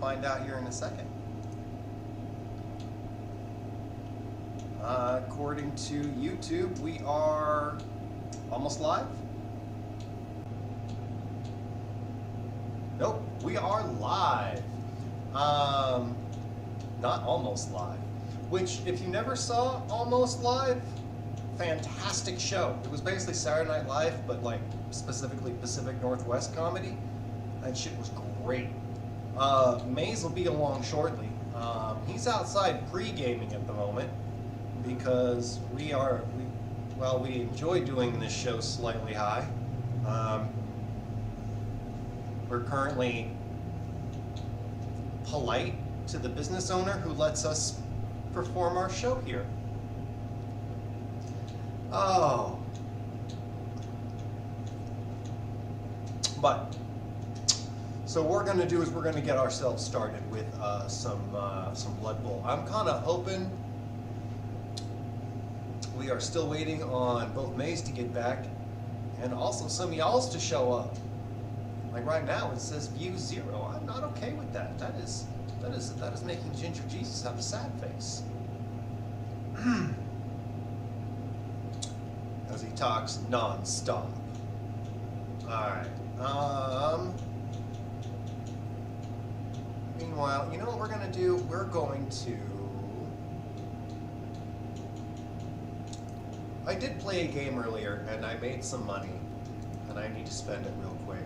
find out here in a second. According to YouTube, we are almost live. Nope, we are live. Not almost live. Which, if you never saw Almost Live, fantastic show. It was basically Saturday Night Live, but like specifically Pacific Northwest comedy. That shit was great. Maze will be along shortly. He's outside pre-gaming at the moment because we enjoy doing this show slightly high. We're currently polite to the business owner who lets us perform our show here. Oh. But, so what we're going to do is we're going to get ourselves started with some Blood Bowl. I'm kind of hoping we are still waiting on both Maze to get back and also some of y'all's to show up. Like right now it says view 0. I'm not okay with that. That is making Ginger Jesus have a sad face. As he talks non-stop. Alright. Meanwhile, you know what we're gonna do? We're going to... I did play a game earlier and I made some money and I need to spend it real quick.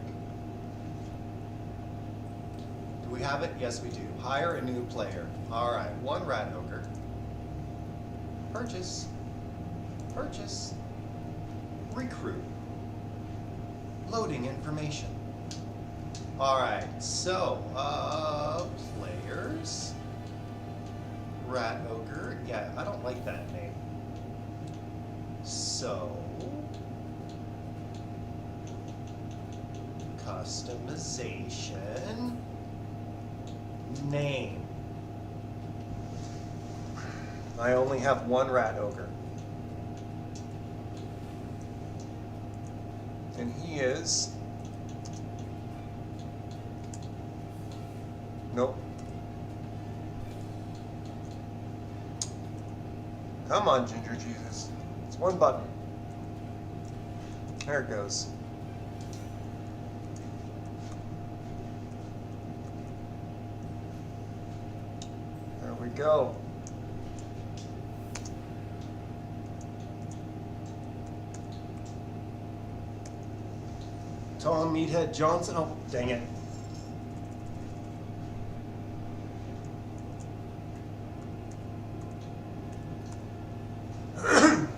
Do we have it? Yes, we do. Hire a new player. Alright, 1 Rat Ogre. Purchase. Purchase. Recruit. Loading information. Alright, so, players. Rat Ogre. Yeah, I don't like that name. So, customization. Name. I only have 1 Rat Ogre. And he is... Nope. Come on, Ginger Jesus. It's 1 button. There it goes. There we go. Tom Meathead Johnson. Oh, dang it.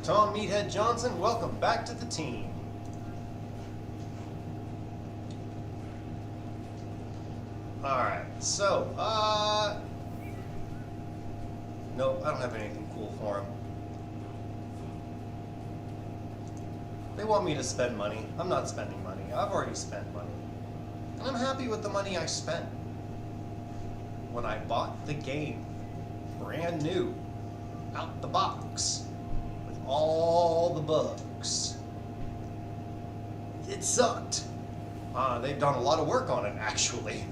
Tom Meathead Johnson, welcome back to the team. Alright, so, nope, I don't have anything cool for him. They want me to spend money. I'm not spending money. I've already spent money. And I'm happy with the money I spent. When I bought the game, brand new, out the box, with all the bugs. It sucked. They've done a lot of work on it, actually.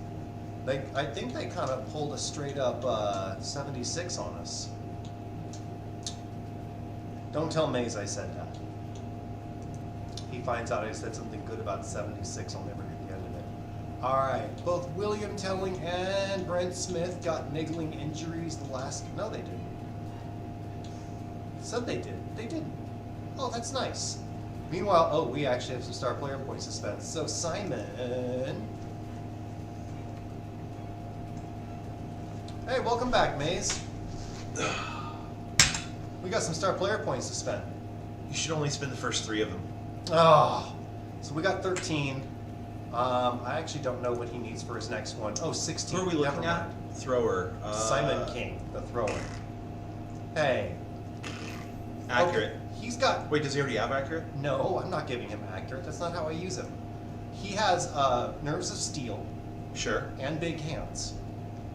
I think they kind of pulled a straight up 76 on us. Don't tell Maze I said that. He finds out I said something good about 76, I'll never get the end of it. Alright, both William Telling and Brent Smith got niggling injuries the last... No, they didn't. Said they did. They didn't. Oh, that's nice. Meanwhile, oh, we actually have some star player points to spend. So, Simon... Hey, welcome back, Maze. We got some star player points to spend. You should only spend the first 3 of them. Oh, so we got 13. I actually don't know what he needs for his next one. Oh, 16. Who are we looking at? Thrower. Simon King, the thrower. Hey. Accurate. Okay, he's got... Wait, does he already have accurate? No, I'm not giving him accurate. That's not how I use him. He has nerves of steel. Sure. And big hands.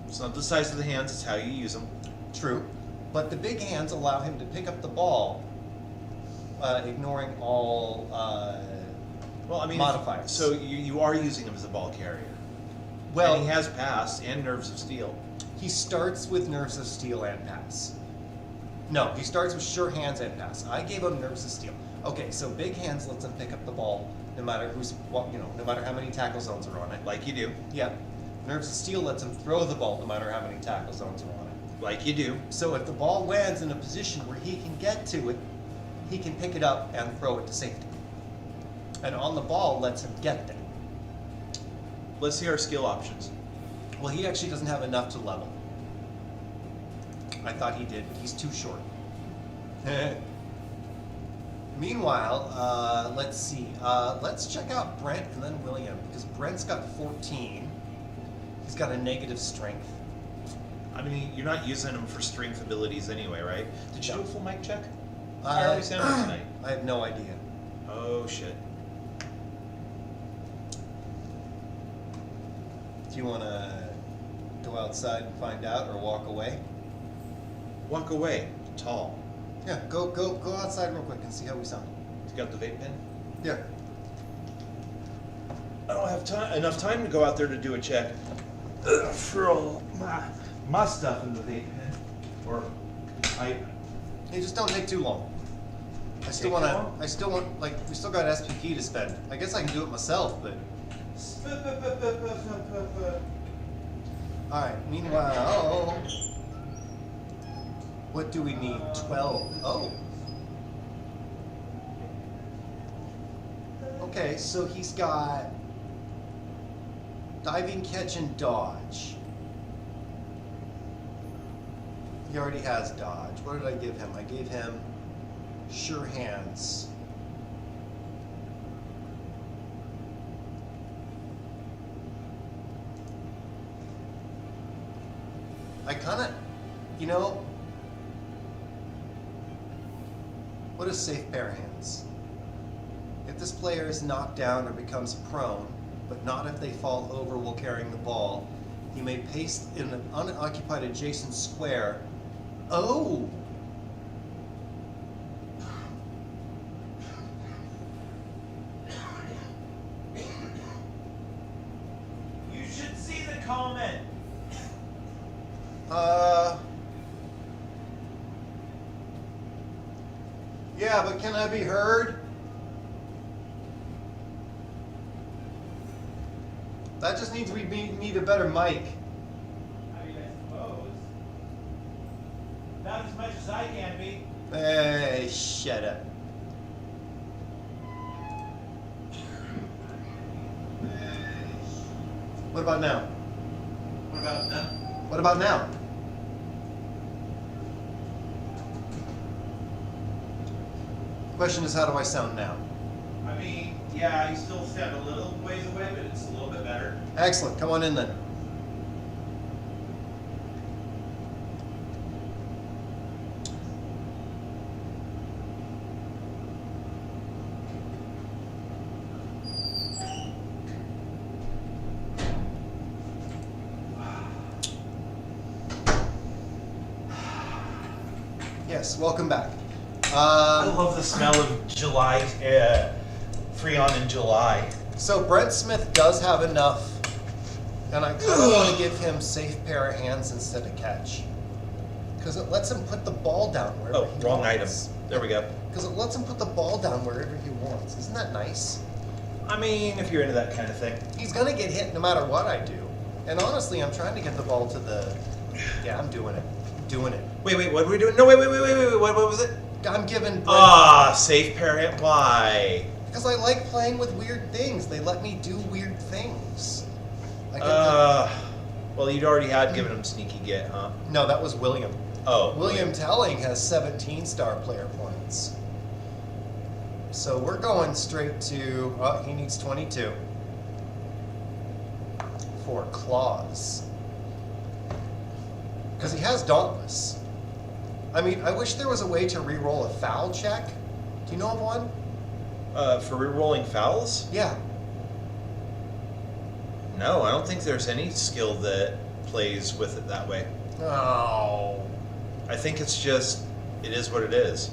It's not the size of the hands, it's how you use them. True. But the big hands allow him to pick up the ball, ignoring all well, I mean, modifiers. So you are using him as a ball carrier. Well, and he has pass and Nerves of Steel. he starts with Nerves of Steel and pass. No, he starts with sure hands and pass. I gave him Nerves of Steel. Okay, so big hands lets him pick up the ball no matter no matter how many tackle zones are on it. Like you do. Yeah. Nerves of Steel lets him throw the ball no matter how many tackle zones are on it. Like you do. So if the ball lands in a position where he can get to it, he can pick it up and throw it to safety. And on the ball lets him get there. Let's see our skill options. Well, he actually doesn't have enough to level. I thought he did. He's too short. Meanwhile, let's see. Let's check out Brent and then William, because Brent's got 14. He's got a negative strength. I mean, you're not using him for strength abilities anyway, right? Did you No. do a full mic check? How are we sounding tonight? I have no idea. Oh, shit. Do you want to go outside and find out, or walk away? Walk away. Tall. Yeah, go outside real quick and see how we sound. You got the vape pen? Yeah. I don't have enough time to go out there to do a check for all my stuff in the vape pen. Or Hey, just don't take too long. I still Take want too to. long? I still want, like, we still got SPP to spend. I guess I can do it myself, but. All right. Meanwhile, what do we need? 12. Oh. Okay, so he's got diving, catch, and dodge. He already has dodge. What did I give him? I gave him sure hands. I kind of, what is safe pair hands? If this player is knocked down or becomes prone, but not if they fall over while carrying the ball, he may pace in an unoccupied adjacent square. Oh! You should see the comment. Yeah, but can I be heard? That just means we need a better mic. I mean, I suppose. Not as much as I can be. Hey, shut up. What about now? What about now? What about now? Question is, how do I sound now? I mean, yeah, you still stand a little ways away, but it's a little bit better. Excellent. Come on in then. Yes, welcome back. I love the smell of July, Freon in July. So Brent Smith does have enough, and I kind of want to give him safe pair of hands instead of catch, because it lets him put the ball down wherever Oh, he wrong wants. item. There we go. Because it lets him put the ball down wherever he wants. Isn't that nice? I mean, if you're into that kind of thing. He's gonna get hit no matter what I do. And honestly, I'm trying to get the ball to the. Yeah, I'm doing it. Doing it. Wait, what are we doing? No, wait, what was it? I'm giving Brent. Ah, safe parent. Why? Because I like playing with weird things. They let me do weird things. I get Well, you'd already had given him sneaky get, huh? no, that was William. Oh. William Telling has 17 star player points. So we're going straight to. Oh, he needs 22 for claws. Because he has Dauntless. I mean, I wish there was a way to re-roll a foul check. Do you know of one? For re-rolling fouls? Yeah. No, I don't think there's any skill that plays with it that way. Oh. I think it's just, it is what it is.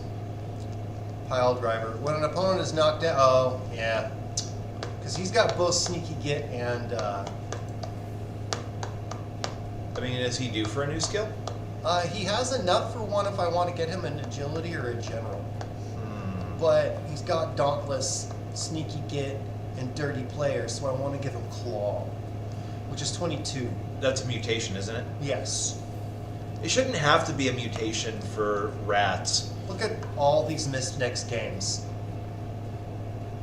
Pile driver. When an opponent is knocked down. Oh, yeah. Because he's got both sneaky get and is he due for a new skill? He has enough for one if I want to get him an agility or a general. But he's got Dauntless, Sneaky Git, and Dirty Player, so I want to give him Claw, which is 22. That's a mutation, isn't it? Yes. It shouldn't have to be a mutation for rats. Look at all these missed next games.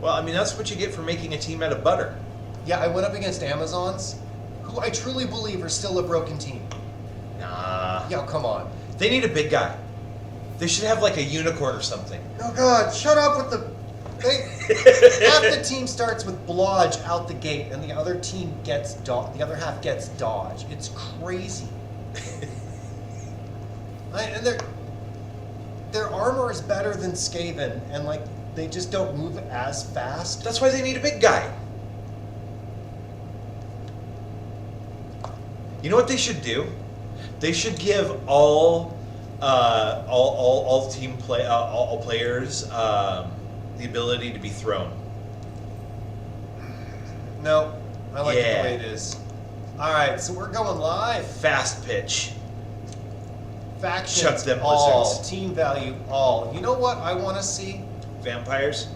Well, I mean, that's what you get for making a team out of butter. Yeah, I went up against Amazons, who I truly believe are still a broken team. Nah. Yeah, come on. They need a big guy. They should have like a unicorn or something. Oh God, shut up with the... half the team starts with Blodge out the gate, and the other team gets the other half gets Dodge. It's crazy. And their armor is better than Skaven, and like they just don't move as fast. That's why they need a big guy. You know what they should do? They should give all team play all players the ability to be thrown. No, I like it Yeah. the way it is. All right, so we're going live. Fast pitch. Factions Chuck them all, lizards. team value all. You know what I want to see? Vampires.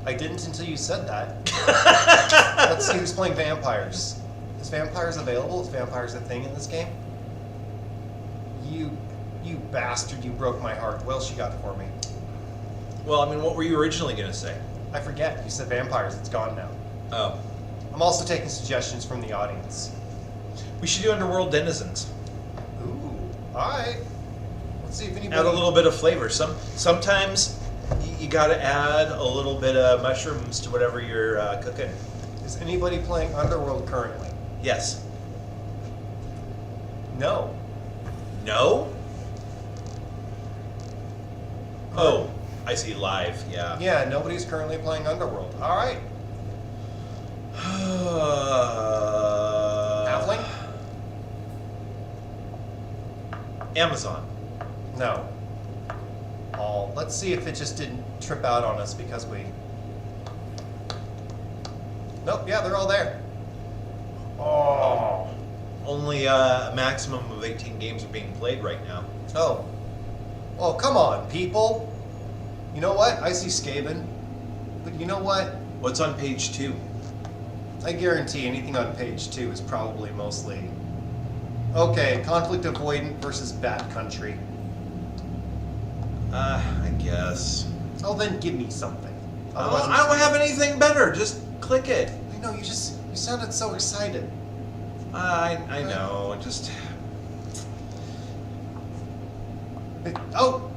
I didn't until you said that. Let's see who's playing vampires. Is vampires available? Is vampires a thing in this game? You bastard, you broke my heart. What else you got for me? Well, I mean, what were you originally going to say? I forget. You said vampires. It's gone now. Oh. I'm also taking suggestions from the audience. We should do Underworld Denizens. Ooh. All right. Let's see if anybody... Add a little bit of flavor. Sometimes you got to add a little bit of mushrooms to whatever you're cooking. Is anybody playing Underworld currently? Yes. No. No? Oh, I see live, yeah. Yeah, nobody's currently playing Underworld. All right. Halfling? Amazon. No. All. Let's see if it just didn't trip out on us because we... Nope, yeah, they're all there. Oh. Only a maximum of 18 games are being played right now. Oh. Oh, come on, people. You know what? I see Skaven. But you know what? What's on page 2? I guarantee anything on page 2 is probably mostly... Okay, Conflict Avoidant versus Bat Country. I guess. Oh, then give me something. I don't have anything better. Just click it. I know, you sounded so excited. I know. Just. Oh,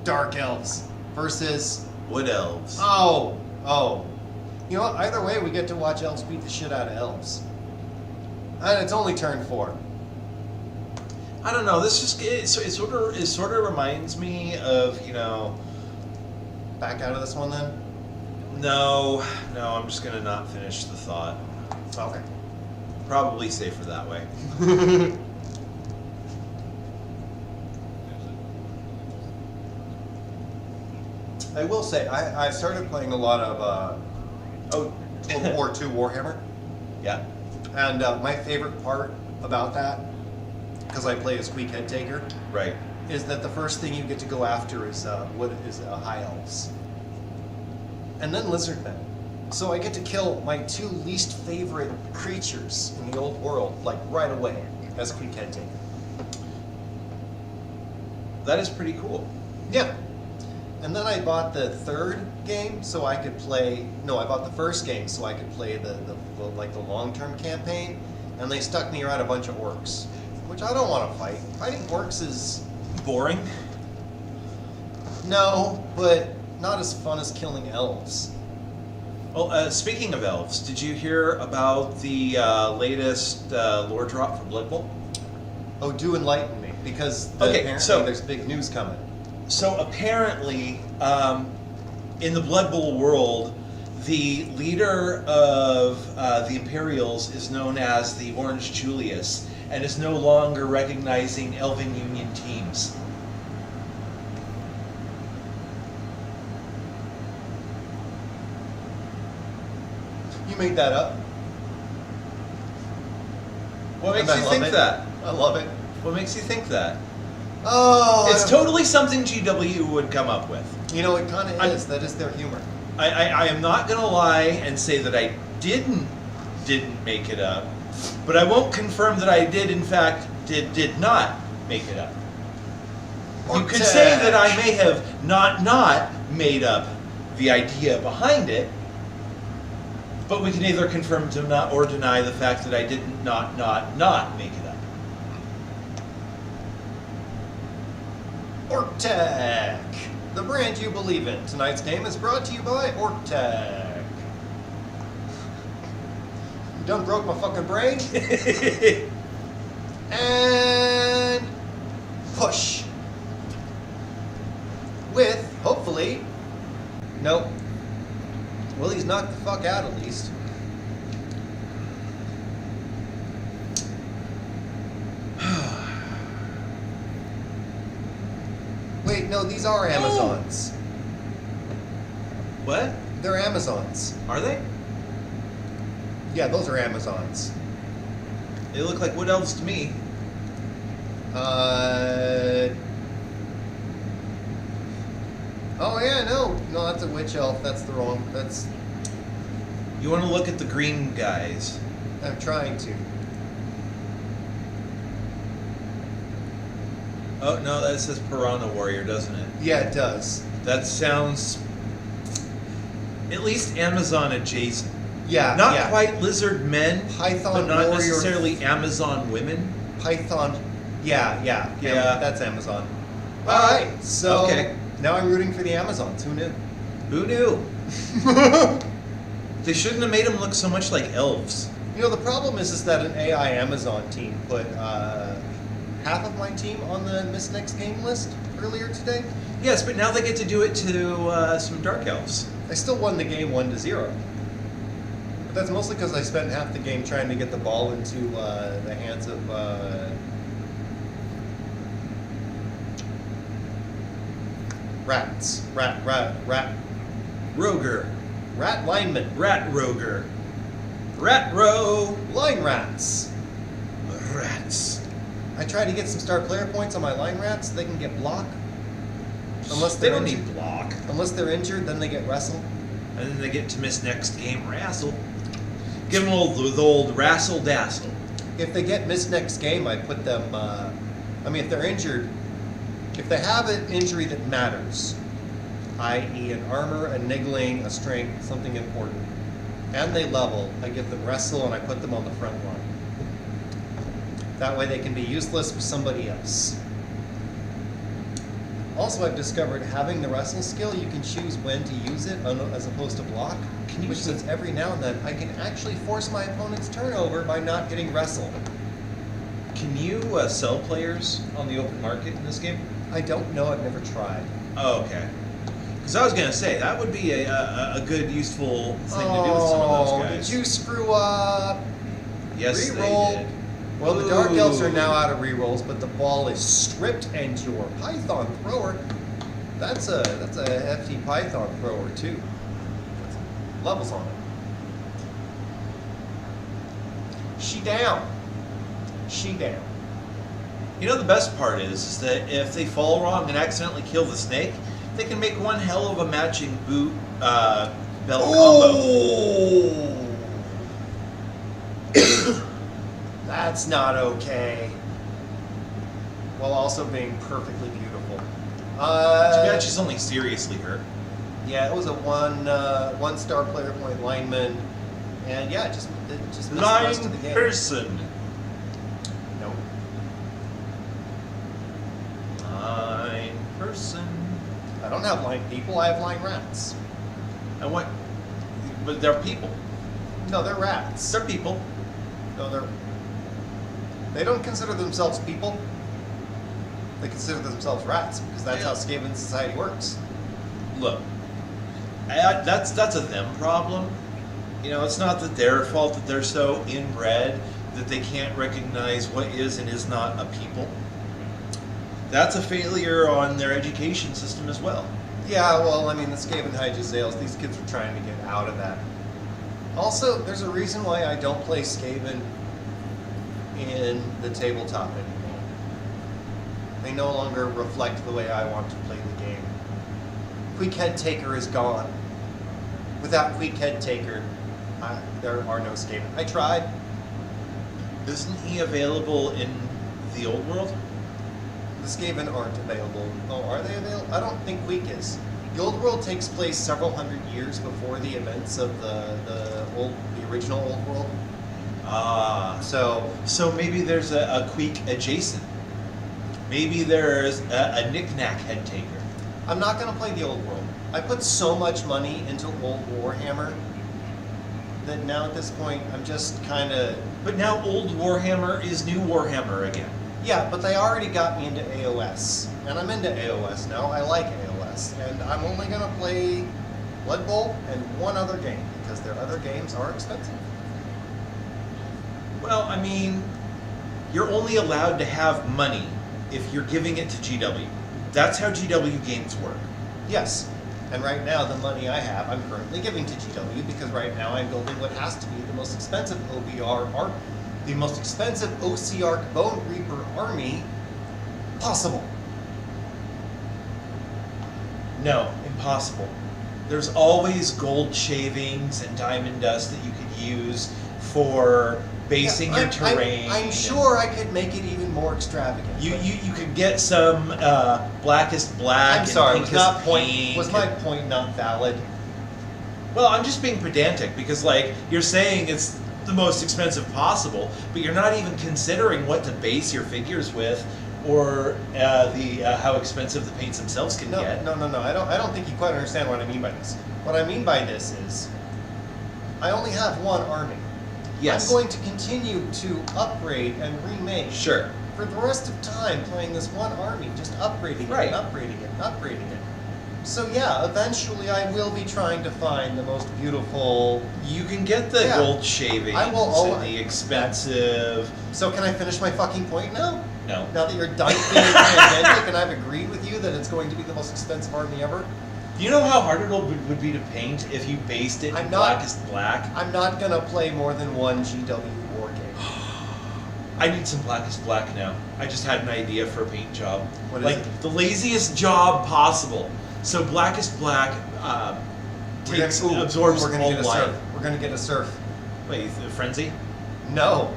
Dark Elves versus... Wood Elves. Oh. You know what? Either way, we get to watch elves beat the shit out of elves. And it's only turn 4. I don't know. This just it sort of reminds me of, you know. Back out of this one then? No. I'm just gonna not finish the thought. Okay. Probably safer that way. I will say, I started playing a lot of World War II Warhammer. Yeah. And my favorite part about that, because I play as Squeak Head Taker, Right. is that the first thing you get to go after is high elves, and then lizardmen. So I get to kill my 2 least favorite creatures in the old world, like right away, as Squeak Head Taker. That is pretty cool. Yeah. And then I bought the 3rd game so I could play. No, I bought the 1st game so I could play the long-term campaign, and they stuck me around a bunch of orcs, which I don't want to fight. Fighting orcs is Boring. no, but not as fun as killing elves. Well, speaking of elves, did you hear about the latest lore drop for Blood Bowl? Oh, do enlighten me, because Okay, apparently so- there's big news coming. So apparently, in the Blood Bowl world, the leader of the Imperials is known as the Orange Julius, and is no longer recognizing Elven Union teams. You made that up? What makes And I you love think it. that? I love it. What makes you think that? Oh, It's totally something GW would come up with. You know, it kind of I'm- is. That is their humor. I am not gonna lie and say that I didn't make it up, but I won't confirm that I did in fact did not make it up. You could say that I may have not made up the idea behind it, but we can either confirm or deny the fact that I did not make it up. Ortec, the brand you believe in. Tonight's game is brought to you by Ortec. You done broke my fucking brain? And push. With, hopefully, nope. Willie's knocked the fuck out at least. Wait, no, these are Amazons. What? They're Amazons. Are they? Yeah, those are Amazons. They look like wood elves to me. Oh yeah, no, that's a witch elf. That's the wrong. That's. You want to look at the green guys. I'm trying to. Oh no, that says Piranha Warrior, doesn't it? Yeah, it does. That sounds at least Amazon adjacent. Yeah, Not yeah. quite lizard men, Python but not warrior. necessarily Amazon women. Python. Yeah. Yeah. That's Amazon. All right, so Okay. now I'm rooting for the Amazons. Who knew? Who knew? They shouldn't have made them look so much like elves. You know, the problem is that an AI Amazon team put half of my team on the Miss Next Game list earlier today. Yes, but now they get to do it to some dark elves. I still won the game 1-0. But that's mostly because I spent half the game trying to get the ball into the hands of rats. Rat Roger. linemen. Rat Roger. Rat row. Line rats. Rats. I try to get some star player points on my line rats so they can get block. Unless They they're don't injured. need block. Unless they're injured, then they get wrestle. And then they get to miss next game wrestle. Give them the old wrestle dazzle. If they get missed next game, I put them. If they're injured, if they have an injury that matters, i.e., an armor, a niggling, a strength, something important, and they level, I give them wrestle and I put them on the front line. That way they can be useless for somebody else. Also, I've discovered having the wrestle skill, you can choose when to use it as opposed to block. Can you which means every now and then I can actually force my opponent's turnover by not getting wrestle. Can you sell players on the open market in this game? I don't know, I've never tried. Oh, okay. Because I was going to say, that would be a good, useful thing to do with some of those guys. Did you screw up? Yes, Reroll. they did. Well, the Dark Elves are Ooh. now out of rerolls, but the ball is stripped, and your Python thrower, that's a hefty Python thrower too. Levels on it. She down. You know, the best part is that if they fall wrong and accidentally kill the snake, they can make one hell of a matching boot belt combo. That's not okay. While also being perfectly beautiful. Too bad she's only seriously hurt. Yeah, it was a one star player point lineman, and yeah, it just missed the rest of the game. person. Nope. Line person. I don't have line people. I have line rats. And what? But they're people. No, they're rats. They're people. No, they don't consider themselves people. They consider themselves rats because that's how Skaven society works. Look, that's a them problem. You know, it's not that their fault that they're so inbred that they can't recognize what is and is not a people. That's a failure on their education system as well. Yeah, well, I mean, the Skaven Hydrazales, these kids are trying to get out of that. Also, there's a reason why I don't play Skaven in the tabletop anymore. They no longer reflect the way I want to play the game. Quick Head Taker is gone. Without Quick Head Taker, there are no Skaven. I tried. Isn't he available in the old world? The Skaven aren't available. Oh, are they available? I don't think Quick is. The old world takes place several hundred years before the events of the original old world. Ah, so maybe there's a Queek adjacent. Maybe there's a knick-knack head taker. I'm not going to play the old world. I put so much money into old Warhammer that now at this point I'm just kind of... But now old Warhammer is new Warhammer again. Yeah, but they already got me into AOS. And I'm into AOS now. I like AOS. And I'm only going to play Blood Bowl and one other game because their other games are expensive. Well, I mean, you're only allowed to have money if you're giving it to GW. That's how GW games work. Yes. And right now, the money I have, I'm currently giving to GW because right now I'm building what has to be the most expensive the most expensive OCR Bone Reaper army possible. No, impossible. There's always gold shavings and diamond dust that you could use for basing your terrain. I'm sure I could make it even more extravagant. You could get some blackest black. I'm sorry, and pinkest pink. was my point not valid? Well, I'm just being pedantic because, like, you're saying it's the most expensive possible, but you're not even considering what to base your figures with, or how expensive the paints themselves can get. No. I don't think you quite understand what I mean by this. What I mean by this is, I only have one army. Yes. I'm going to continue to upgrade and remake. Sure. For the rest of time, playing this one army, just upgrading it, Right. and upgrading it, and upgrading it. So yeah, eventually I will be trying to find the most beautiful. You can get the Yeah. gold shavings I will and the expensive. So can I finish my fucking point now? No. Now that you're done being pedantic and I've agreed with you that it's going to be the most expensive army ever, Do you know how hard it would be to paint if you based it I'm in not- blackest black? I'm not gonna play more than one GW war game. I need some blackest black now. I just had an idea for a paint job. What is like it? the laziest job possible. So blackest black absorbs we're gonna all get a light. surf. We're gonna get a surf. Wait, the frenzy? No.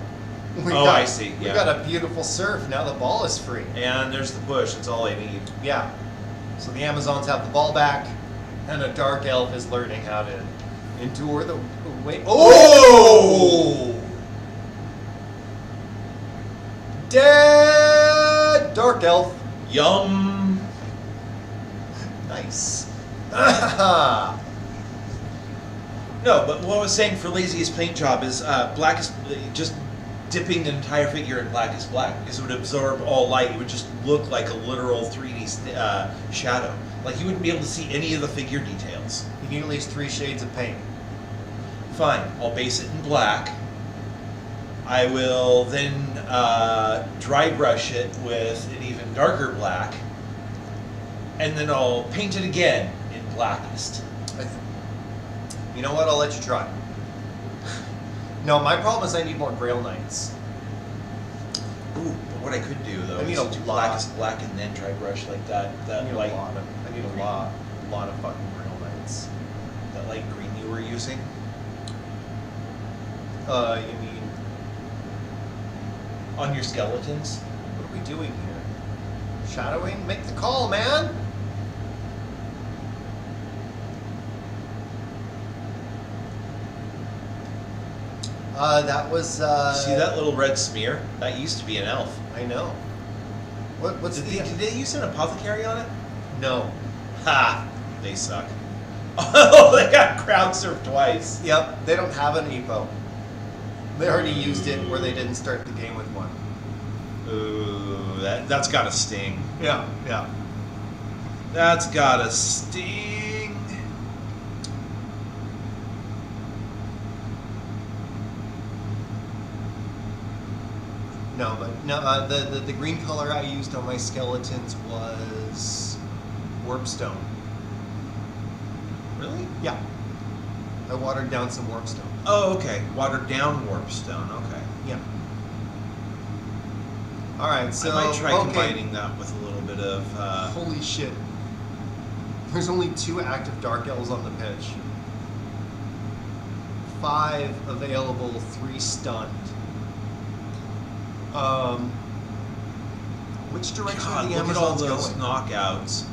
I see, We yeah. got a beautiful surf. Now the ball is free. And there's the push. That's all I need. Yeah. So the Amazons have the ball back, and a dark elf is learning how to endure the wait. Oh! Dead dark elf. Yum. Nice. No, but what I was saying for laziest paint job is blackest, just dipping an entire figure in blackest black because it would absorb all light. It would just look like a literal 3D shadow. Like you wouldn't be able to see any of the figure details. You need at least 3 shades of paint. Fine, I'll base it in black. I will then dry brush it with an even darker black. And then I'll paint it again in blackest. You know what? I'll let you try. No, my problem is I need more Grail Knights. Ooh, but what I could do though I need is a do lot. blackest black and then dry brush like that I need light, I need a lot of fucking Grail Knights. that light green you were using. You mean, On your skeletons? what are we doing here? Shadowing? Make the call, man! That was, See that little red smear? That used to be an elf. I know. What's Did they use an apothecary on it? No. Ha! They suck. Oh, they got crowd surfed twice. Yep, they don't have an EPO. They already used it where they didn't start the game with one. Ooh, that's gotta sting. Yeah. That's gotta sting. No, but no. The green color I used on my skeletons was Warpstone. Really? Yeah. I watered down some Warpstone. Oh, okay. Watered down warpstone. Okay. Yeah. Alright, so. I might try okay. combining that with a little bit of. Holy shit. There's only 2 active Dark Elves on the pitch. 5 available, 3 stunned. Which direction God, are the look at all Amazons those going? knockouts.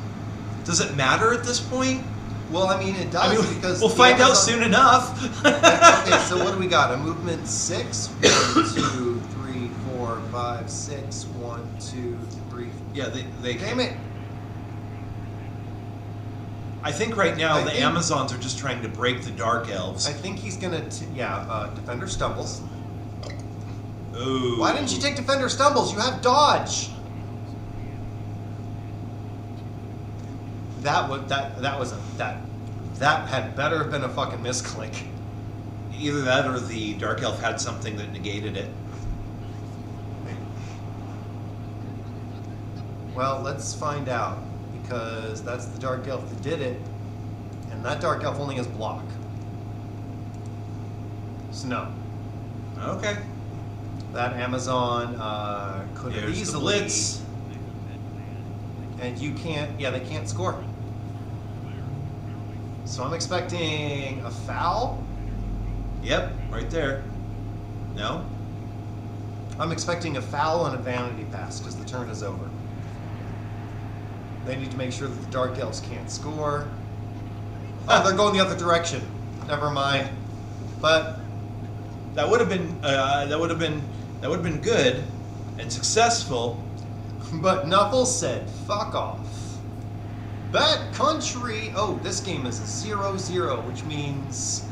Does it matter at this point? Well, I mean, it does because we'll the find out Amazon- soon enough. Okay, so what do we got? A movement 6? 1, 2, 3, 4, 5, 6. 1, 2, 3. Yeah, they Damn it! I think right now I the think- Amazons are just trying to break the Dark Elves. I think he's gonna. Defender stumbles. Ooh. Why didn't you take Defender stumbles? You have dodge. That had better have been a fucking misclick. Either that or the Dark Elf had something that negated it. Well, let's find out because that's the Dark Elf that did it, and that Dark Elf only has block. So no, Okay. that Amazon could have There's the easily. blitz. And you can't. Yeah, they can't score. So I'm expecting a foul. Yep, right there. No? I'm expecting a foul and a vanity pass because the turn is over. They need to make sure that the Dark Elves can't score. Oh, they're going the other direction. Never mind. But That would have been good and successful. Knuffles said, "Fuck off." Bet country. Oh, this game is a 0-0, which means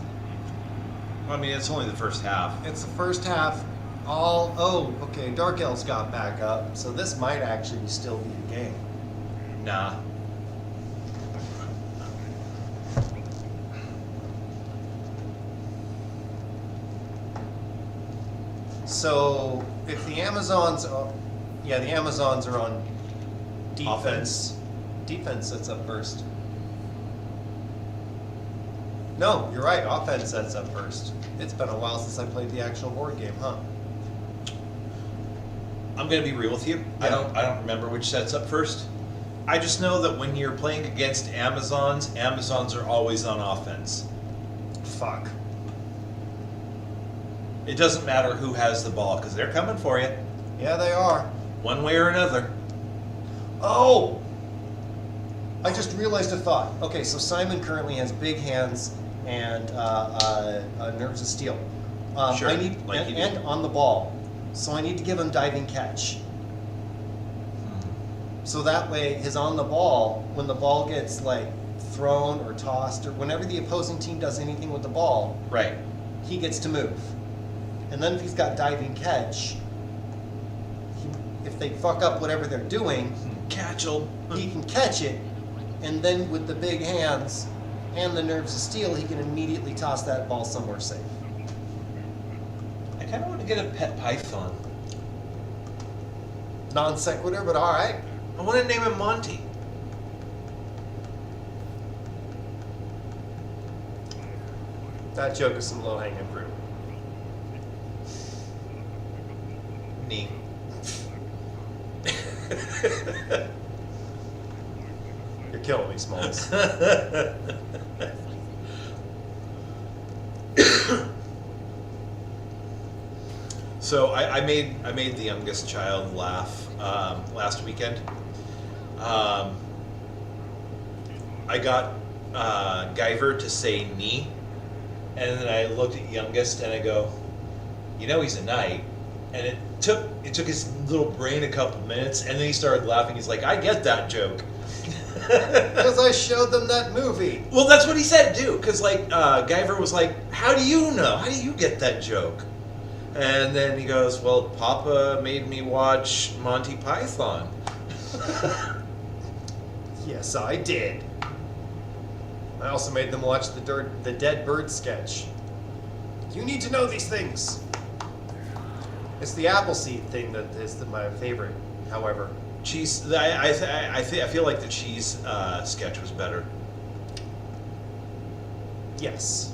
I mean, it's only the first half. it's the first half. Okay. Dark Elves got back up, so this might actually still be a game. Nah. So if the Amazons, the Amazons are on defense. Offense. Defense sets up first. No, you're right. Offense sets up first. It's been a while since I played the actual board game, huh? I'm gonna be real with you. I don't remember which sets up first. I just know that when you're playing against Amazons, Amazons are always on offense. Fuck. It doesn't matter who has the ball because they're coming for you, Yeah, they are. one way or another. Oh! I just realized a thought. Okay, so Simon currently has big hands and nerves of steel. Sure, I need like you do. and on the ball. So I need to give him diving catch. So that way, his on the ball, when the ball gets like thrown or tossed, or whenever the opposing team does anything with the ball, Right. he gets to move. And then if he's got diving catch, if they fuck up whatever they're doing, Catch'll. he can catch it, and then with the big hands and the nerves of steel, he can immediately toss that ball somewhere safe. I kind of want to get a pet python. Non sequitur, but all right. I want to name him Monty. That joke is some low hanging fruit. Neat. You're killing me, Smalls. So I made the youngest child laugh last weekend. I got Guyver to say knee, and then I looked at youngest and I go, you know he's a knight, and it took his little brain a couple minutes, and then he started laughing. He's like, I get that joke. Because I showed them that movie. Well, that's what he said too. Because Guyver was like, "How do you know? How do you get that joke?" And then he goes, "Well, Papa made me watch Monty Python." Yes, I did. I also made them watch the Dead Bird sketch. You need to know these things. It's the Appleseed thing that is my favorite, however. Cheese. I feel like the cheese sketch was better. Yes.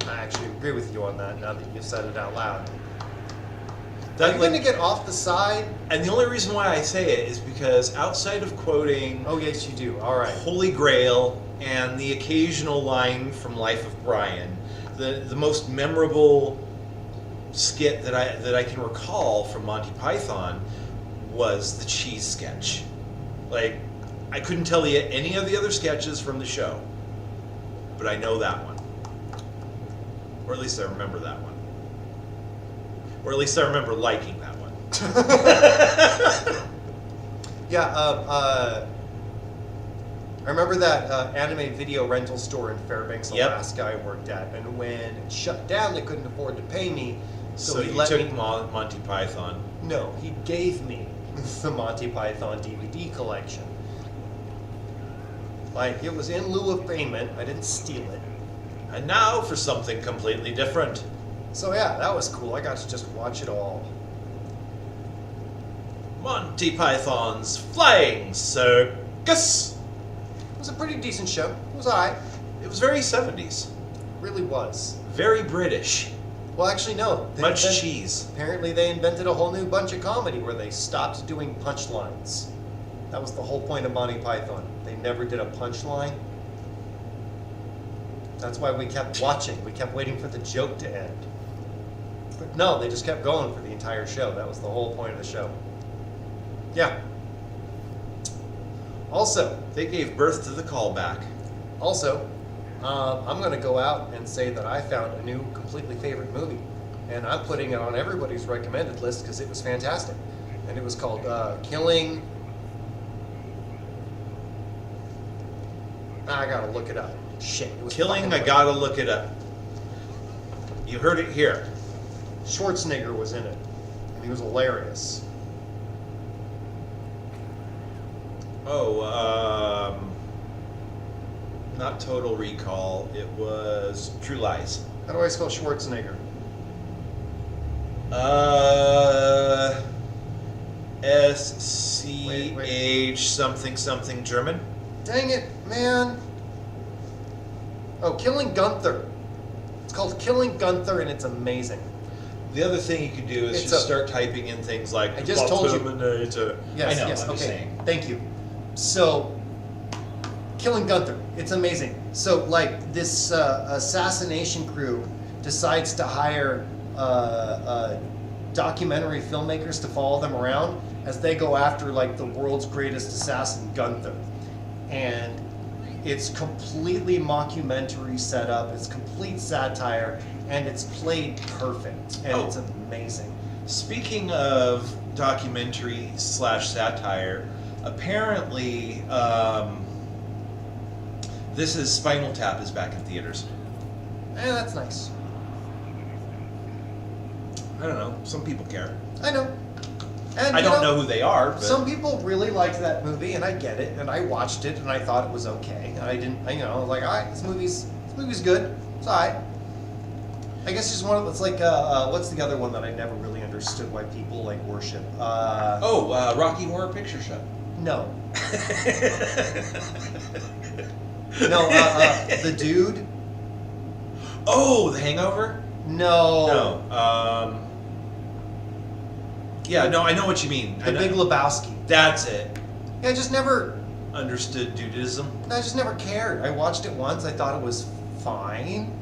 I actually agree with you on that now that you've said it out loud. Are you going to get off the side? And the only reason why I say it is because outside of quoting Oh, yes, you do. All right. Holy Grail and the occasional line from Life of Brian, the most memorable skit that I can recall from Monty Python was the cheese sketch. Like, I couldn't tell you any of the other sketches from the show, but I know that one. Or at least I remember that one. Or at least I remember liking that one. Yeah, I remember that anime video rental store in Fairbanks, Yep. Alaska I worked at, and when it shut down, they couldn't afford to pay me, So he you let took me. Monty Python. No, he gave me the Monty Python DVD collection. Like, it was in lieu of payment. I didn't steal it. And now for something completely different. So yeah, that was cool. I got to just watch it all. Monty Python's Flying Circus. It was a pretty decent show. It was alright. It was very 70s. Really was. Very British. Well, actually, no. Much cheese. Apparently, they invented a whole new bunch of comedy where they stopped doing punchlines. That was the whole point of Monty Python. They never did a punchline. That's why we kept watching. We kept waiting for the joke to end. But no, they just kept going for the entire show. That was the whole point of the show. Yeah. Also, They gave birth to the callback. I'm going to go out and say that I found a new completely favorite movie. And I'm putting it on everybody's recommended list because it was fantastic. And it was called Killing... I gotta look it up. Shit. It was Killing, fucking I gotta look it up. You heard it here. Schwarzenegger was in it. And he was hilarious. Oh, not Total Recall. It was True Lies. How do I spell Schwarzenegger? SCH something something German. Dang it, man. Oh, Killing Gunther. It's called Killing Gunther, and it's amazing. The other thing you could do is It's just a- start typing in things like I just told you. Terminator. Yes, I know, yes, I'm just okay. saying. Thank you. So, Killing Gunther. It's amazing. So, like, this assassination crew decides to hire documentary filmmakers to follow them around as they go after, like, the world's greatest assassin, Gunther. And it's completely mockumentary setup. It's complete satire, and it's played perfect. And Oh. it's amazing. Speaking of documentary / satire, apparently, this is Spinal Tap is back in theaters. That's nice. I don't know. Some people care. I know. And I you don't know who they are, but Some people really liked that movie, and I get it. And I watched it, and I thought it was okay. And I didn't, I was like, all right, this movie's good. It's all right. I guess just one of it's like, what's the other one that I never really understood why people like worship? Rocky Horror Picture Show. No, no, The Dude. Oh, The Hangover? No, No. Yeah, no, I know what you mean. The Big Lebowski. That's it. Yeah, I just never Understood dudism. cared. I watched it once. I thought it was fine.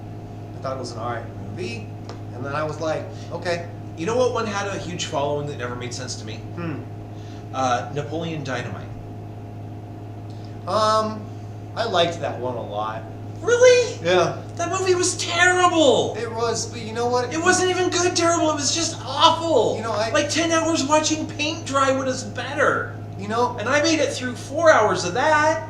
I thought it was an alright movie, and then I was like, okay. You know what one had a huge following that never made sense to me? Napoleon Dynamite. I liked that one a lot. Really? Yeah. That movie was terrible. It was, but you know what? It wasn't even good terrible. It was just awful. You know, I- like 10 hours watching paint dry was better. You know, And I made it through 4 hours of that.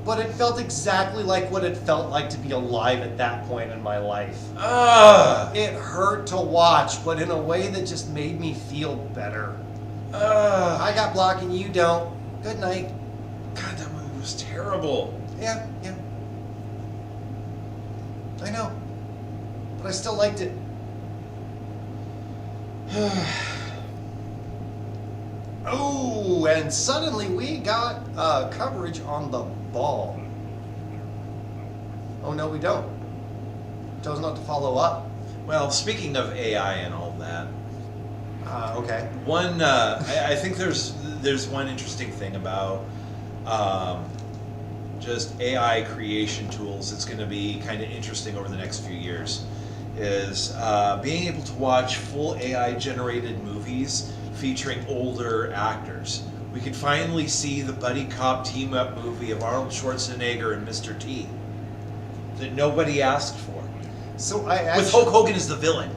but it felt exactly like what it felt like to be alive at that point in my life. Ugh. It hurt to watch, but in a way that just made me feel better. Ugh. I got blocked and you don't. Good night. God, that movie was terrible. Yeah. I know. But I still liked it. Oh, and suddenly we got coverage on the ball. Oh, no, we don't. Chose not to follow up. Well, speaking of AI and all that, Okay. One, I think there's one interesting thing about just AI creation tools that's going to be kind of interesting over the next few years is being able to watch full AI generated movies featuring older actors. We could finally see the buddy cop team up movie of Arnold Schwarzenegger and Mr. T that nobody asked for. So With Hulk Hogan as the villain.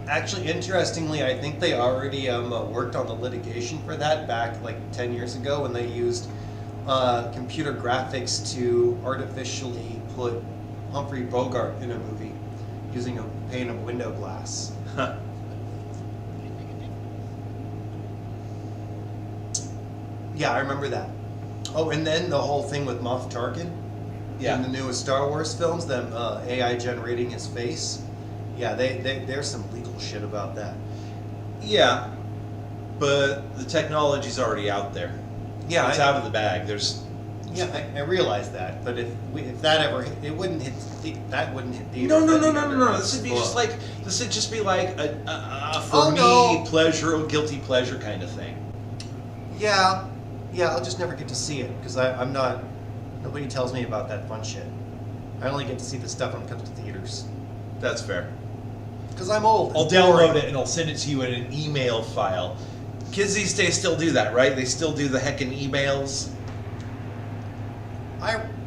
Actually, interestingly, I think they already worked on the litigation for that back like 10 years ago when they used computer graphics to artificially put Humphrey Bogart in a movie using a pane of window glass. Huh. Yeah, I remember that. Oh, and then the whole thing with Moff Tarkin Yeah. in the newest Star Wars films, them AI generating his face. Yeah, there's some legal shit about that. Yeah, but the technology's already out there. Yeah, It's out of the bag. There's Yeah, I realize that, but if that ever hit, it wouldn't hit. That wouldn't hit theaters. no. That'd be under This would be book. just like a for Oh, me no. pleasure, guilty pleasure kind of thing. Yeah, I'll just never get to see it because I'm not. Nobody tells me about that fun shit. I only get to see the stuff when it comes to theaters That's fair. because I'm old. I'll It's download boring. it and I'll send it to you in an email file. Kids these days still do that, right? They still do the heckin' emails.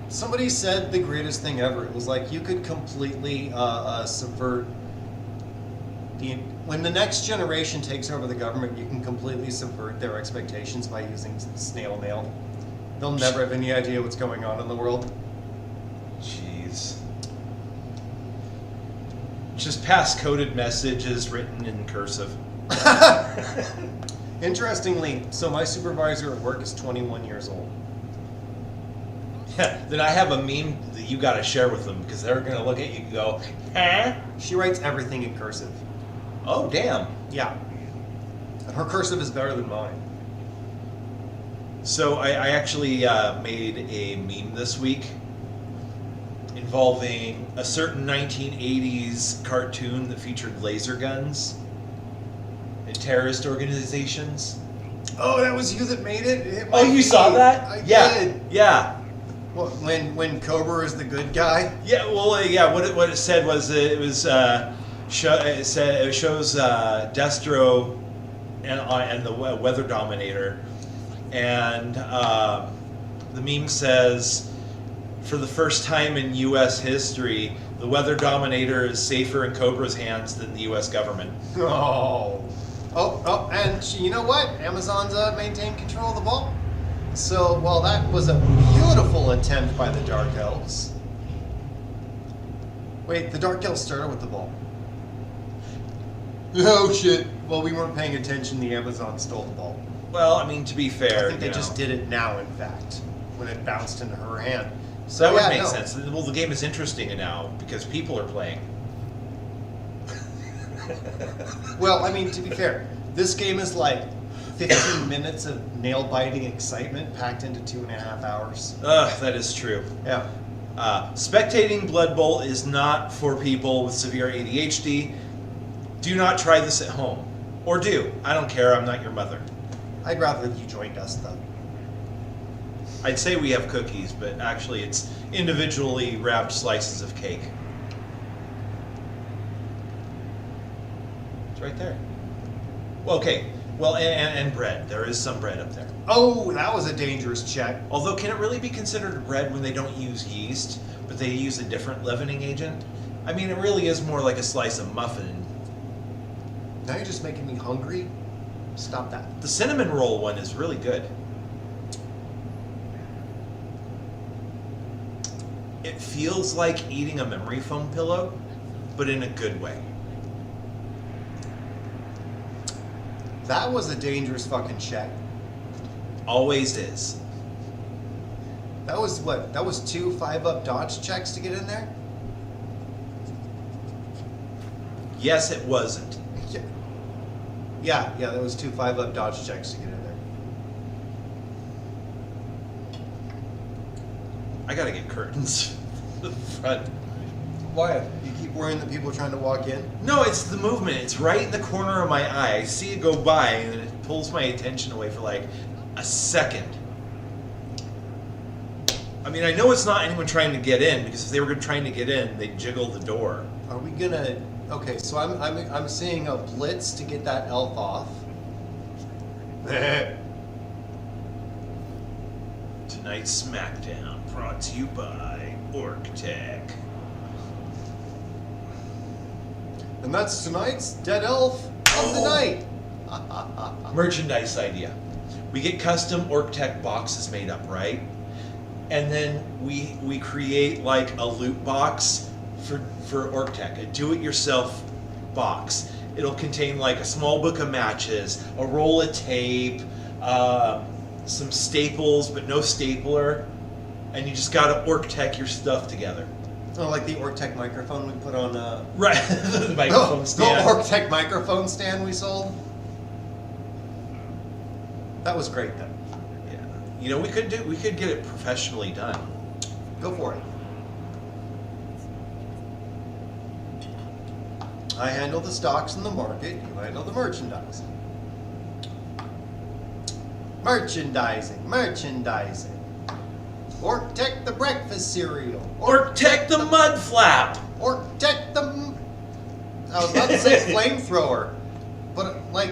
Somebody said the greatest thing ever. It was like you could completely subvert when the next generation takes over the government. You can completely subvert their expectations by using snail mail. They'll never have any idea what's going on in the world. Jeez. Just pass-coded messages written in cursive. Interestingly, so my supervisor at work is 21 years old. Then I have a meme that you gotta share with them because they're gonna look at you and go, huh? She writes everything in cursive. Oh, damn. Yeah. And her cursive is better than mine. So I actually made a meme this week involving a certain 1980s cartoon that featured laser guns and terrorist organizations. Oh, that was you that made it? It hit Oh, my you feed. saw that? I Yeah. did. Yeah. Well, when Cobra is the good guy? Yeah, well, yeah. What it said was it shows Destro and the Weather Dominator, and the meme says, for the first time in U.S. history, the Weather Dominator is safer in Cobra's hands than the U.S. government. Oh, and you know what? Amazon's maintained control of the ball. So, well, that was a beautiful attempt by the Dark Elves. Wait, the Dark Elves started with the ball. Oh shit! Well, we weren't paying attention. The Amazon stole the ball. Well, I mean, to be fair, I think they you just know, did it now. In fact, when it bounced into her hand. So that would yeah, make no. sense. Well, the game is interesting now because people are playing. Well, I mean, to be fair, this game is like 15 minutes of nail-biting excitement packed into 2.5 hours. Ugh, that is true. Yeah. Spectating Blood Bowl is not for people with severe ADHD. Do not try this at home. Or do. I don't care. I'm not your mother. I'd rather you joined us, though. I'd say we have cookies, but actually it's individually wrapped slices of cake. It's right there. Well, okay. Well, and bread. There is some bread up there. Oh, that was a dangerous check. Although, can it really be considered bread when they don't use yeast, but they use a different leavening agent? I mean, it really is more like a slice of muffin. Now you're just making me hungry. Stop that. The cinnamon roll one is really good. It feels like eating a memory foam pillow, but in a good way. That was a dangerous fucking check. Always is. That was what? That was 2 5-up dodge checks to get in there? Yes, it wasn't. Yeah, that was 2 5-up dodge checks to get in there. I gotta get curtains for the front. Why? You keep worrying that people are trying to walk in? No, it's the movement. It's right in the corner of my eye. I see it go by, and then it pulls my attention away for like a second. I mean, I know it's not anyone trying to get in, because if they were trying to get in, they'd jiggle the door. Are we gonna? Okay, so I'm seeing a blitz to get that elf off. Tonight's SmackDown brought to you by Orc Tech. And that's tonight's Dead Elf of the night. Merchandise idea. We get custom Orc Tech boxes made up, right? And then we create like a loot box for Orc Tech, a do-it-yourself box. It'll contain like a small book of matches, a roll of tape, some staples, but no stapler, and you just gotta Orc Tech your stuff together. Oh, like the Ortec microphone we put on. Right, the microphone stand. The Ortec microphone stand we sold. That was great, though. Yeah, you know we could get it professionally done. Go for it. I handle the stocks in the market. You handle the merchandising. Merchandising. Ortec the breakfast cereal. Orc Tech the mud flap. Ortec the. I was about to say flamethrower, but like,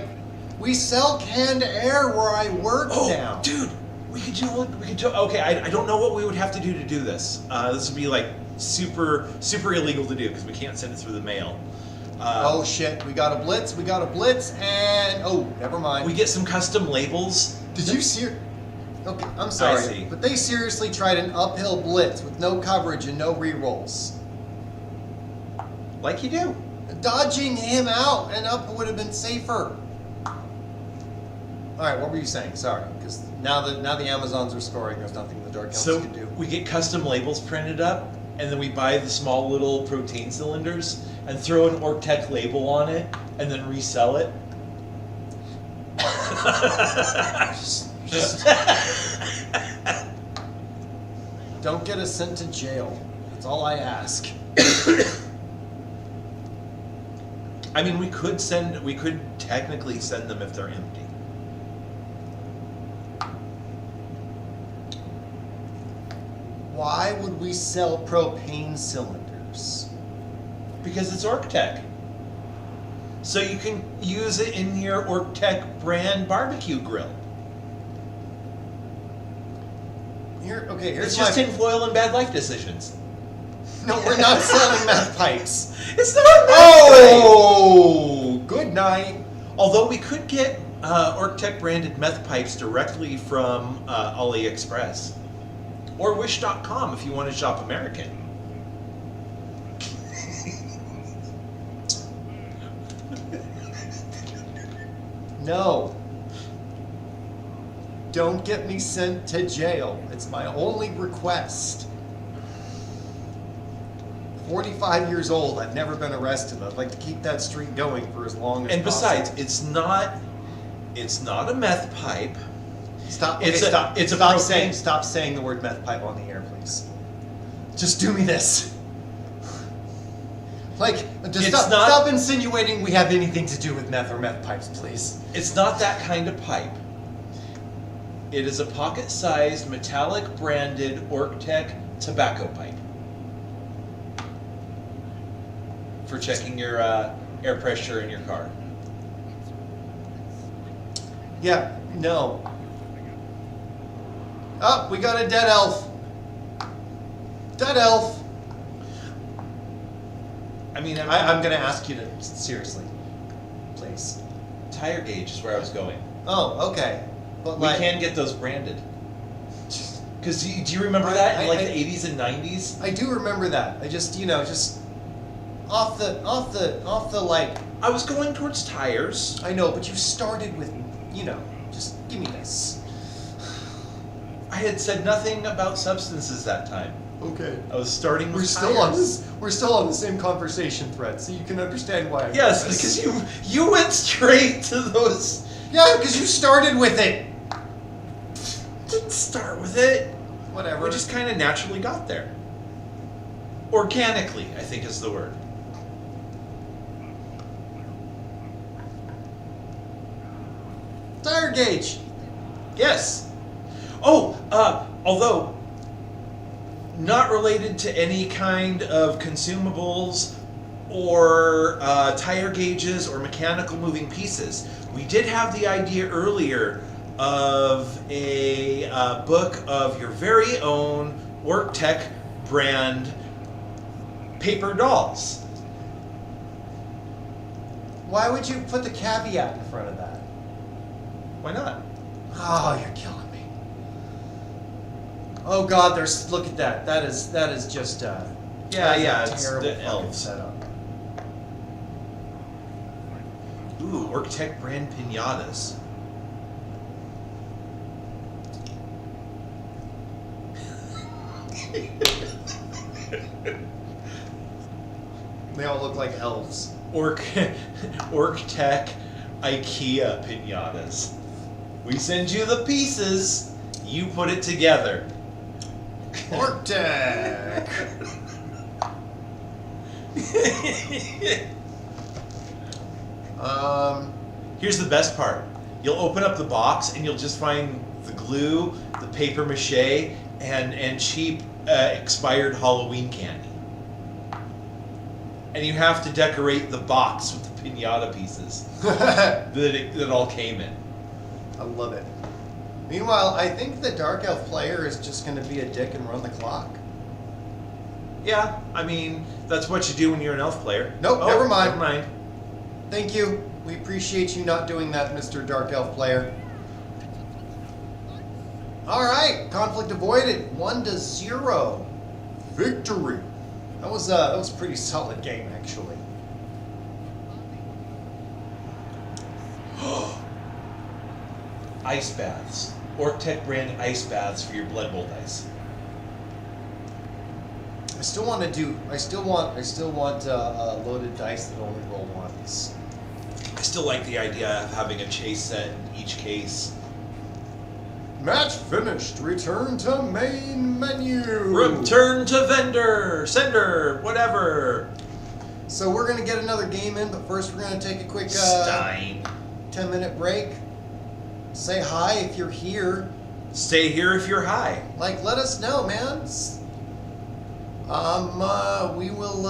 we sell canned air where I work now. Dude, we could do. Okay, I don't know what we would have to do this. This would be like super illegal to do because we can't send it through the mail. Oh shit, we got a blitz, and oh, never mind. We get some custom labels. Did you see? Okay, I'm sorry, I see. but they seriously tried an uphill blitz with no coverage and no re-rolls. Like you do. Dodging him out and up would have been safer. All right, what were you saying? Sorry, because now the Amazons are scoring. There's nothing the Dark Elves So can do. we get custom labels printed up, and then we buy the small little protein cylinders and throw an Orc Tech label on it, and then resell it. Just don't get us sent to jail. That's all I ask. I mean, we could technically send them if they're empty. Why would we sell propane cylinders? Because it's Orc Tech. So you can use it in your Orc Tech brand barbecue grill. Here's It's just tinfoil and bad life decisions. No, we're not selling meth pipes. It's not a meth pipe. Oh, good night. Although we could get Orc Tech branded meth pipes directly from AliExpress. Or Wish.com if you want to shop American. No. Don't get me sent to jail. It's my only request. 45 years old, I've never been arrested. I'd like to keep that streak going for as long as And possible. besides, it's not a meth pipe. Stop. It's Okay, a- stop. it's a Stop saying the word meth pipe on the air, please. Just do me this. Like, just It's stop, not- stop insinuating we have anything to do with meth or meth pipes, please. It's not that kind of pipe. It is a pocket-sized, metallic branded Orc Tech tobacco pipe. For checking your air pressure in your car. Yeah, no. Oh, we got a dead elf. Dead elf. I mean, I'm gonna ask you to, seriously, please. tire gauge is where I was going. Oh, okay. But We like, can get those branded. Because do you remember that in like I- the 80s and 90s? I do remember that. I just, just off the like, I was going towards tires. I know, but you started with, just give me this. I had said nothing about substances that time. Okay. I was starting with We're still tires. on this. We're still on the same conversation thread, so you can understand why. I'm Yes, nervous. because you went straight to those. Yeah, because you started with it. Didn't start with it. Whatever. We just kind of naturally got there. Organically, I think is the word. Tire gauge. Yes. Oh, although not related to any kind of consumables or tire gauges or mechanical moving pieces. We did have the idea earlier of a book of your very own WorkTech brand paper dolls. Why would you put the caveat in front of that? Why not? Oh, you're killing me. Oh God, there's look at that. That is just Yeah, that's a it's terrible the fucking elves. setup. Ooh, WorkTech brand pinatas. They all look like elves. WorkTech IKEA pinatas. We send you the pieces, you put it together. Ortec. Here's the best part. You'll open up the box and you'll just find the glue, the paper mache, and cheap expired Halloween candy. And you have to decorate the box with the pinata pieces that all came in. I love it. Meanwhile, I think the Dark Elf player is just going to be a dick and run the clock. Yeah, I mean, that's what you do when you're an elf player. Nope, Oh, never mind. Never mind. Thank you. We appreciate you not doing that, Mr. Dark Elf player. Alright, conflict avoided. 1-0. Victory. That was a pretty solid game, actually. Ice baths. Ortec brand ice baths for your Blood Bowl dice. I still want loaded dice that only roll once. I still like the idea of having a chase set in each case. Match finished. Return to main menu. Return to vendor, sender, whatever. So we're gonna get another game in, but first we're gonna take a quick Stein. 10-minute break. Say hi if you're here. Stay here if you're high. Like, let us know, man. We will.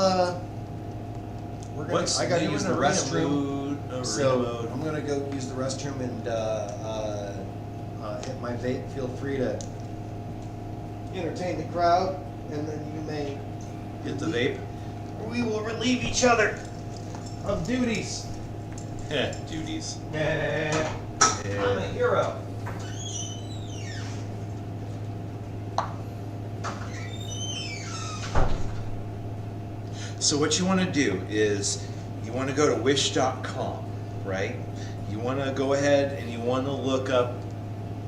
We're gonna. I gotta use the restroom. So I'm gonna go use the restroom and hit my vape. Feel free to entertain the crowd, and then you may Hit the vape. We will relieve each other of duties. Duties. I'm a hero. So what you want to do is you want to go to wish.com, right? You want to go ahead and you want to look up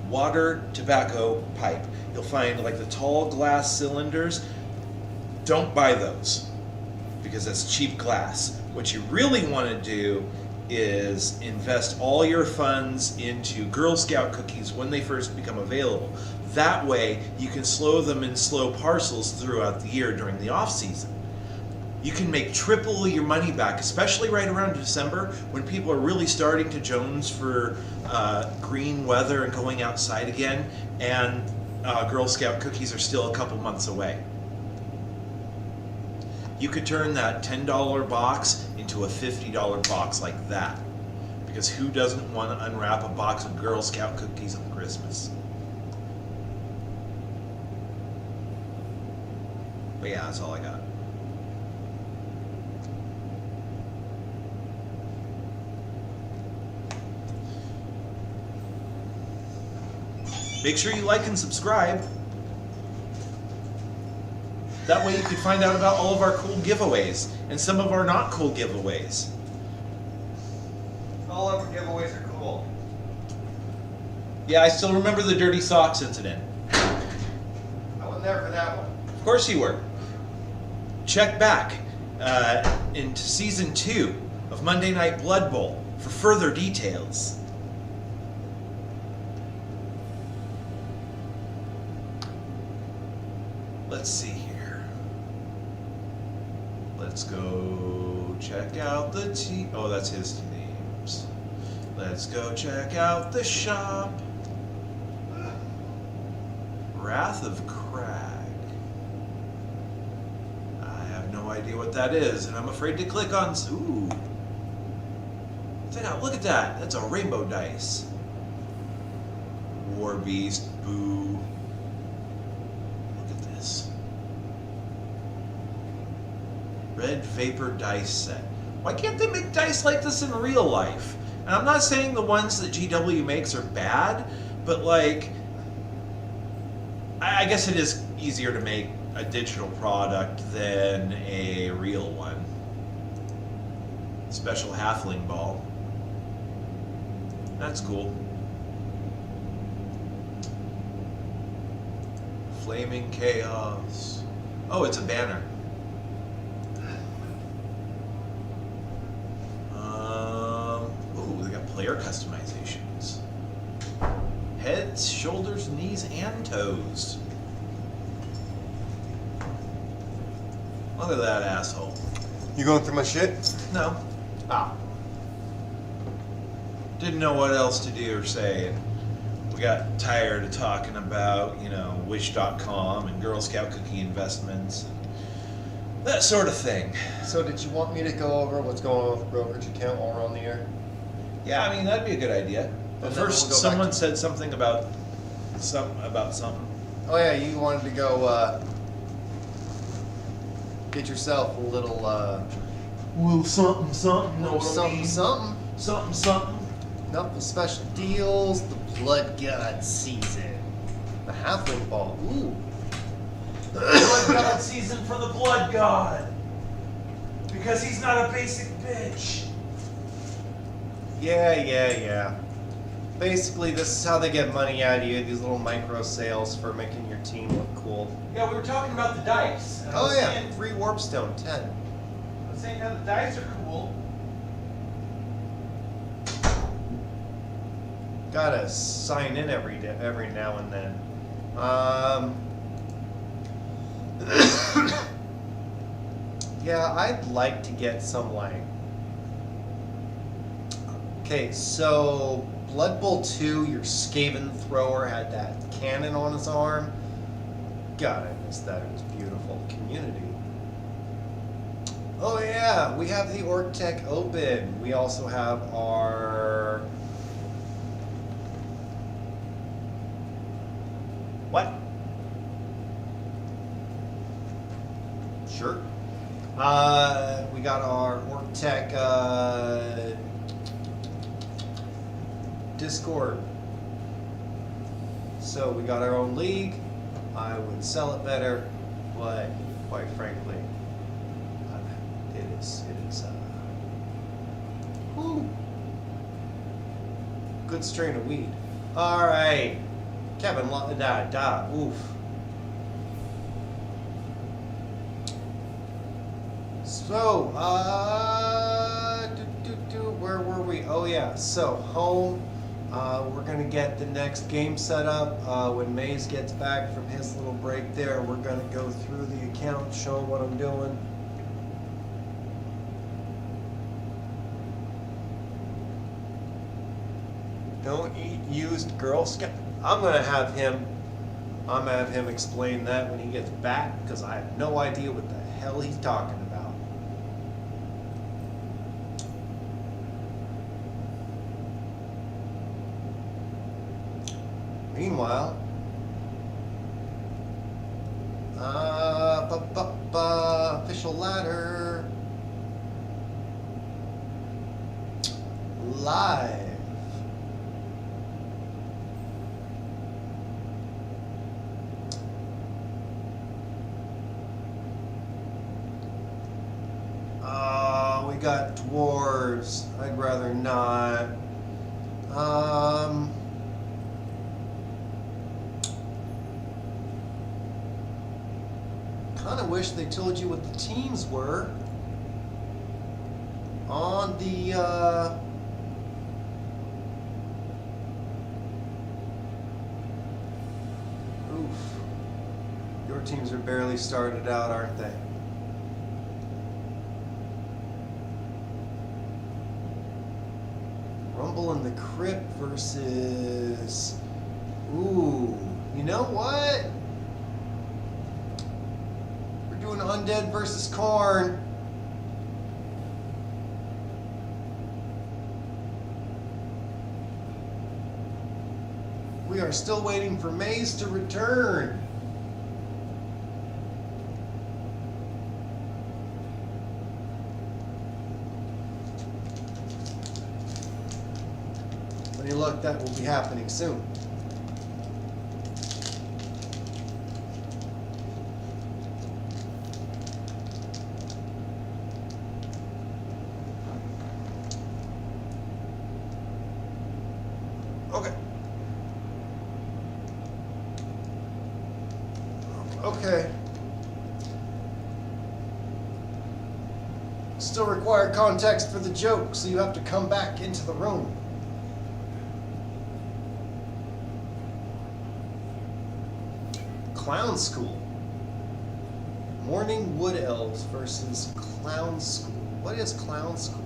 water tobacco pipe. You'll find like the tall glass cylinders. Don't buy those because that's cheap glass. What you really want to do is invest all your funds into Girl Scout cookies when they first become available. That way you can slow them in slow parcels throughout the year during the off season. You can make triple your money back, especially right around December when people are really starting to jones for green weather and going outside again, and Girl Scout cookies are still a couple months away. You could turn that $10 box into a $50 box like that, because who doesn't want to unwrap a box of Girl Scout cookies on Christmas? But yeah, that's all I got. Make sure you like and subscribe. That way you can find out about all of our cool giveaways and some of our not cool giveaways. All of our giveaways are cool. Yeah, I still remember the dirty socks incident. I wasn't there for that one. Of course you were. Check back into season 2 of Monday Night Blood Bowl for further details. Let's see here. Let's go check out the Oh, that's his names. Let's go check out the shop. Wrath of Crag. I have no idea what that is, and I'm afraid to click on. Ooh. Check out, look at that. That's a rainbow dice. War Beast, boo. Look at this. Red Vapor dice set. Why can't they make dice like this in real life? And I'm not saying the ones that GW makes are bad, but like, I guess it is easier to make a digital product than a real one. Special halfling ball. That's cool. Flaming Chaos. Oh, it's a banner. Ooh, they got player customizations. Heads, shoulders, knees, and toes. Look at that asshole. You going through my shit? No. Ah. Didn't know what else to do or say. And we got tired of talking about, Wish.com and Girl Scout cookie investments and that sort of thing. So did you want me to go over what's going on with the brokerage account while we're on the air? Yeah, I mean, that'd be a good idea. But And then first, we'll go someone back to- said something about something. Oh yeah, you wanted to go get yourself a little Something, something something. Something. Nope, the special deals, the Blood God season. The Halfling Ball. Ooh. Blood God season for the Blood God. Because he's not a basic bitch. Yeah. Basically, this is how they get money out of you, these little micro sales for making your team look cool. Yeah, we were talking about the dice. And I Oh was yeah, saying- free Warpstone, 10. I was saying how the dice are cool. Gotta sign in every now and then. Yeah, I'd like to get some like. Okay, so Blood Bowl 2, your Skaven thrower had that cannon on his arm. God, I missed that. It was beautiful. Community. Oh yeah, we have the Orc Tech open. We also have our. What? Sure. We got our Orc Tech Discord. So we got our own league. I would sell it better, but quite frankly, it is. Whew. Good strain of weed. All right. Kevin, oof. So, where were we? Oh yeah, so home. We're gonna get the next game set up when Maze gets back from his little break there. We're gonna go through the account, show him what I'm doing. Don't eat used Girl Scout. I'm gonna have him explain that when he gets back because I have no idea what the hell he's talking about. Meanwhile, official ladder live. We got dwarves. I'd rather not. Kind of wish they told you what the teams were on the oof. Your teams are barely started out, aren't they? Rumble in the Crypt versus... Ooh, you know what? We're doing Undead versus Korn. We are still waiting for Maze to return. Any luck, that will be happening soon. Okay. Okay. Still require context for the joke, so you have to come back into the room. Clown School. Morning Wood Elves versus Clown School. What is Clown School?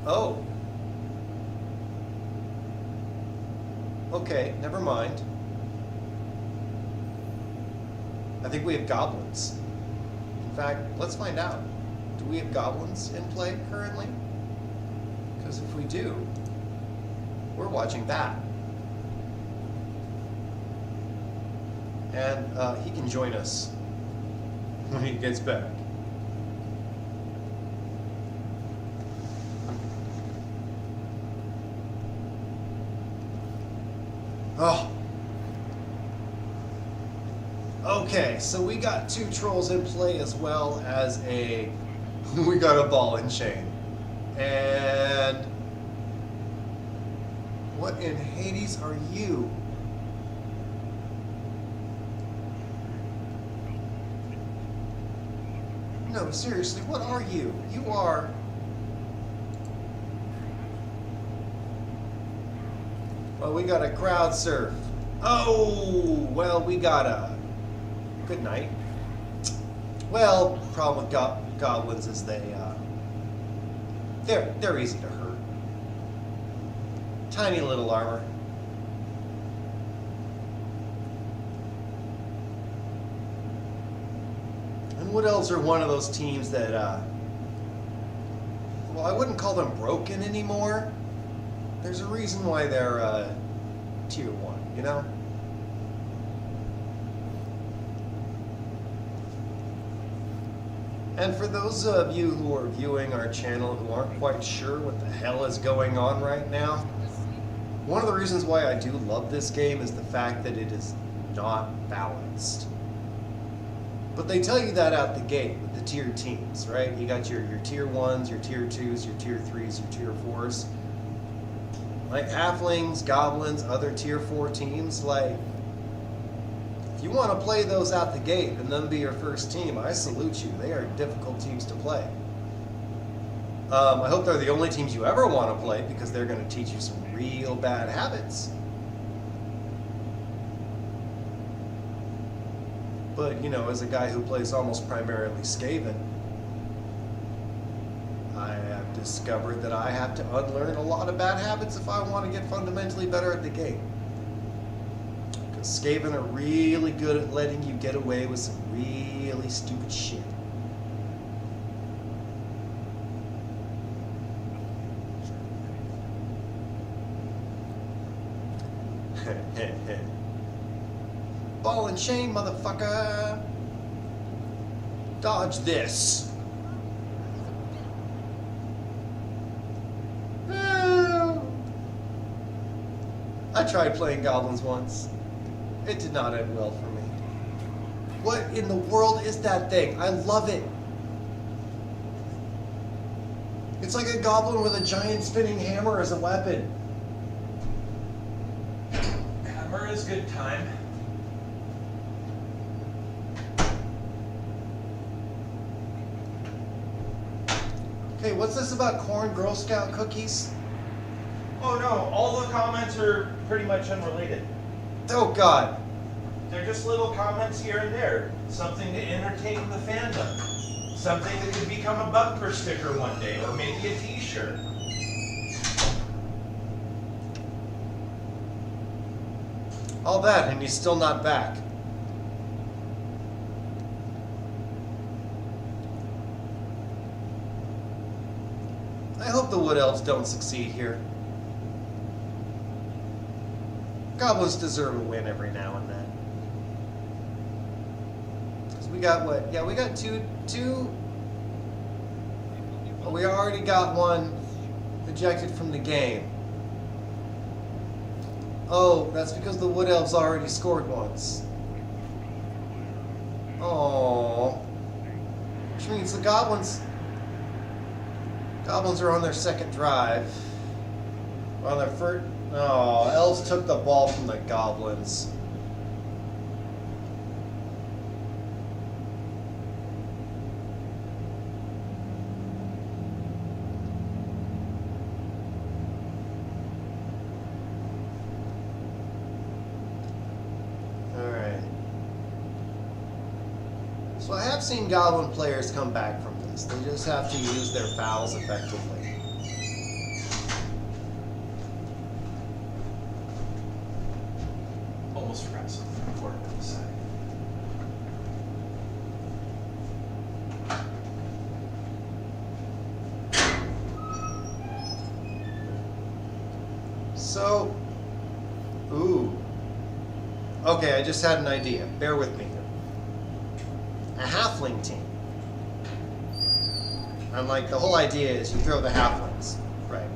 Oh. Okay, never mind. I think we have goblins. In fact, let's find out. Do we have goblins in play currently? Because if we do, we're watching that. And he can join us when he gets back. Oh. Okay, so we got 2 trolls in play as well as we got a ball and chain. And what in Hades are you? No, seriously, what are you? You are... Well, we got a crowd surf. Oh, well, we got a... Good night. Well, problem with goblins is they're easy to hurt. Tiny little armor. And Wood Elves are one of those teams that, well, I wouldn't call them broken anymore. There's a reason why they're tier 1, you know? And for those of you who are viewing our channel who aren't quite sure what the hell is going on right now, one of the reasons why I do love this game is the fact that it is not balanced. But they tell you that out the gate with the tier teams, right? You got your tier 1s, your tier 2s, your tier 3s, your tier 4s. Like halflings, goblins, other tier 4 teams, like, if you want to play those out the gate and them be your first team, I salute you. They are difficult teams to play. I hope they're the only teams you ever want to play because they're going to teach you some real bad habits. But, you know, as a guy who plays almost primarily Skaven, I have discovered that I have to unlearn a lot of bad habits if I want to get fundamentally better at the game. Because Skaven are really good at letting you get away with some really stupid shit. Ball and chain, motherfucker! Dodge this! I tried playing goblins once. It did not end well for me. What in the world is that thing? I love it. It's like a goblin with a giant spinning hammer as a weapon. Hammer is good time. Okay, what's this about corn Girl Scout cookies? Oh no, all the comments are pretty much unrelated. Oh God. They're just little comments here and there. Something to entertain the fandom. Something that could become a bumper sticker one day, or maybe a t-shirt. All that, and he's still not back. I hope the Wood Elves don't succeed here. Goblins deserve a win every now and then. Because we got what? Yeah, we got two. Well, we already got one ejected from the game. Oh, that's because the Wood Elves already scored once. Oh, which means the Goblins are on their second drive. On their first. Oh, Elves took the ball from the Goblins. Alright. So I have seen Goblin players come back from this. They just have to use their fouls effectively. Almost forgot something important to say. So, ooh. Okay, I just had an idea. Bear with me. A halfling team. And like the whole idea is you throw the halflings, right?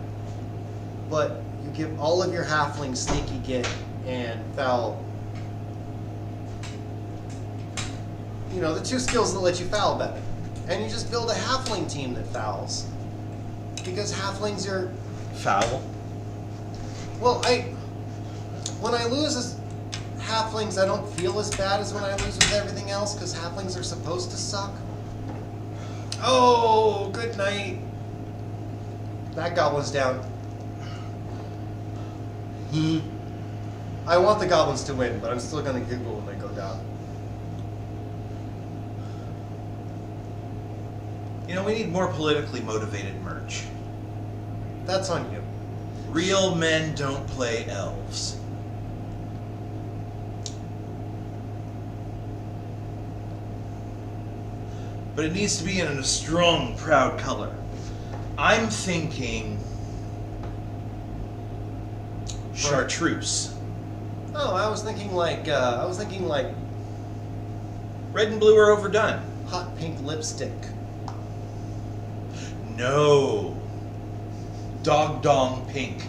But you give all of your halflings sneaky git and foul. You know, the two skills that let you foul better. And you just build a halfling team that fouls. Because halflings are Foul. well, when I lose as halflings, I don't feel as bad as when I lose with everything else, because halflings are supposed to suck. Oh, good night. That goblin's down. I want the goblins to win, but I'm still gonna giggle when they go down. You know, we need more politically motivated merch. That's on you. Real men don't play elves. But it needs to be in a strong, proud color. I'm thinking chartreuse. Oh, I was thinking like Red and blue are overdone. hot pink lipstick. No. Dog dong pink.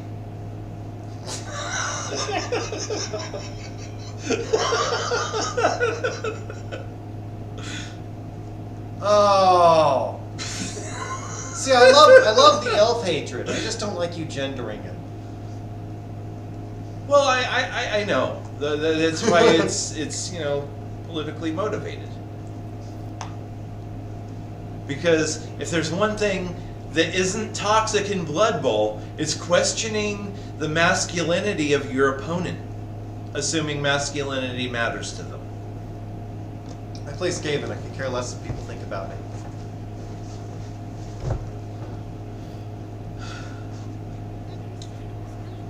Oh. See, I love the elf hatred. I just don't like you gendering it. Well, I know. That's why it's you know, politically motivated. Because if there's one thing that isn't toxic in Blood Bowl, it's questioning the masculinity of your opponent, assuming masculinity matters to them. I play Skaven. I could care less what people think about me.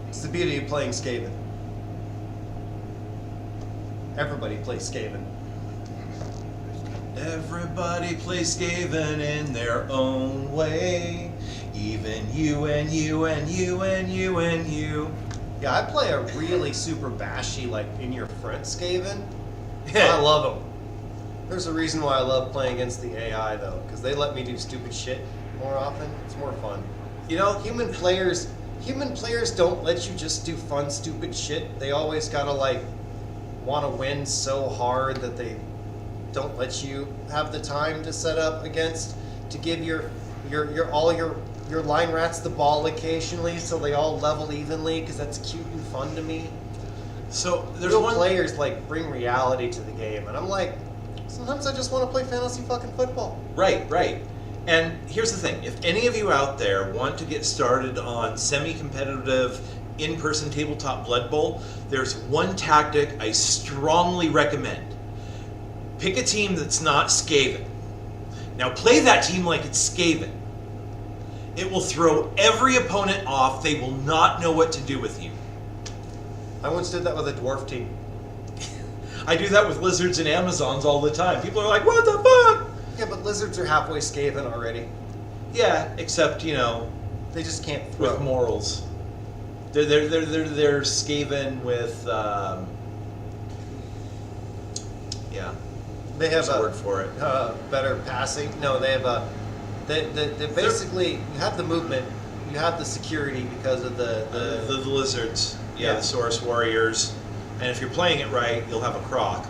It's the beauty of playing Skaven. Everybody plays Skaven. Everybody plays Skaven in their own way. Even you and you and you and you and you. Yeah, I play a really super bashy, like, in your front Skaven. I love them. There's a reason why I love playing against the AI, though, because they let me do stupid shit more often. It's more fun. You know, human players don't let you just do fun, stupid shit. They always gotta, like, want to win so hard that they don't let you have the time to set up against, to give your line rats the ball occasionally so they all level evenly, because that's cute and fun to me. So there's Real one players like bring reality to the game, and I'm like, sometimes I just want to play fantasy fucking football. Right. And here's the thing. If any of you out there want to get started on semi-competitive in-person tabletop Blood Bowl, there's one tactic I strongly recommend. Pick a team that's not Skaven. Now play that team like it's Skaven. It will throw every opponent off. They will not know what to do with you. I once did that with a dwarf team. I do that with lizards and Amazons all the time. People are like, what the fuck? Yeah, but lizards are halfway Skaven already. Yeah, except, you know, They just can't throw. with morals. They're Skaven with, yeah, They have there's a word for it. better passing. No, they have a. They basically you have the movement, you have the security because of The lizards, yeah, Yeah. the Saurus warriors, and if you're playing it right, you'll have a croc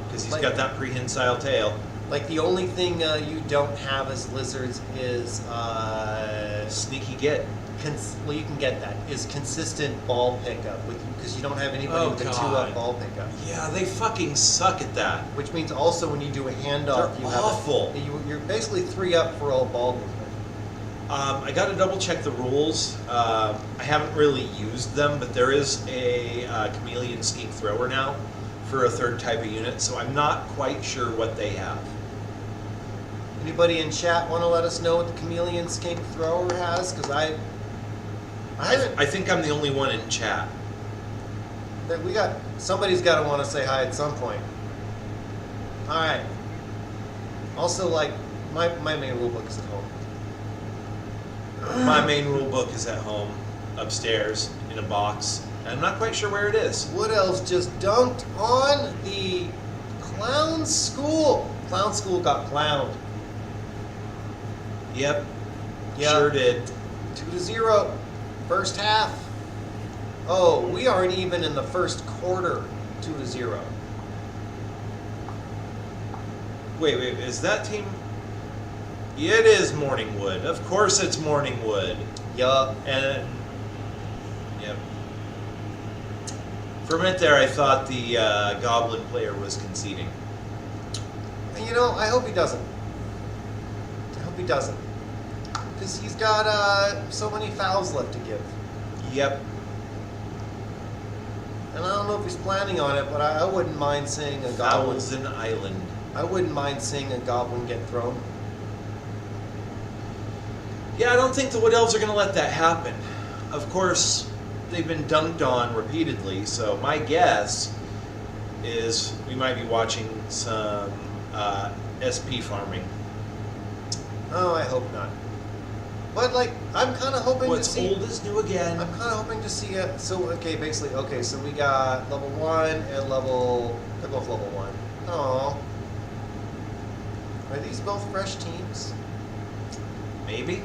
because he's Like- got that prehensile tail. like the only thing you don't have as lizards is Sneaky get. well you can get that is consistent ball pickup with because you don't have anybody Oh, with a God. 2-up ball pickup. Yeah, they fucking suck at that. Which means also when you do a handoff, They're you awful. have you're basically 3-up for all ball movement. I got to double check the rules. I haven't really used them, but there is a chameleon skink thrower now for a third type of unit, so I'm not quite sure what they have. Anybody in chat want to let us know what the chameleon skink thrower has? Because I haven't. I think I'm the only one in chat. That we got somebody's got to want to say hi at some point. All right. Also, like my main rule book is at home. My main rule book is at home, upstairs, in a box, and I'm not quite sure where it is. Wood Elves just dunked on the Clown School. Clown School got clowned. Yep, Yeah. sure did. 2-0, first half. Oh, we aren't even in the first quarter. 2-0. Wait, is that team? Yeah, it is Morningwood. Of course it's Morningwood. Yup. And, yep. For a minute there, I thought the Goblin player was conceding. And you know, I hope he doesn't. I hope he doesn't. Because he's got so many fouls left to give. Yep. And I don't know if he's planning on it, but I wouldn't mind seeing a goblin. Thousand Island. I wouldn't mind seeing a goblin get thrown. Yeah, I don't think the Wood Elves are going to let that happen. Of course, they've been dunked on repeatedly, so my guess is we might be watching some SP farming. Oh, I hope not. But like, I'm kind of hoping What's to see. old is new again. I'm kind of hoping to see it. So okay, basically, okay. So we got level 1 and level. They're both level 1. Oh. Are these both fresh teams? Maybe.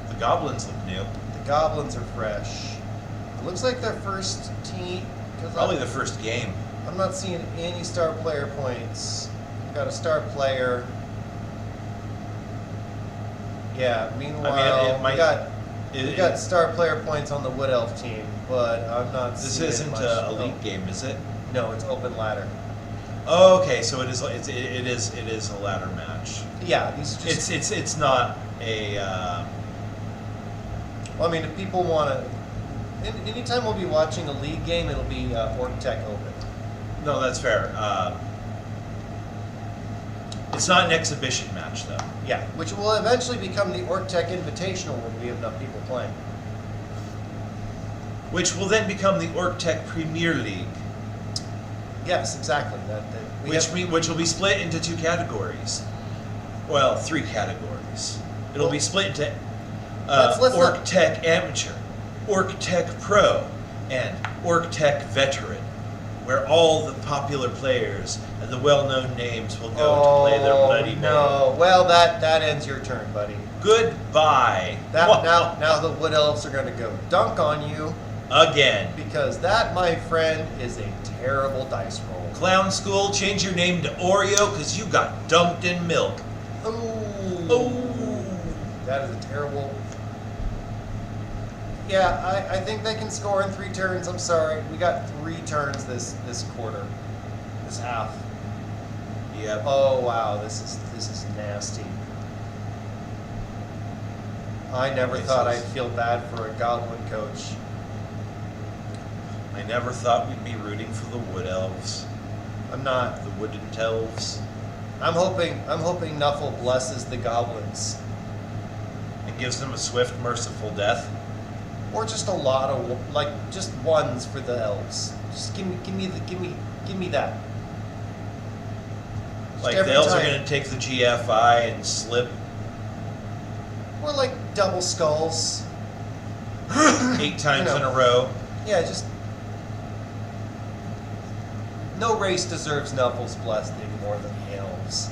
The Goblins look new. The goblins are fresh. It looks like their first team. Probably the first game. I'm not seeing any star player points. We got a star player. Yeah. Meanwhile, might- we got star player points on the Wood Elf team, but I'm not This seeing isn't much. a elite game, is it? No, it's open ladder. Oh, okay. So it is. It is a ladder match. Yeah, these are just. It's not a. Well, I mean, if people want to. Anytime we'll be watching a league game, it'll be Orc Tech Open. No, that's fair. It's not an exhibition match, though. Yeah, which will eventually become the Orc Tech Invitational when we have enough people playing. Which will then become the Orc Tech Premier League, Yes, exactly. which will be split into 2 categories. Well, 3 categories. It'll be split into Let's Orc not- Tech Amateur, Orc Tech Pro, and Orc Tech Veteran, where all the popular players and the well-known names will go to play their bloody no. Well, that ends your turn, buddy. Goodbye. Now the Wood Elves are going to go dunk on you Again. because that, my friend, is a terrible dice roll. Clown School, change your name to Oreo because you got dunked in milk. Ooh. Oh. That is a terrible. Yeah, I think they can score in 3 turns. I'm sorry. We got 3 turns this quarter. This half. Yep. Oh wow, this is nasty. I never Okay, thought so I'd it's- feel bad for a goblin coach. I never thought we'd be rooting for the Wood Elves, I'm not. the Wooden Telves, I'm hoping Nuffle blesses the goblins. and gives them a swift, merciful death. Or just a lot of like just ones for the elves. Just give me that. Just Like every the elves are time. going to take the GFI and slip Or like double skulls. 8 times You know. in a row. Yeah, just no race deserves Nuffle's blessing more than the elves.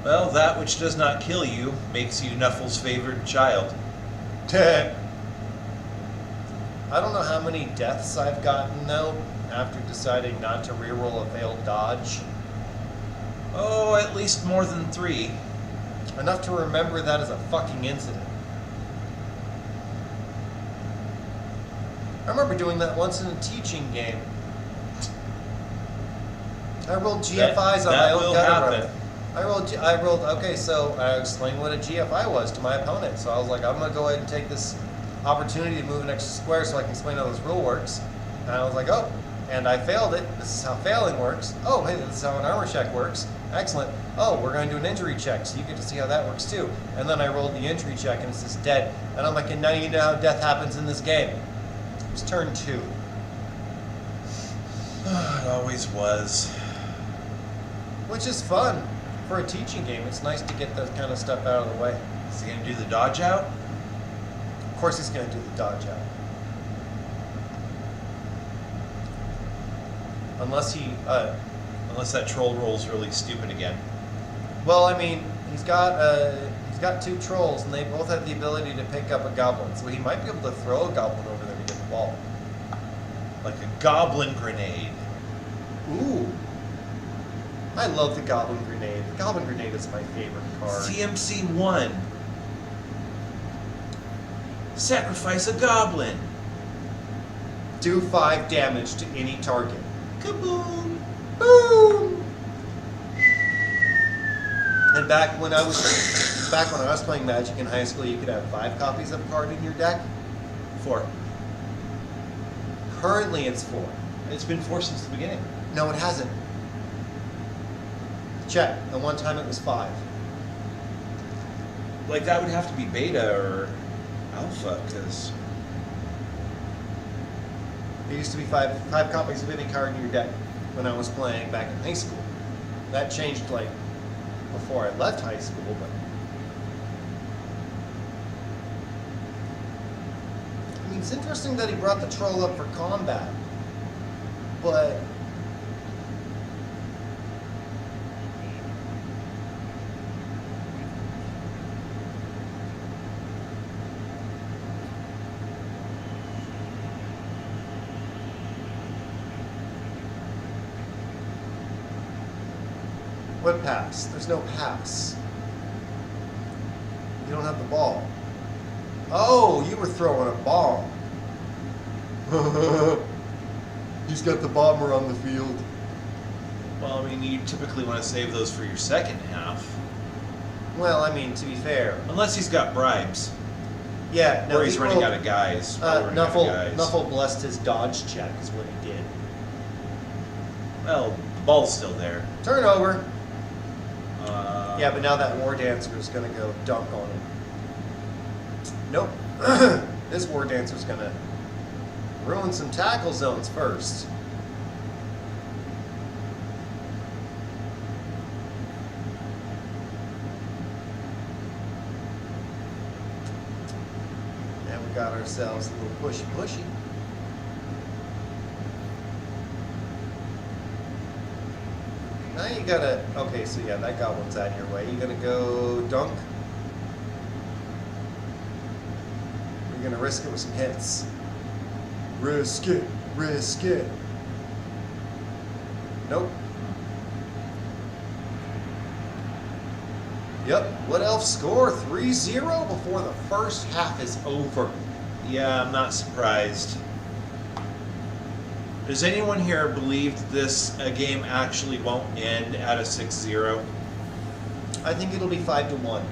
Well, that which does not kill you makes you Nuffle's favored child. I don't know how many deaths I've gotten though after deciding not to reroll a failed dodge. Oh, at least more than 3. Enough to remember that as a fucking incident. I remember doing that once in a teaching game. I rolled GFIs on my that own will gutter happen. roll. Okay, so I explained what a GFI was to my opponent. So I was like, I'm going to go ahead and take this opportunity to move an extra square so I can explain how this rule works. And I was like, oh, and I failed it. This is how failing works. Oh, hey, this is how an armor check works. Excellent. Oh, we're going to do an injury check, so you get to see how that works too. And then I rolled the injury check, and it says dead. And I'm like, and now you know how death happens in this game. It was turn 2. It always was. Which is fun. For a teaching game, it's nice to get that kind of stuff out of the way. Is he going to do the dodge out? Of course he's going to do the dodge out. Unless he, Unless that troll roll's really stupid again. well, I mean, he's got 2 trolls, and they both have the ability to pick up a goblin, so he might be able to throw a goblin over there to get the ball. Like a goblin grenade. Ooh. I love the goblin grenade. The goblin grenade is my favorite card. CMC 1. Sacrifice a goblin. Do 5 damage to any target. Kaboom! Boom! And back when I was playing Magic in high school, you could have 5 copies of a card in your deck. 4. Currently, it's 4. It's been 4 since the beginning. No, it hasn't. Check. The one time it was 5. Like that would have to be beta or alpha, because There used to be 5 copies of any card in your deck when I was playing back in high school. That changed like before I left high school, but I mean, it's interesting that he brought the troll up for combat, but what pass? There's no pass. You don't have the ball. Oh, you were throwing a bomb. He's got the bomber on the field. well, I mean, you typically want to save those for your second half, Well, I mean, to be fair, unless he's got bribes, yeah. No, or he's he running rolled- out of guys. or running out of guys. Nuffle blessed his dodge check, is what he did. Well, the ball's still there. Turnover. Yeah, Uh, but now that War Dancer is going to go dunk on him. Nope. This War Dancer is going to ruin some tackle zones first. And we got ourselves a little pushy. Now you gotta, okay, so yeah, that goblin's out of your way. You gonna go dunk? You're gonna risk it with some hits. Risk it. Nope. Yep, what elf score? 3-0 before the first half is over. yeah, I'm not surprised. Does anyone here believe that this game actually won't end at a 6-0? I think it'll be 5-1.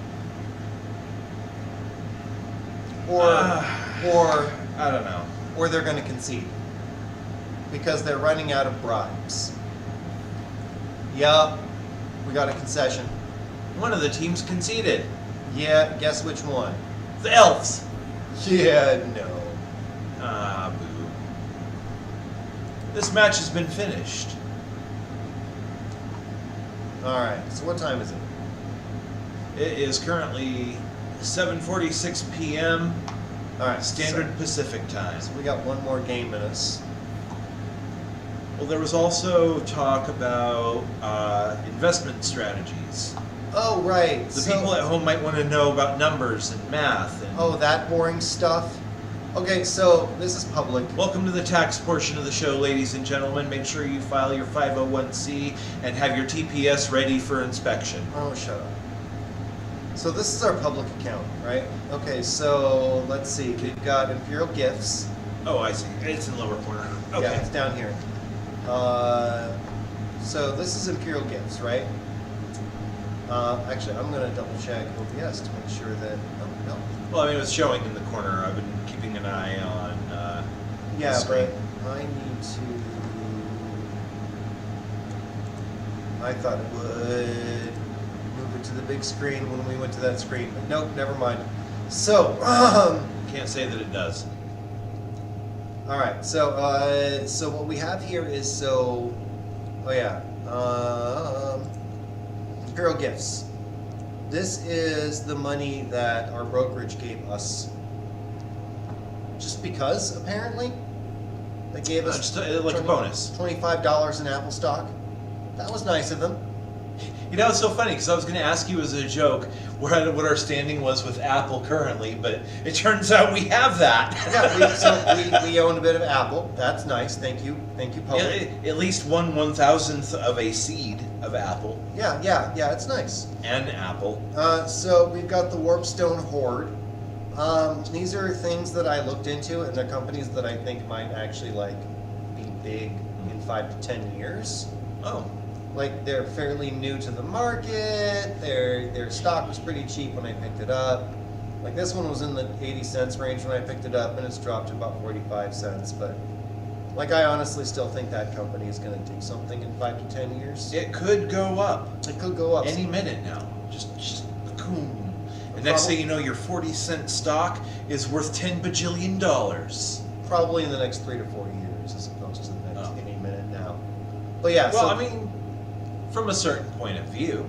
Or I don't know. or they're going to concede because they're running out of bribes. Yup, we got a concession. One of the teams conceded. Yeah, guess which one? The elves. Yeah, no. Ah, boo. This match has been finished. Alright, so what time is it? It is currently 7:46 p.m. Alright, Standard Pacific time. So we got one more game in us. Well, there was also talk about investment strategies. Oh, right. The people at home might want to know about numbers and math. And Oh, that boring stuff? Okay, so this is public. Welcome to the tax portion of the show, ladies and gentlemen. Make sure you file your 501c and have your TPS ready for inspection. Oh, shut up. So this is our public account, right? Okay, so let's see. We've got Imperial Gifts. Oh, I see. It's in the lower corner. Okay. Yeah, it's down here. So this is Imperial Gifts, right? Actually, I'm going to double check OBS to make sure that... Oh, no. Well, I mean, it was showing in the corner. I've been keeping an eye on Yeah, the screen. but I need to... I thought it would move it to the big screen when we went to that screen, but nope, never mind. So, Can't say that it does. all right. So what we have here is oh yeah, Imperial Gifts. This is the money that our brokerage gave us. Just because, apparently, they gave us Just like a bonus. $25 in Apple stock. That was nice of them. You know, it's so funny because I was going to ask you as a joke what our standing was with Apple currently, but it turns out we have that. Yeah, we own a bit of Apple. That's nice. Thank you, public. At least 1/1000th of a seed of Apple Yeah. It's nice. and Apple. So we've got the Warpstone Horde. These are things that I looked into, and they're companies that I think might actually be big in 5 to 10 years. Oh, Like they're fairly new to the market. Their stock was pretty cheap when I picked it up. Like this one was in the 80 cents range when I picked it up, and it's dropped to about 45 cents. But like I honestly still think that company is going to do something in 5 to 10 years. it could go up It could go up any minute now. Just boom. And next thing you know, your 40-cent stock is worth $10 bajillion. probably in the next 3 to 4 years, as opposed to the next Oh. any minute now. But yeah, Well, so I mean, from a certain point of view.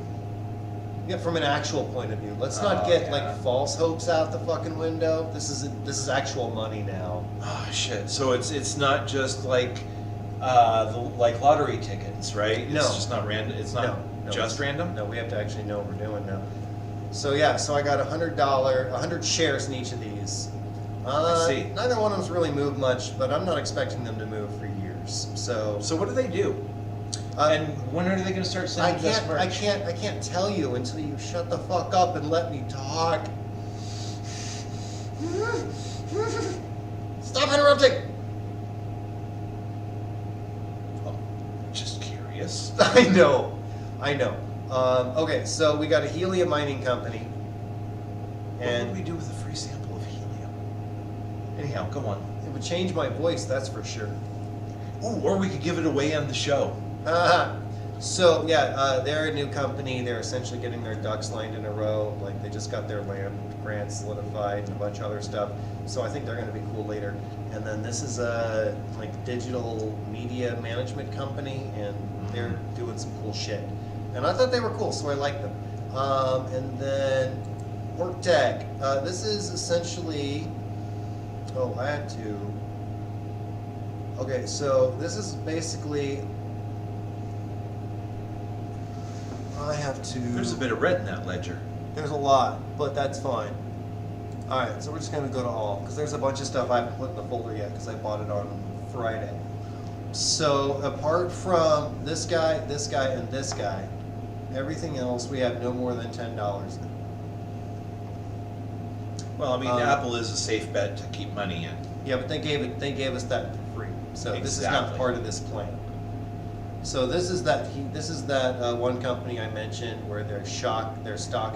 yeah, from an actual point of view, let's not Oh, get yeah. like false hopes out the fucking window. This is actual money now. Oh shit! So it's not just like like lottery tickets, right? No. It's just not random. It's not No, just it's- random. No, we have to actually know what we're doing now. So yeah, so I got $100 shares in each of these. I see. Neither one of them's really moved much, but I'm not expecting them to move for years. So So what do they do? And when are they going to start I sending this merch? I can't tell you until you shut the fuck up and let me talk. Stop interrupting. Oh, just curious. I know. Okay, so we got a helium mining company, What and would we do with a free sample of helium? Anyhow, go on. it would change my voice, that's for sure. Ooh, or we could give it away on the show. So yeah, they're a new company. They're essentially getting their ducks lined in a row. Like they just got their land grant solidified and a bunch of other stuff. So I think they're going to be cool later. And then this is a digital media management company, and they're doing some cool shit. And I thought they were cool, so I like them. And then WorkTech. This is essentially. Oh, I had to. Okay, so this is basically. I have to. There's a bit of red in that ledger. There's a lot, but that's fine. All right, so we're just gonna go to all because there's a bunch of stuff I haven't put in the folder yet because I bought it on Friday. So apart from this guy, and this guy, everything else we have no more than $10 in. Well, I mean, Apple is a safe bet to keep money in. Yeah, but they gave us that for free. So this is not Exactly. part of this plan. So this is that one company I mentioned where their stock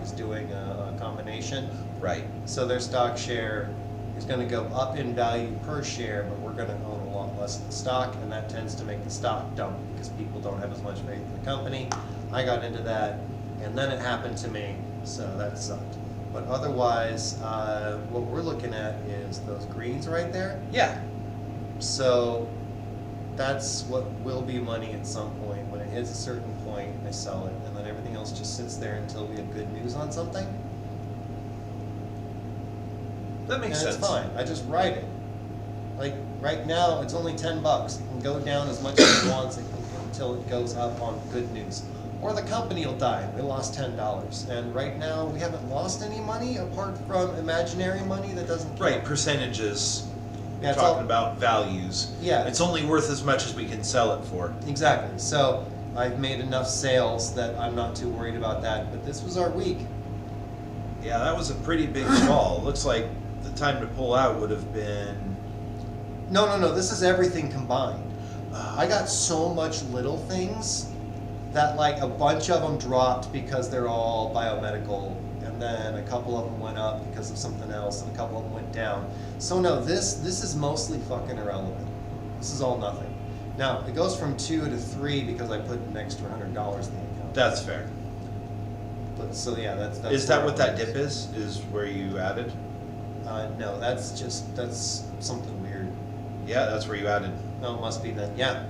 is doing a combination. Right. So their stock share is going to go up in value per share, but we're going to own a lot less of the stock, and that tends to make the stock dump because people don't have as much faith in the company. I got into that, and then it happened to me, so that sucked. But otherwise, what we're looking at is those greens right there. Yeah. So that's what will be money at some point. When it hits a certain point, I sell it, and then everything else just sits there until we have good news on something. That makes And sense. it's fine. I just ride it. Like right now, it's only $10. It can go down as much as it wants until it goes up on good news. Or the company will die. We lost $10, and right now we haven't lost any money apart from imaginary money that doesn't count. Right, percentages. Yeah, it's Talking all- about values. Yeah. It's only worth as much as we can sell it for. Exactly. So I've made enough sales that I'm not too worried about that. But this was our week. Yeah, that was a pretty big fall. Looks like the time to pull out would have been. No. This is everything combined. I got so much little things that like a bunch of them dropped because they're all biomedical, and then a couple of them went up because of something else, and a couple of them went down. So no, this is mostly fucking irrelevant. This is all nothing. Now it goes from 2 to 3 because I put an extra $100 in the account. That's fair. But so yeah, that's Is that where what it that was. dip is? Is where you added? No, that's something weird. Yeah, that's where you added. No, it must be then. Yeah.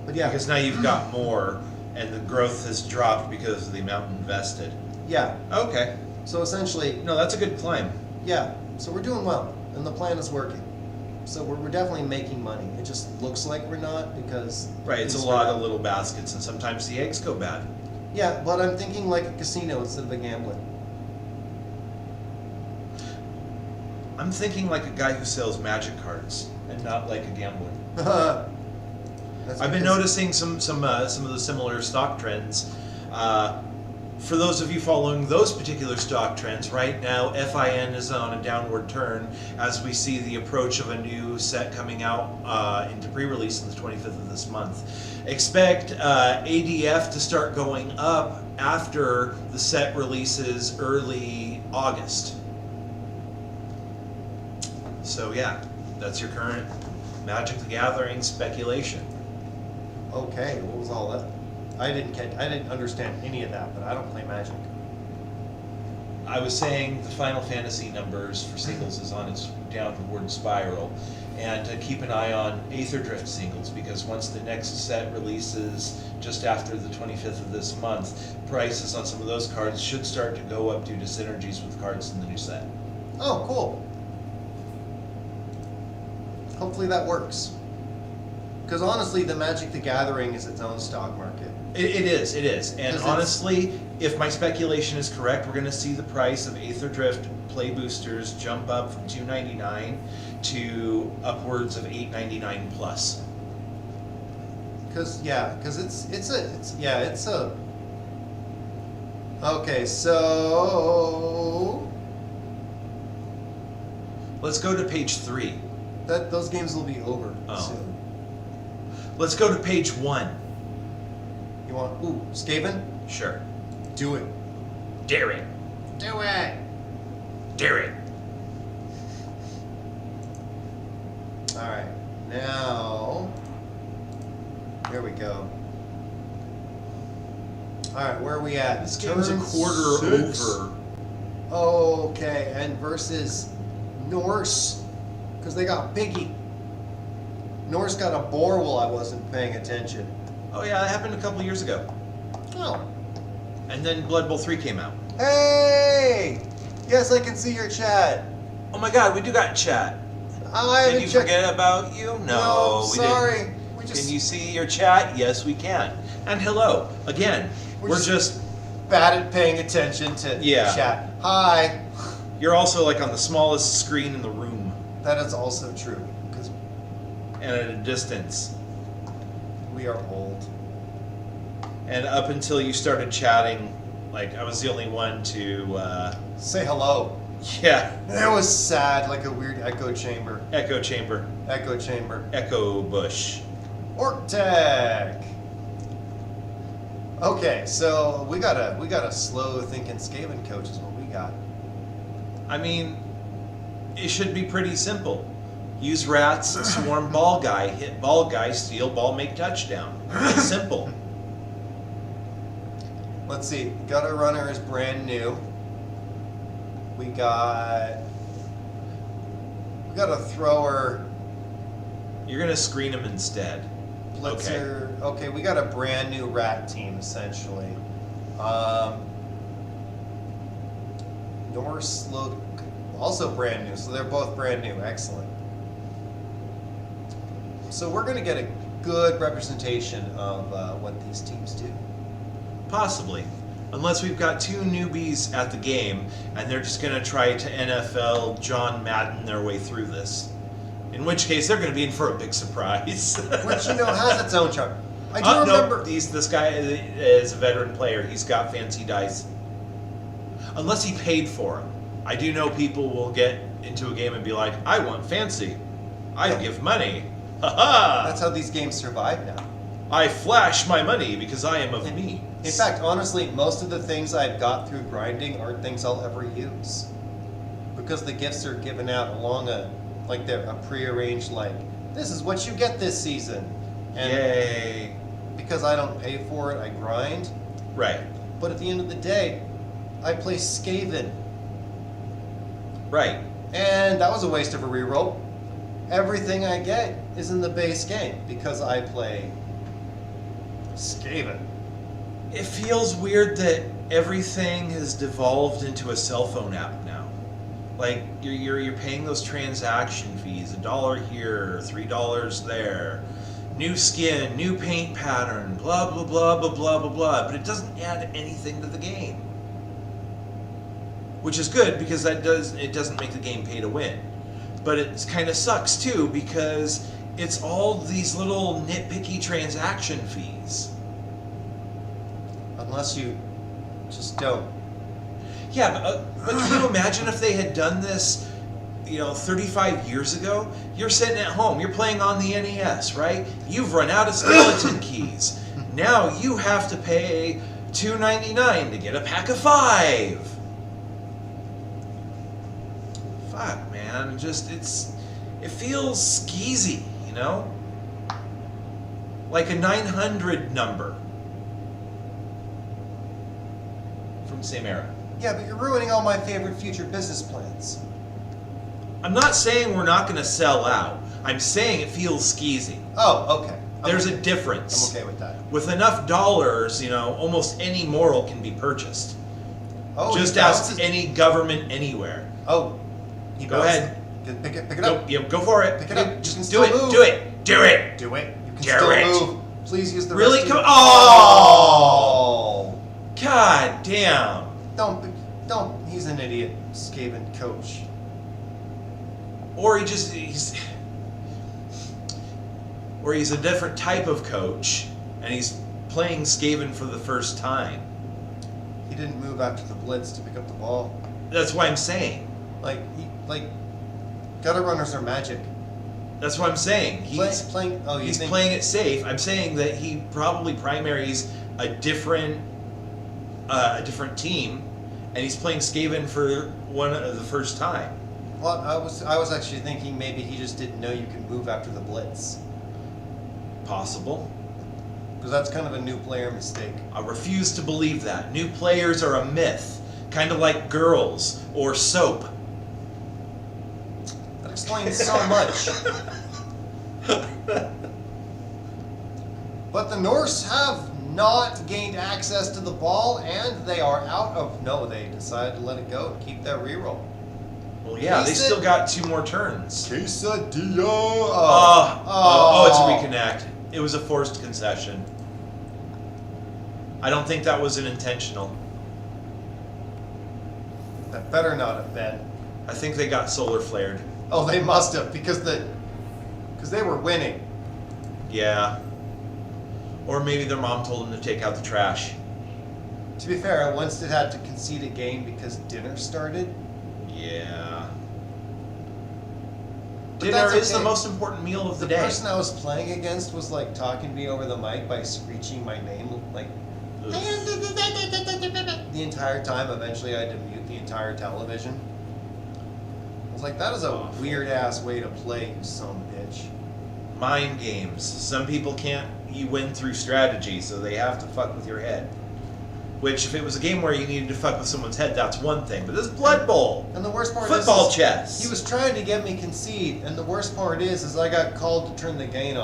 But yeah, Because now you've got more, and the growth has dropped because of the amount invested. yeah. Okay. So essentially, No, that's a good climb. yeah. So we're doing well, and the plan is working. So we're definitely making money. It just looks like we're not because Right, it's a things lot are- of little baskets, and sometimes the eggs go bad. Yeah, but I'm thinking like a casino instead of a gambling. I'm thinking like a guy who sells magic cards, and not like a gambler. That's I've been because- noticing some of the similar stock trends. For those of you following those particular stock trends, right now FIN is on a downward turn as we see the approach of a new set coming out into pre-release on the 25th of this month. Expect ADF to start going up after the set releases early August. So yeah, that's your current Magic the Gathering speculation. Okay, what was all that? I didn't understand any of that, but I don't play Magic. I was saying the Final Fantasy numbers for singles is on its downward spiral, and to keep an eye on Aetherdrift singles, because once the next set releases just after the 25th of this month, prices on some of those cards should start to go up due to synergies with cards in the new set. Oh, cool. Hopefully that works. Because honestly, the Magic the Gathering is its own stock market. It is. And 'Cause it's- honestly, if my speculation is correct, we're going to see the price of Aetherdrift play boosters jump up from $2.99 to upwards of $8.99 plus. Because it's a. Okay, so Let's go to page 3. those games will be over Oh. soon. Let's go to page 1. You want Skaven? Sure. Do it. Dare it. Do it. Dare it. All right, now here we go. All right, where are we at? This game's a Turn quarter 6. over. Okay, and versus Norse, because they got Piggy. Norse got a boar while I wasn't paying attention. Oh yeah, that happened a couple years ago. Oh. And then Blood Bowl 3 came out. Hey! Yes, I can see your chat. Oh my god, we do got chat. I Did haven't you checked- forget about you? No, we sorry. didn't. We just Can you see your chat? Yes, we can. And hello. Again, We're we're just- just bad at paying attention to Yeah. chat. Hi. you're also like on the smallest screen in the room That is also true, because and at a distance. we are old. And up until you started chatting, like I was the only one to Say hello. yeah, It was sad, like a weird echo chamber. echo chamber, Echo chamber. echo bush. Orc-Tech. Okay, so we got a slow thinking Skaven coach is what we got. I mean, it should be pretty simple. Use rats, swarm ball guy, hit ball guy, steal ball, make touchdown. It's simple. Let's see. Gutter Runner is brand new. We got a thrower, You're gonna screen him instead. blitzer. Okay, we got a brand new rat team essentially. Norse look also brand new, so they're both brand new. Excellent. So we're going to get a good representation of what these teams do. Possibly. Unless we've got two newbies at the game and they're just going to try to NFL John Madden their way through this. In which case, they're going to be in for a big surprise. Which, has its own charm. I do No, remember... this guy is a veteran player. He's got fancy dice. Unless he paid for them. I do know people will get into a game and be like, I want fancy. I give money. Ha-ha! That's how these games survive now. I flash my money because I am of means. In fact, honestly, most of the things I've got through grinding aren't things I'll ever use. Because the gifts are given out along they're a prearranged, this is what you get this season. And Yay. because I don't pay for it, I grind. Right. But at the end of the day, I play Skaven. Right. And that was a waste of a reroll. Everything I get is in the base game because I play Skaven. It feels weird that everything has devolved into a cell phone app now. Like you're paying those transaction fees, $1 here, $3 there, new skin, new paint pattern, blah blah blah blah blah blah blah. But it doesn't add anything to the game, which is good because it doesn't make the game pay to win. But it kind of sucks too because it's all these little nitpicky transaction fees. Unless you just don't. Yeah, but can you imagine if they had done this, 35 years ago? You're sitting at home, you're playing on the NES, right? You've run out of skeleton keys. Now you have to pay $2.99 to get a pack of 5. Fuck, man, it feels skeezy, like a 900 number from the same era. Yeah, but you're ruining all my favorite future business plans. I'm not saying we're not going to sell out. I'm saying it feels skeezy. Oh, okay. There's a difference. I'm okay with that. With enough dollars, almost any moral can be purchased. Oh, Just he ask bounces- any government anywhere. Oh, he Go bounces- ahead. Pick it Go, up. go for it. Pick it up. You can Just still do it. move. Do it. Do it. Do it. You can Do still it. move. Please use the Really? rest of Come your- Oh! God damn. Don't. He's an idiot, Skaven coach. Or he's a different type of coach, and he's playing Skaven for the first time. He didn't move after the blitz to pick up the ball. That's what I'm saying. Gutter runners are magic. That's what I'm saying. He's Playing. Oh, you He's think? playing it safe. I'm saying that he probably primaries a different team, and he's playing Skaven for the first time. Well, I was actually thinking maybe he just didn't know you can move after the blitz, Possible. because that's kind of a new player mistake. I refuse to believe that. New players are a myth, kind of like girls or soap. That explains so much. But the Norse have not gained access to the ball, and they are out of. No, they decided to let it go and keep that reroll. Well, yeah, they still got 2 more turns. Quesadilla. Oh, it's a reconnect. It was a forced concession. I don't think that was an intentional. That better not have been. I think they got solar flared. Oh, they must have because they were winning. Yeah. Or maybe their mom told them to take out the trash. To be fair, I once did have to concede a game because dinner started. Yeah. But Dinner that's is the okay. most important meal of the The day. person I was playing against was talking to me over the mic by screeching my name Ugh. the entire time. Eventually, I had to mute the entire television. I was like, that is a Awful. weird ass way to play, you son of a bitch. Mind games. Some people can't. You win through strategy, so they have to fuck with your head. Which, if it was a game where you needed to fuck with someone's head, that's one thing. But this is Blood Bowl. And the worst part Football is chess. he was trying to get me concede, and the worst part is I got called to turn the game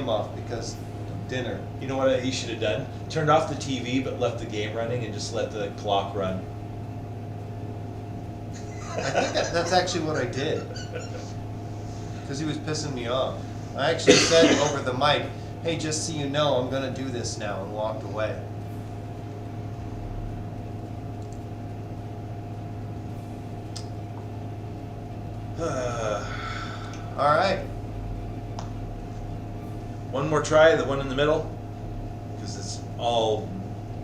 off because of dinner. You know what he should have done? Turned off the TV, but left the game running and just let the clock run. I think that's actually what I did. Because he was pissing me off. I actually said over the mic, hey, just so you know, I'm going to do this now, and walked away. All right. One more try, the one in the middle, because it's all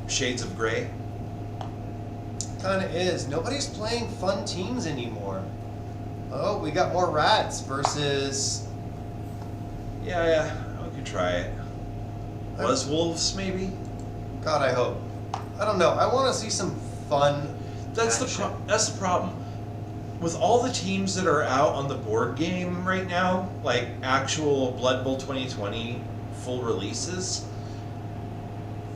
shades of gray. Kind of is. Nobody's playing fun teams anymore. Oh, we got more rats versus... Yeah, we could try it. Was Wolves, maybe? God, I hope. I don't know. I want to see some fun That's action. that's the problem. With all the teams that are out on the board game right now, like actual Blood Bowl 2020 full releases,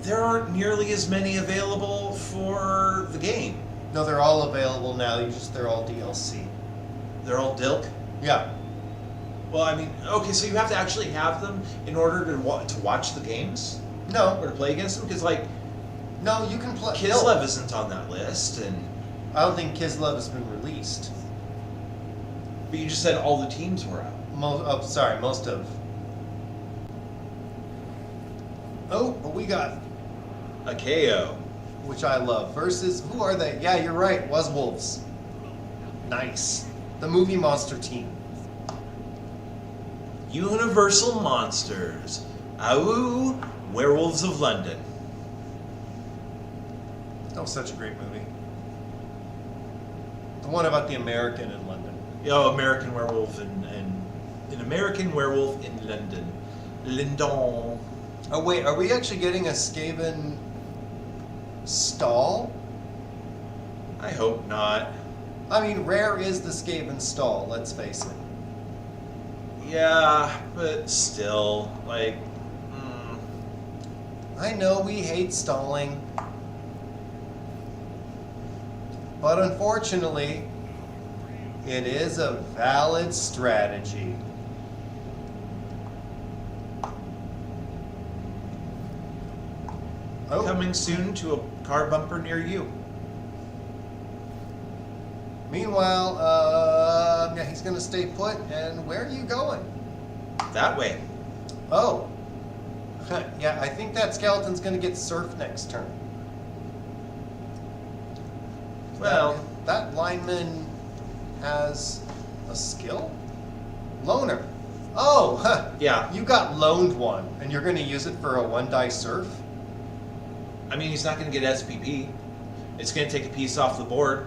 there aren't nearly as many available for the game. No, they're all available now. They're all DLC. They're all Dilk. Yeah. Well, I mean, okay, so you have to actually have them in order to watch the games No, or to play against them, because like no, you can play. Kislev isn't on that list, and I don't think Kislev has been released. but you just said all the teams were out. Most of. Oh, but we got, A KO. which I love, versus, who are they? Yeah, you're right, was Wolves. Nice. The Movie Monster team. Universal Monsters. Au, Werewolves of London. That was such a great movie. The one about the American in London. Oh, American Werewolf and an American Werewolf in London. Lindon. Oh wait, are we actually getting a Skaven stall? I hope not. I mean, rare is the Skaven stall, let's face it. Yeah, but still, like, I know we hate stalling. But unfortunately, it is a valid strategy. Oh, coming soon to a car bumper near you. meanwhile, yeah, he's gonna stay put. And where are you going? That way. Oh, yeah, I think that skeleton's gonna get surfed next turn. Well, that lineman has a skill? Loner. Oh, huh. yeah. You got loaned one, and you're gonna use it for a one-die surf? I mean, he's not going to get SPP. It's going to take a piece off the board.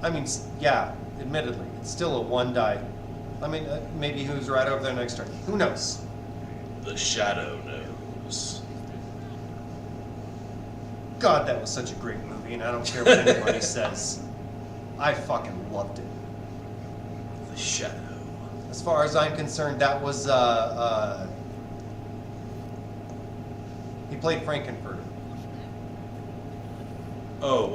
I mean, yeah, admittedly, it's still a one-die. I mean, maybe who's right over there next turn. Who knows? The shadow knows. God, that was such a great movie, and I don't care what anybody says. I fucking loved it. The shadow. As far as I'm concerned, that was, he played Frankenfurter. Oh,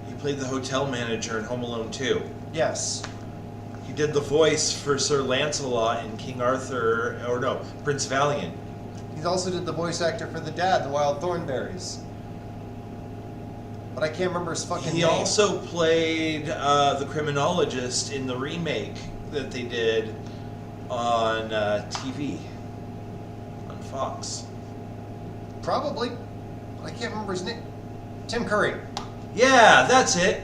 he played the hotel manager in Home Alone 2. Yes. He did the voice for Sir Lancelot in King Arthur, or no, Prince Valiant. He also did the voice actor for the dad, the Wild Thornberrys. But I can't remember his fucking He name. also played the criminologist in the remake that they did on TV, on Fox. Probably. But I can't remember his name. Tim Curry. Yeah, that's it.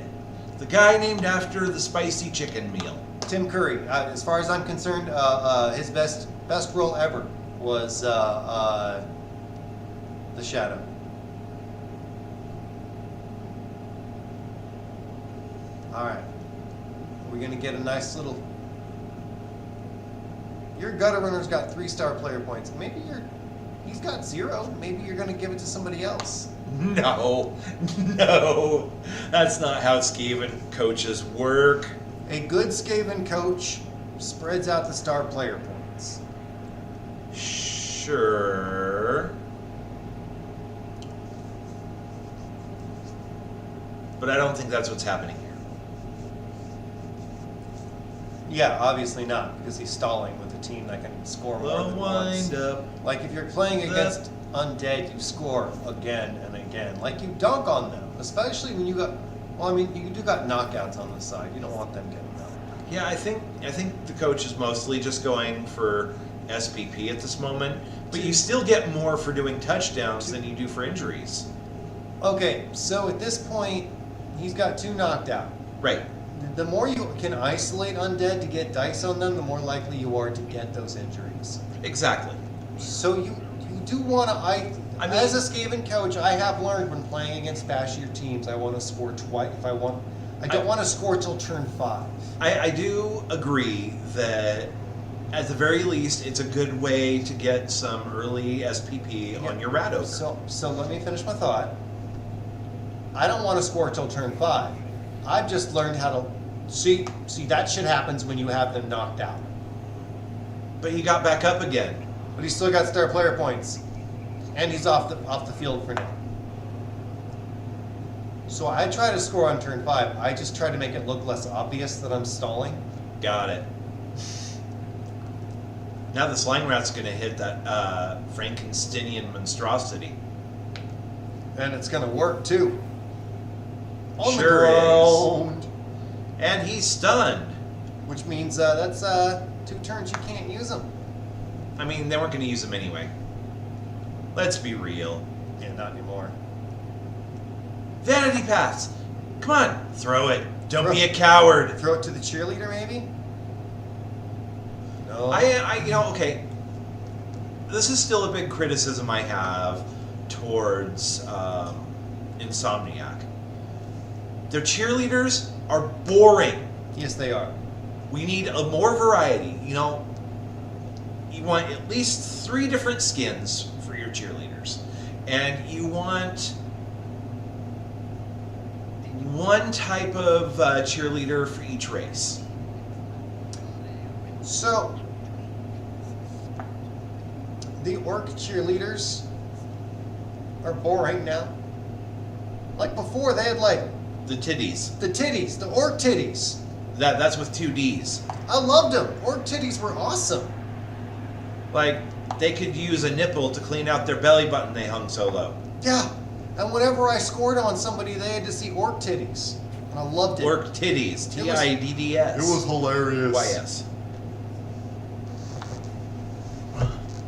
The guy named after the spicy chicken meal. Tim Curry. As far as I'm concerned, his best role ever was The Shadow. All right. We're gonna get a nice little. Your gutter runner's got 3-star player points. Maybe he's got 0. Maybe you're gonna give it to somebody else. No, that's not how Skaven coaches work. A good Skaven coach spreads out the star player points. Shh. Sure. But I don't think that's what's happening here. Yeah, obviously not, because he's stalling with a team that can score more The than once. wind up. Like if you're playing against undead, you score again and again. Like you dunk on them, especially when you got. Well, I mean, you do got knockouts on the side. You don't want them getting knocked. Yeah, I think the coach is mostly just going for SPP at this moment, but you still get more for doing touchdowns than you do for injuries. Okay, so at this point, he's got 2 knocked out. Right. The more you can isolate undead to get dice on them, the more likely you are to get those injuries. Exactly. So you do want to. I mean- As a Skaven coach, I have learned when playing against bashier teams, I want to score twice. If I want, I don't want to score till turn 5. I do agree that at the very least, it's a good way to get some early SPP on your Rat Ogre. So let me finish my thought. I don't want to score till turn 5. I've just learned how to see that shit happens when you have them knocked out. But he got back up again. But he's still got star player points, and he's off the field for now. So I try to score on turn 5. I just try to make it look less obvious that I'm stalling. Got it. Now the Slime Rat's going to hit that Frankensteinian monstrosity. And it's going to work too. On Sure the is. ground. And he's stunned. Which means that's 2 turns you can't use them. I mean, they weren't going to use him anyway. Let's be real. Yeah, not anymore. Vanity Pass. Come on, throw it. Don't Throw- be a coward. Throw it to the cheerleader, maybe? No. Okay. This is still a big criticism I have towards Insomniac. Their cheerleaders are boring. Yes, they are. We need a more variety. You want at least 3 different skins for your cheerleaders, and you want one type of cheerleader for each race. So, the orc cheerleaders are boring now. Like before, they had like The titties. the titties, the orc titties. That's with 2 Ds. I loved them. Orc titties were awesome. Like, they could use a nipple to clean out their belly button they hung so low. Yeah. And whenever I scored on somebody, they had to see orc titties. And I loved it. Work titties. It was- TIDDS. hilarious. YS.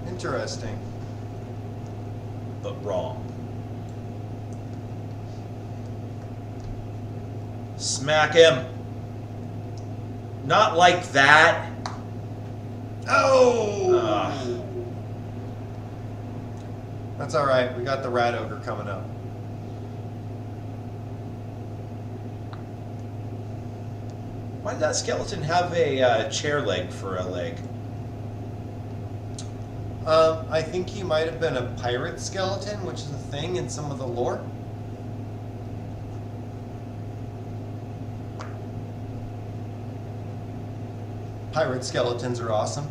Interesting. But wrong. Smack him. Not like that. Oh! That's alright. We got the rat ogre coming up. Why did that skeleton have a chair leg for a leg? I think he might have been a pirate skeleton, which is a thing in some of the lore. Pirate skeletons are awesome.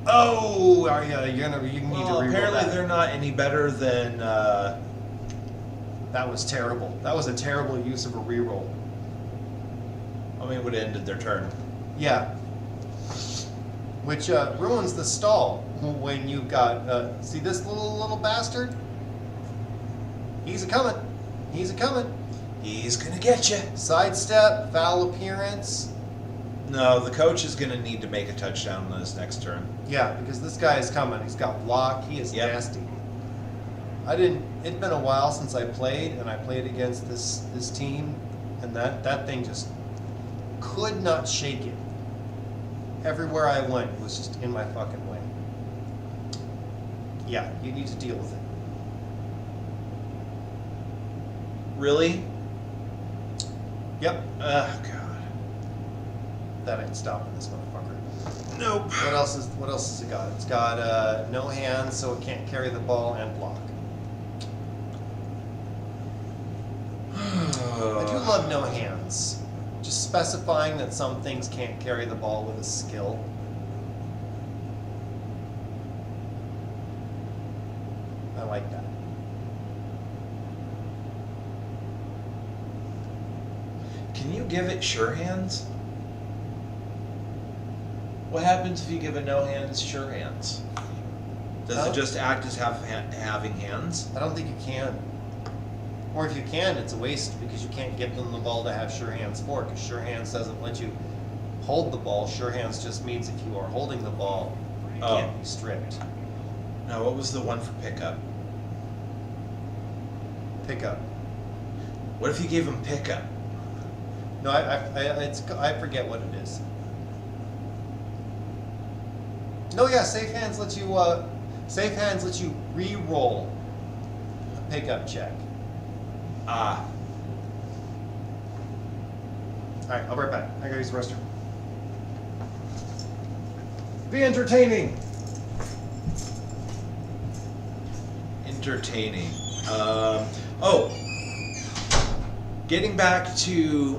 Oh, you need to Well, reroll apparently that. they're not any better than. That was terrible. That was a terrible use of a reroll. I mean, it would have ended their turn. Yeah. Which ruins the stall when you've got. See this little bastard? He's a coming. He's a coming. He's gonna get you. Sidestep, foul appearance. No, the coach is gonna need to make a touchdown on his next turn. Yeah, because this guy is coming. He's got block. He is Yep. nasty. It'd been a while since I played, and I played against this team, and that thing just could not shake it. Everywhere I went, it was just in my fucking way. Yeah, you need to deal with it. Really? Yep, Oh god. that ain't stopping this motherfucker. Nope. What else has it got? It's got no hands, so it can't carry the ball and block. I do love no hands. Just specifying that some things can't carry the ball with a skill. like that. Can you give it sure hands? What happens if you give a no hands sure hands? Does it just act as having hands? I don't think you can. Or if you can, it's a waste because you can't give them the ball to have sure hands for, because sure hands doesn't let you hold the ball. Sure hands just means if you are holding the ball, you can't be stripped. Now, what was the one for pickup? Pickup. What if you gave him pickup? No, I forget what it is. No, yeah, safe hands lets you re-roll a pickup check. Ah, All right, I'll be right back. I gotta use the restroom. Be entertaining. entertaining. Getting back to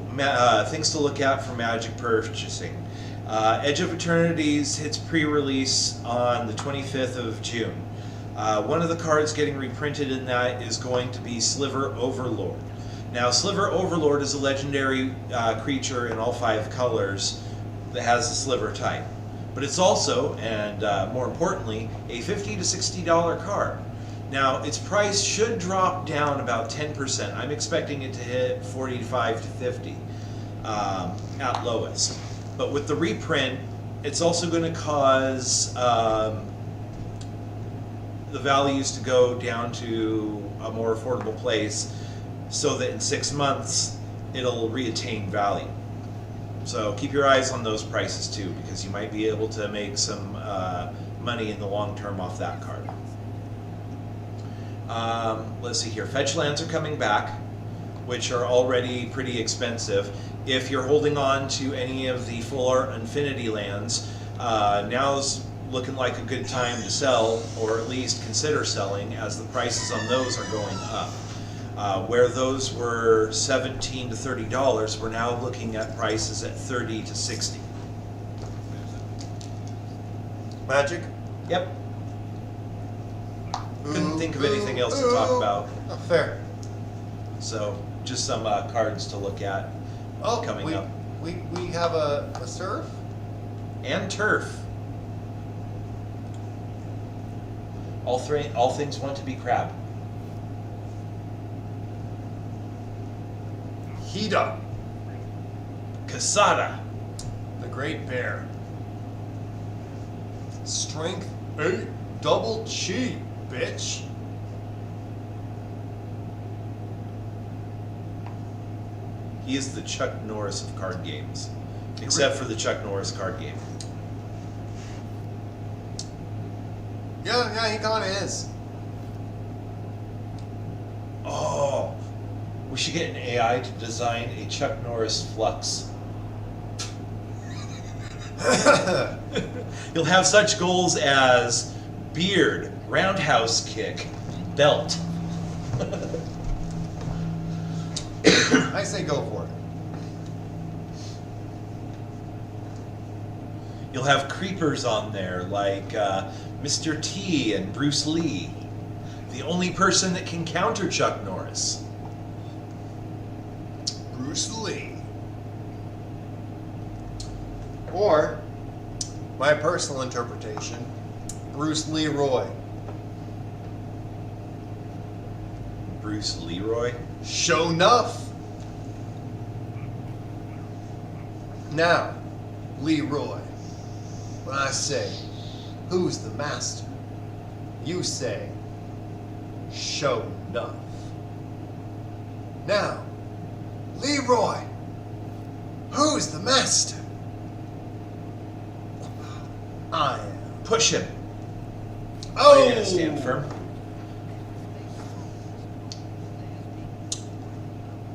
things to look at for Magic purchasing. Edge of Eternities hits pre-release on the 25th of June. One of the cards getting reprinted in that is going to be Sliver Overlord. Now, Sliver Overlord is a legendary creature in all 5 colors that has the Sliver type. But it's also, and more importantly, a $50 to $60 card. Now, its price should drop down about 10%. I'm expecting it to hit 45 to 50 at lowest. But with the reprint, it's also going to cause the values to go down to a more affordable place so that in 6 months it'll reattain value. So keep your eyes on those prices too, because you might be able to make some money in the long term off that card. Let's see here. Fetch lands are coming back, which are already pretty expensive. If you're holding on to any of the full art Infinity lands, now's looking like a good time to sell, or at least consider selling, as the prices on those are going up. Where those were $17 to $30, we're now looking at prices at $30 to $60. Magic? Yep. Couldn't think of anything else to talk about. Oh, fair. So, just some cards to look at coming up. We have a surf? And turf. All things want to be crab. Hida, Casada. the Great Bear. Strength 8, double chi, bitch. He is the Chuck Norris of card games. Except for the Chuck Norris card game. Yeah, he kinda is. Oh, we should get an AI to design a Chuck Norris flux. You'll have such goals as beard, roundhouse kick, belt. I say go for it. You'll have creepers on there like Mr. T and Bruce Lee. The only person that can counter Chuck Norris. Bruce Lee. Or, my personal interpretation, Bruce Leroy. Bruce Leroy? Show enough. Now, Leroy, when I say, who's the master? You say, show enough. Now, Leroy, who's the master? I am. Push him. Oh! You're gonna stand firm.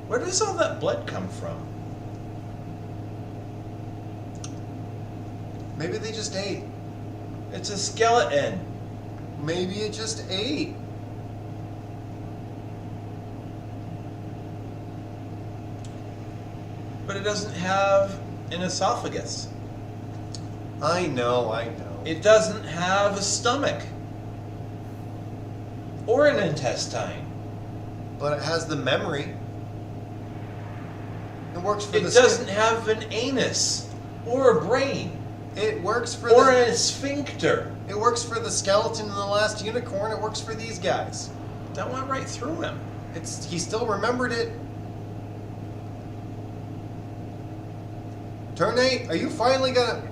Where does all that blood come from? Maybe they just ate. It's a skeleton. Maybe it just ate. But it doesn't have an esophagus. I know. It doesn't have a stomach. or an intestine. But it has the memory. It works for It the doesn't have an anus or a brain It works for or the a sphincter. It works for the skeleton in The Last Unicorn. It works for these guys. That went right through him. He still remembered it. Turn 8, are you finally gonna...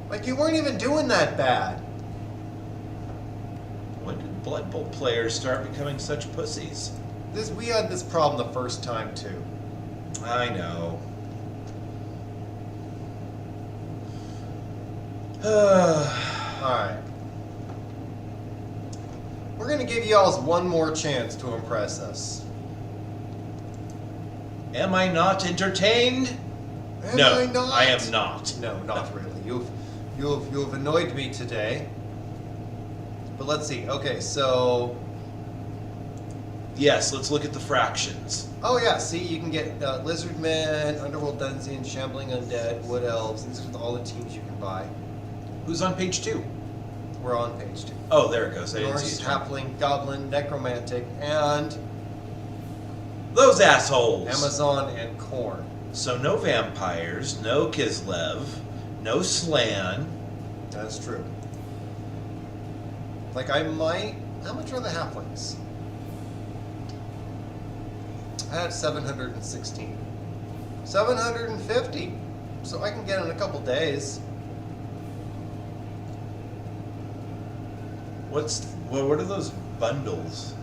Like, you weren't even doing that bad. When did Blood Bowl players start becoming such pussies? We had this problem the first time, too. I know. Alright. We're gonna give y'all one more chance to impress us. Am I not entertained? Am No, I not? I am not. No, not really. You've annoyed me today. But let's see. Okay, so... Yes, let's look at the fractions. Oh yeah, see, you can get Lizardmen, Underworld Dungeons, Shambling Undead, Wood Elves. These are all the teams you can buy. Who's on page 2? We're on page 2. Oh, there it goes. I didn't Norse, see it. Halfling, Goblin, Necromantic, and Those assholes. Amazon and Khorne. So no vampires, no Kislev, no Slan. That's true. Like, I might... How much are the Halflings? I had 716. 750! So I can get in a couple days. What are those bundles?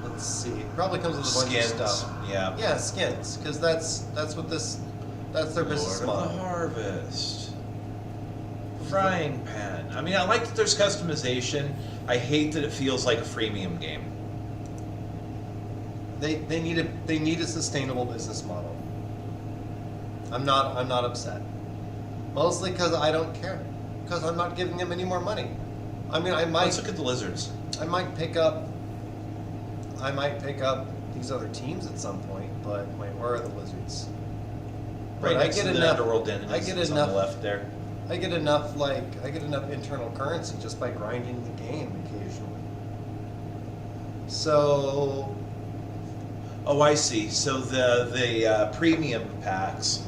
Let's see. It probably comes with a bunch Skins. of stuff. Yeah. Yeah, skins, because that's what that's their business Lord of the model. Harvest. Frying pan. I mean, I like that there's customization. I hate that it feels like a freemium game. They need a sustainable business model. I'm not upset. Mostly because I don't care. Because I'm not giving them any more money. I mean, Let's look at the lizards. I might pick up these other teams at some point, but wait, where are the lizards? Right But next to the Underworld Den. I get on enough the left there. I get enough internal currency just by grinding the game occasionally. So Oh, I see. So the premium packs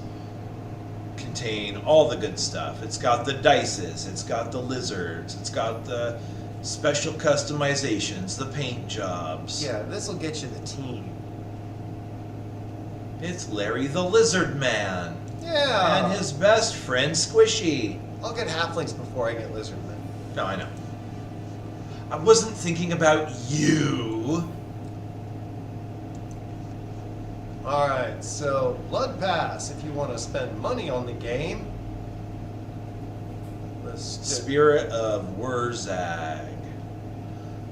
contain all the good stuff. It's got the dices, it's got the lizards, it's got the special customizations, the paint jobs. yeah, this will get you the team. It's Larry the Lizard Man Yeah. and his best friend Squishy. I'll get halflings before I get lizardmen. No, I know. I wasn't thinking about you. Alright, so Blood Pass, if you want to spend money on the game. Spirit of Wurzag.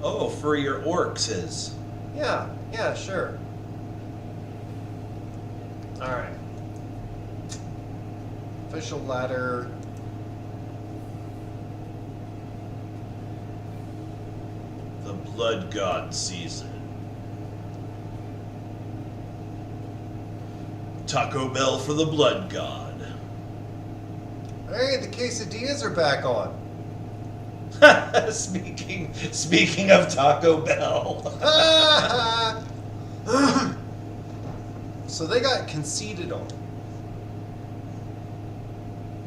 Oh, for your orcs. Yeah, sure. Alright. Official ladder. The Blood God season. Taco Bell for the Blood God. Hey, the quesadillas are back on. Speaking of Taco Bell. So they got conceded on.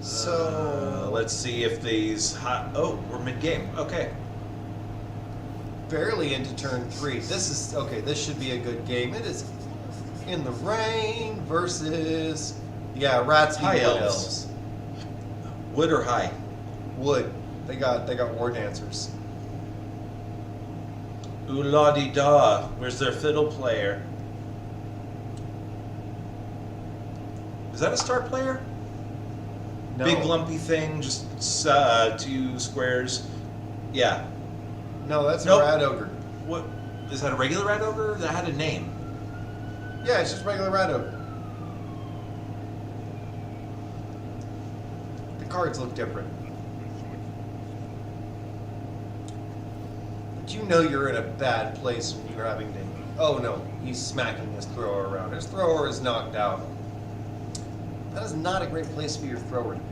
So Let's see if these oh, we're mid-game. Okay. barely into turn 3. This should be a good game. It is In the Rain versus rats High beat wood elves. Wood or high? Wood. They got war dancers. Ooh la di da. Where's their fiddle player? Is that a star player? No. Big lumpy thing, just 2 squares. Yeah. No, that's Nope. a rat ogre. What is that? A regular rat ogre? That had a name. Yeah, it's just regular rat ogre. The cards look different. But you know you're in a bad place when you're having to Oh no, he's smacking his thrower around. His thrower is knocked out. That is not a great place for your thrower to be.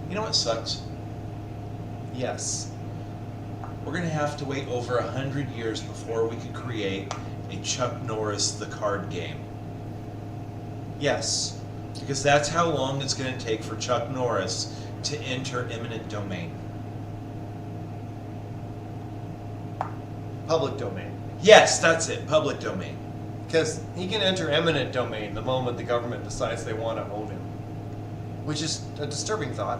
You know what sucks? Yes. We're gonna have to wait over 100 years before we could create a Chuck Norris the card game. Yes. Because that's how long it's gonna take for Chuck Norris to enter eminent domain. Public domain. Yes, that's it, public domain. Because he can enter eminent domain the moment the government decides they want to own him. Which is a disturbing thought.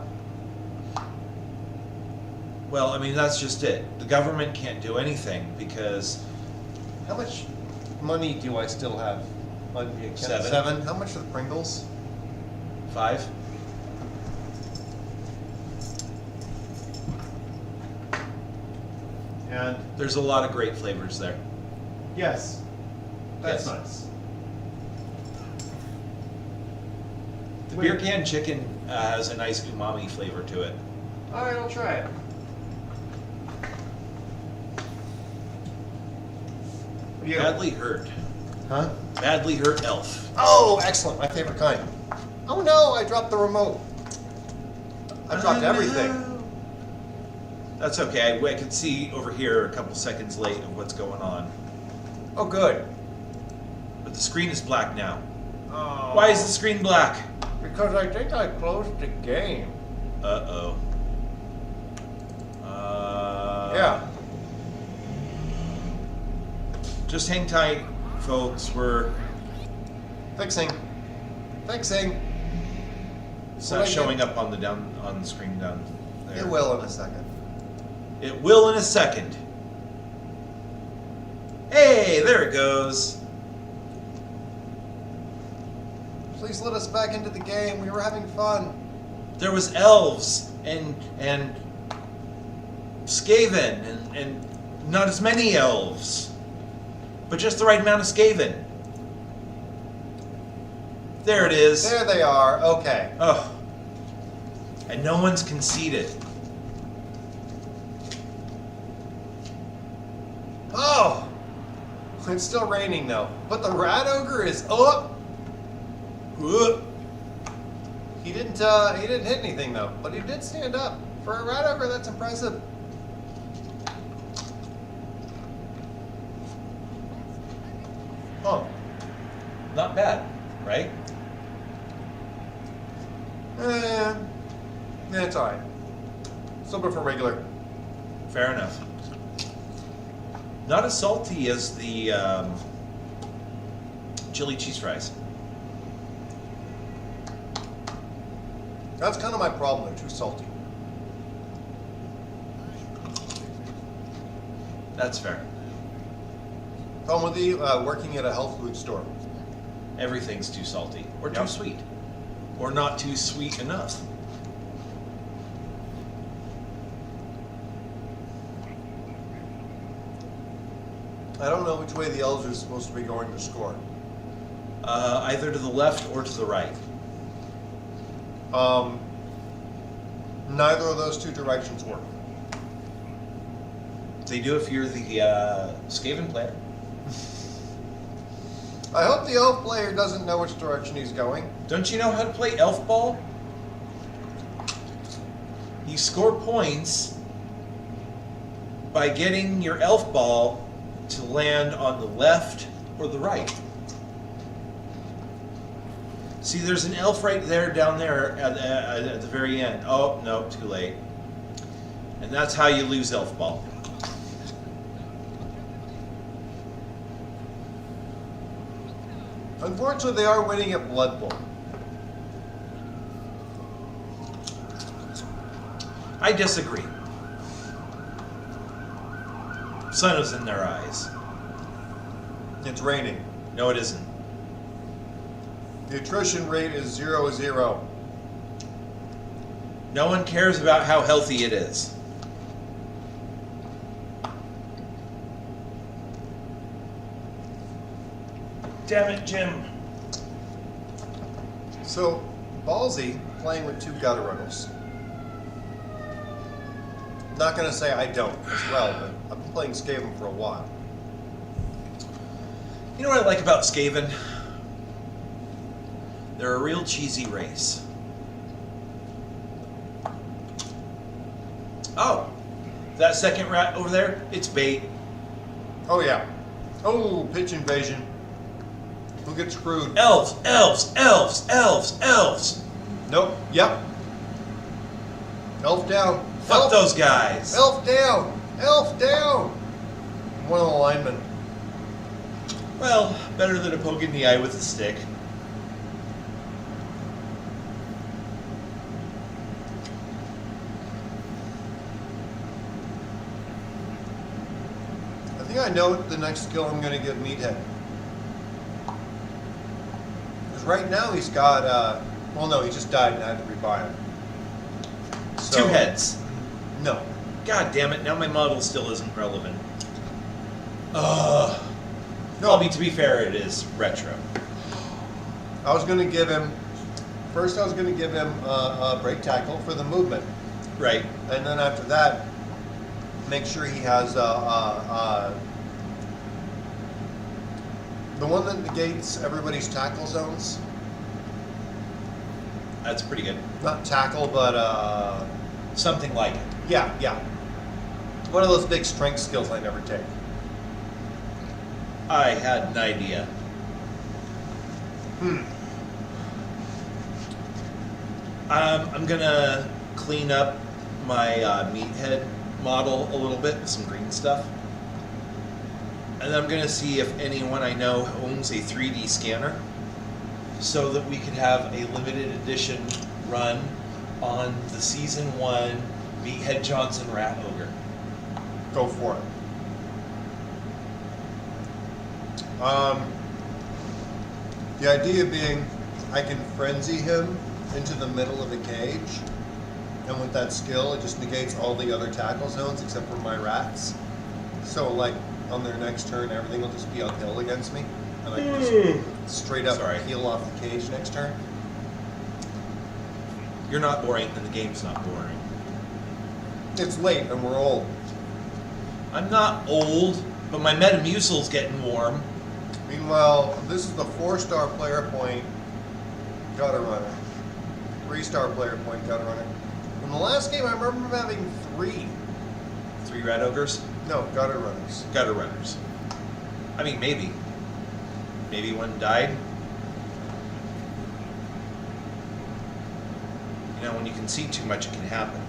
Well, I mean, that's just it. The government can't do anything because How much money do I still have on the account? 7. 7? How much are the Pringles? 5. And There's a lot of great flavors there. yes, that's Yes. nice. The Wait. beer can chicken has a nice umami flavor to it. All right, I'll try it. You. Badly hurt. Huh? Badly hurt elf. Oh, excellent! My favorite kind. Oh no, I dropped the remote. I dropped everything. That's okay. I could see over here a couple seconds late of what's going on. Oh, good. But the screen is black now. Oh. Why is the screen black? Because I think I closed the game. Uh-oh. Yeah. Just hang tight, folks. We're Fixing. Fixing. it's What not I showing get? up on the screen down there. It will in a second. It will in a second. Hey, there it goes. Please let us back into the game. We were having fun. There was elves and Skaven and not as many elves, but just the right amount of Skaven. There it is. There they are. Okay. Oh, and no one's conceded. Oh! It's still raining though. But the rat ogre is up. He didn't hit anything though, but he did stand up. For a rat ogre, that's impressive. Oh. Not bad, right? It's alright. Still prefer regular. Fair enough. Not as salty as the chili cheese fries. That's kind of my problem. They're too salty. That's fair. Problem with the working at a health food store. Everything's too salty or too Yep. sweet or not too sweet enough. I don't know which way the elves are supposed to be going to score. Either to the left or to the right. Neither of those two directions work. They do if you're the Skaven player. I hope the elf player doesn't know which direction he's going. Don't you know how to play elf ball? You score points by getting your elf ball to land on the left or the right. See, there's an elf right there, down there at the very end. Oh, no, too late. And that's how you lose elf ball. Unfortunately, they are winning at Blood Bowl. I disagree. Sun is in their eyes. It's raining. No, it isn't. The attrition rate is 0-0. No one cares about how healthy it is. Damn it, Jim. So, Ballsy playing with two gutter runnels. Not gonna say I don't as well, but I've been playing Skaven for a while. You know what I like about Skaven? They're a real cheesy race. Oh, that second rat over there, it's bait. Oh yeah. Oh, pitch invasion. Who gets screwed? Elves, elves, elves, elves, elves. Nope. Yep. Elf down. Fuck Elf. those guys. Elf down. Elf down. One of the linemen. Well, better than a poke in the eye with a stick. I think I know the next skill I'm going to give Meathead. Because right now he's got, well, no, he just died and I had to rebuy him. So, Two heads. No. God damn it, now my model still isn't relevant. No. Well, I mean, to be fair, it is retro. I was going to give him, first I was going to give him a break tackle for the movement. Right. And then after that, make sure he has the one that negates everybody's tackle zones. That's pretty good. Not tackle, but Something like it. yeah, yeah. One of those big strength skills I never take. I had an idea. I'm gonna clean up my meathead model a little bit with some green stuff. And then I'm gonna see if anyone I know owns a 3D scanner so that we could have a limited edition run on the season 1 Meathead Johnson Rat Ogre. Go for it. The idea being I can frenzy him into the middle of a cage, and with that skill, it just negates all the other tackle zones except for my rats. So, like, on their next turn, everything will just be uphill against me, and I can just straight up Sorry. peel off the cage next turn. You're not boring, and the game's not boring. It's late, and we're old. I'm not old, but my Metamucil's getting warm. Meanwhile, this is the 4-star player point gutter runner. 3-star player point gutter runner. In the last game, I remember him having 3. 3 Rat Ogres, No, gutter runners. gutter runners. I mean, maybe. Maybe one died. You know, when you can see too much, it can happen.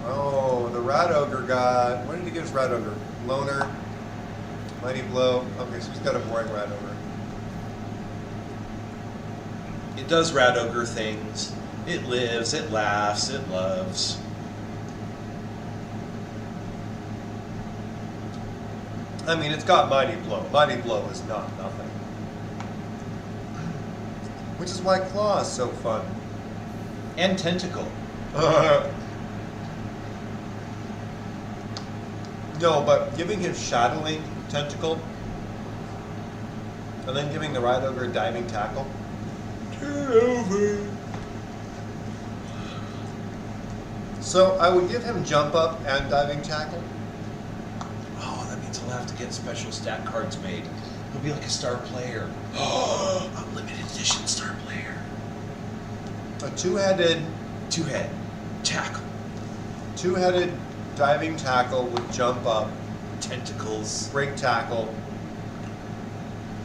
Oh, the Rat Ogre got. What did he get his Rat Ogre? Loner, Mighty Blow. Okay, so he's got a boring Rat Ogre. It does Rat Ogre things. It lives, it laughs, it loves. I mean, it's got Mighty Blow. Mighty Blow is not nothing. Which is why Claw is so fun. And Tentacle. No, but giving him Shadowing Tentacle, and then giving the Rat Ogre a Diving Tackle. Turn over. So I would give him Jump Up and Diving Tackle. Oh, that means I'll have to get special stat cards made. He'll be like a star player. Oh, a limited edition star player. A two-headed Tackle. Diving Tackle with Jump Up, Tentacles. Break Tackle,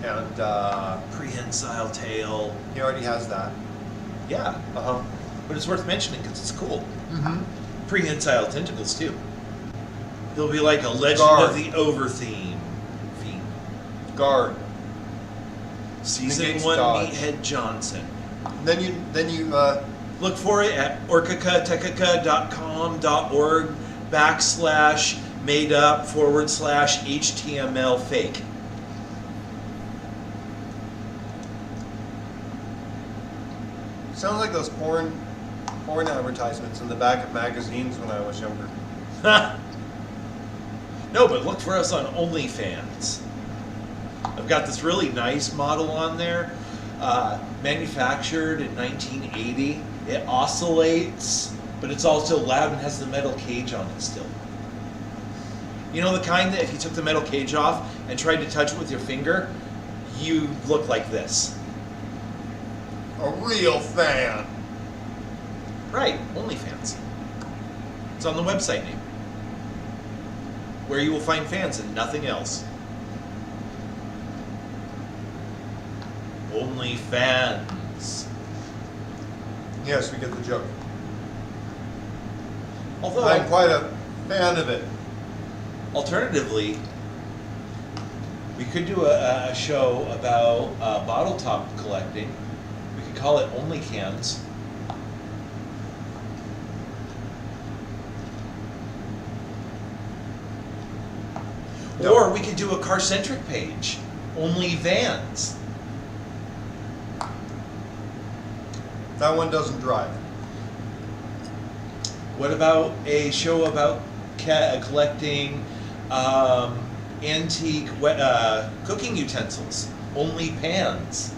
and Prehensile tail. he already has that. Yeah, Uh-huh. but it's worth mentioning because it's cool. Mm-hmm. Prehensile tentacles too. He'll be like a Legend Guard. of the Overtheme. Fiend. Guard. Season Negates 1 dodge. Meathead Johnson. Then you Look for it at orcacatechica.org/made up /HTML fake. sounds like those porn advertisements in the back of magazines when I was younger. No, but look for us on OnlyFans. I've got this really nice model on there, manufactured in 1980. It oscillates, but it's also loud and has the metal cage on it still. You know the kind that if you took the metal cage off and tried to touch it with your finger, you look like this. A real fan. Right, OnlyFans. It's on the website name, where you will find fans and nothing else. OnlyFans. Yes, we get the joke. Although, I'm quite a fan of it. alternatively, we could do a show about bottle top collecting. We could call it Only Cans. No. Or we could do a car-centric page. Only Vans. That one doesn't drive. What about a show about collecting antique cooking utensils? Only Pans.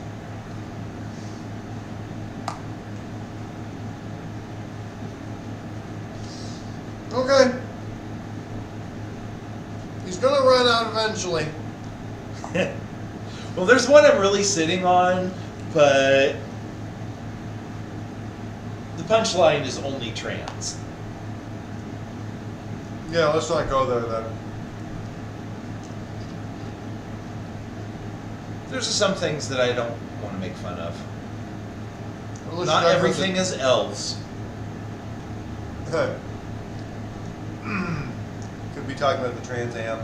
Okay. He's gonna run out eventually. Well, there's one I'm really sitting on, but the punchline is only trans. Yeah, let's not go there then. There's just some things that I don't want to make fun of. Let's Not start with everything is elves. Hey. Could be talking about the Trans Am.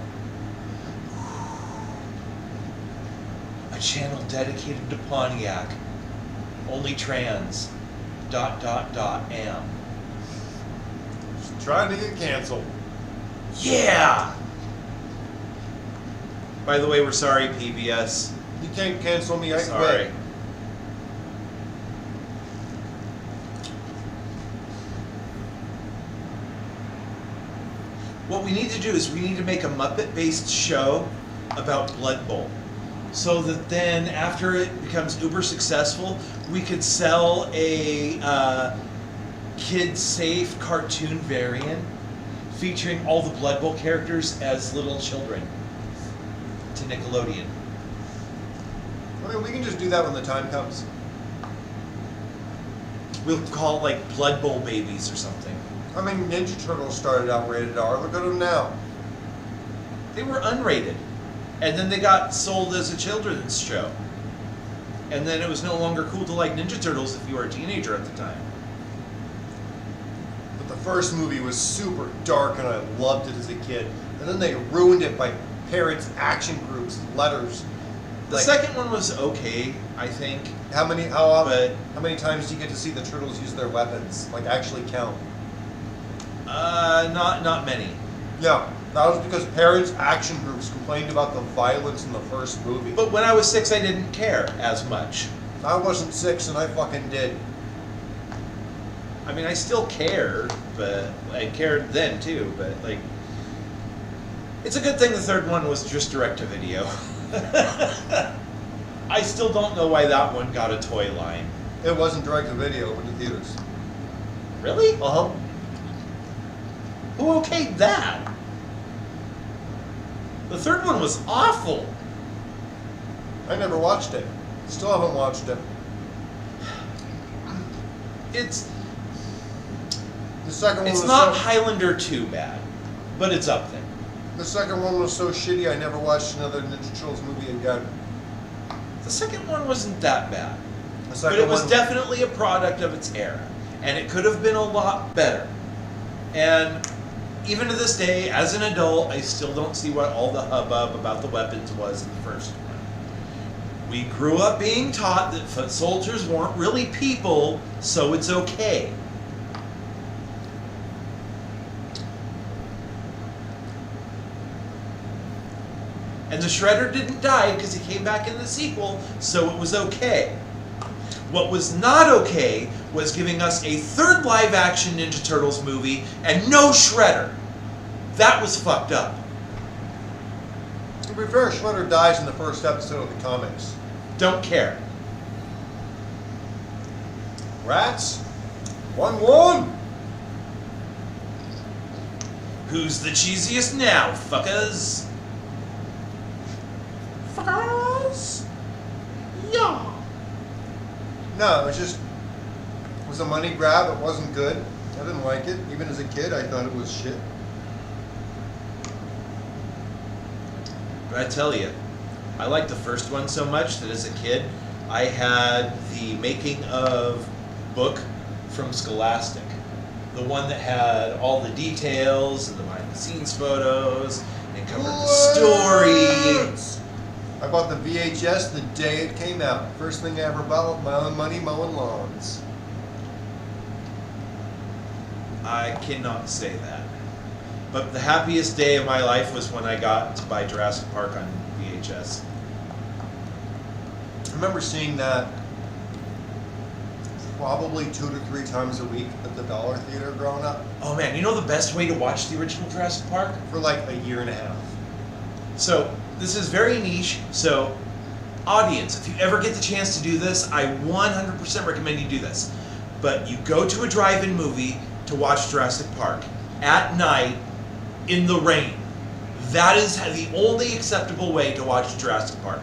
A channel dedicated to Pontiac. Only trans. ... am. Just trying to get canceled. Yeah! By the way, we're sorry, PBS. You can't cancel me. I Sorry. quit. What we need to do is we need to make a Muppet-based show about Blood Bowl. So that then, after it becomes uber successful, we could sell a kid-safe cartoon variant featuring all the Blood Bowl characters as little children to Nickelodeon. I mean, we can just do that when the time comes. We'll call it like Blood Bowl Babies or something. I mean, Ninja Turtles started out rated R. Look at them now. They were unrated. And then they got sold as a children's show. And then it was no longer cool to like Ninja Turtles if you were a teenager at the time. But the first movie was super dark and I loved it as a kid. And then they ruined it by parents' action groups, letters. The second one was okay, I think. How many But times do you get to see the turtles use their weapons? Like actually count? not many. Yeah, that was because parents' action groups complained about the violence in the first movie. But when I was 6, I didn't care as much. I wasn't 6 and I fucking did. I mean, I still cared, but I cared then too. But like, it's a good thing the third one was just direct to video. I still don't know why that one got a toy line. It wasn't direct to video, it went to theaters. Really? Uh-huh. Who okayed that? The third one was awful. I never watched it. Still haven't watched it. It's The second one it's was not so, Highlander 2 bad, but it's up there. the second one was so shitty I never watched another Ninja Turtles movie again. The second one wasn't that bad, The but second it was one, definitely a product of its era, and it could have been a lot better. And even to this day, as an adult, I still don't see what all the hubbub about the weapons was in the first one. We grew up being taught that foot soldiers weren't really people, so it's okay. And the Shredder didn't die because he came back in the sequel, so it was okay. What was not okay was giving us a third live-action Ninja Turtles movie and no Shredder. That was fucked up. to be fair, Shredder dies in the first episode of the comics. Don't care. Rats? 1-1? Who's the cheesiest now, fuckers? Fuckers? Yeah. No, it was a money grab. It wasn't good. I didn't like it. Even as a kid, I thought it was shit. But I tell you, I liked the first one so much that as a kid, I had the making of book from Scholastic. The one that had all the details and the behind the scenes photos and covered the story. I bought the VHS the day it came out. First thing I ever bought with my own money mowing lawns. I cannot say that. But the happiest day of my life was when I got to buy Jurassic Park on VHS. I remember seeing that probably 2 to 3 times a week at the Dollar Theater growing up Oh man, you know the best way to watch the original Jurassic Park? for like a year and a half. So, this is very niche. So, audience, if you ever get the chance to do this, I 100% recommend you do this. But you go to a drive-in movie to watch Jurassic Park at night in the rain. That is the only acceptable way to watch Jurassic Park.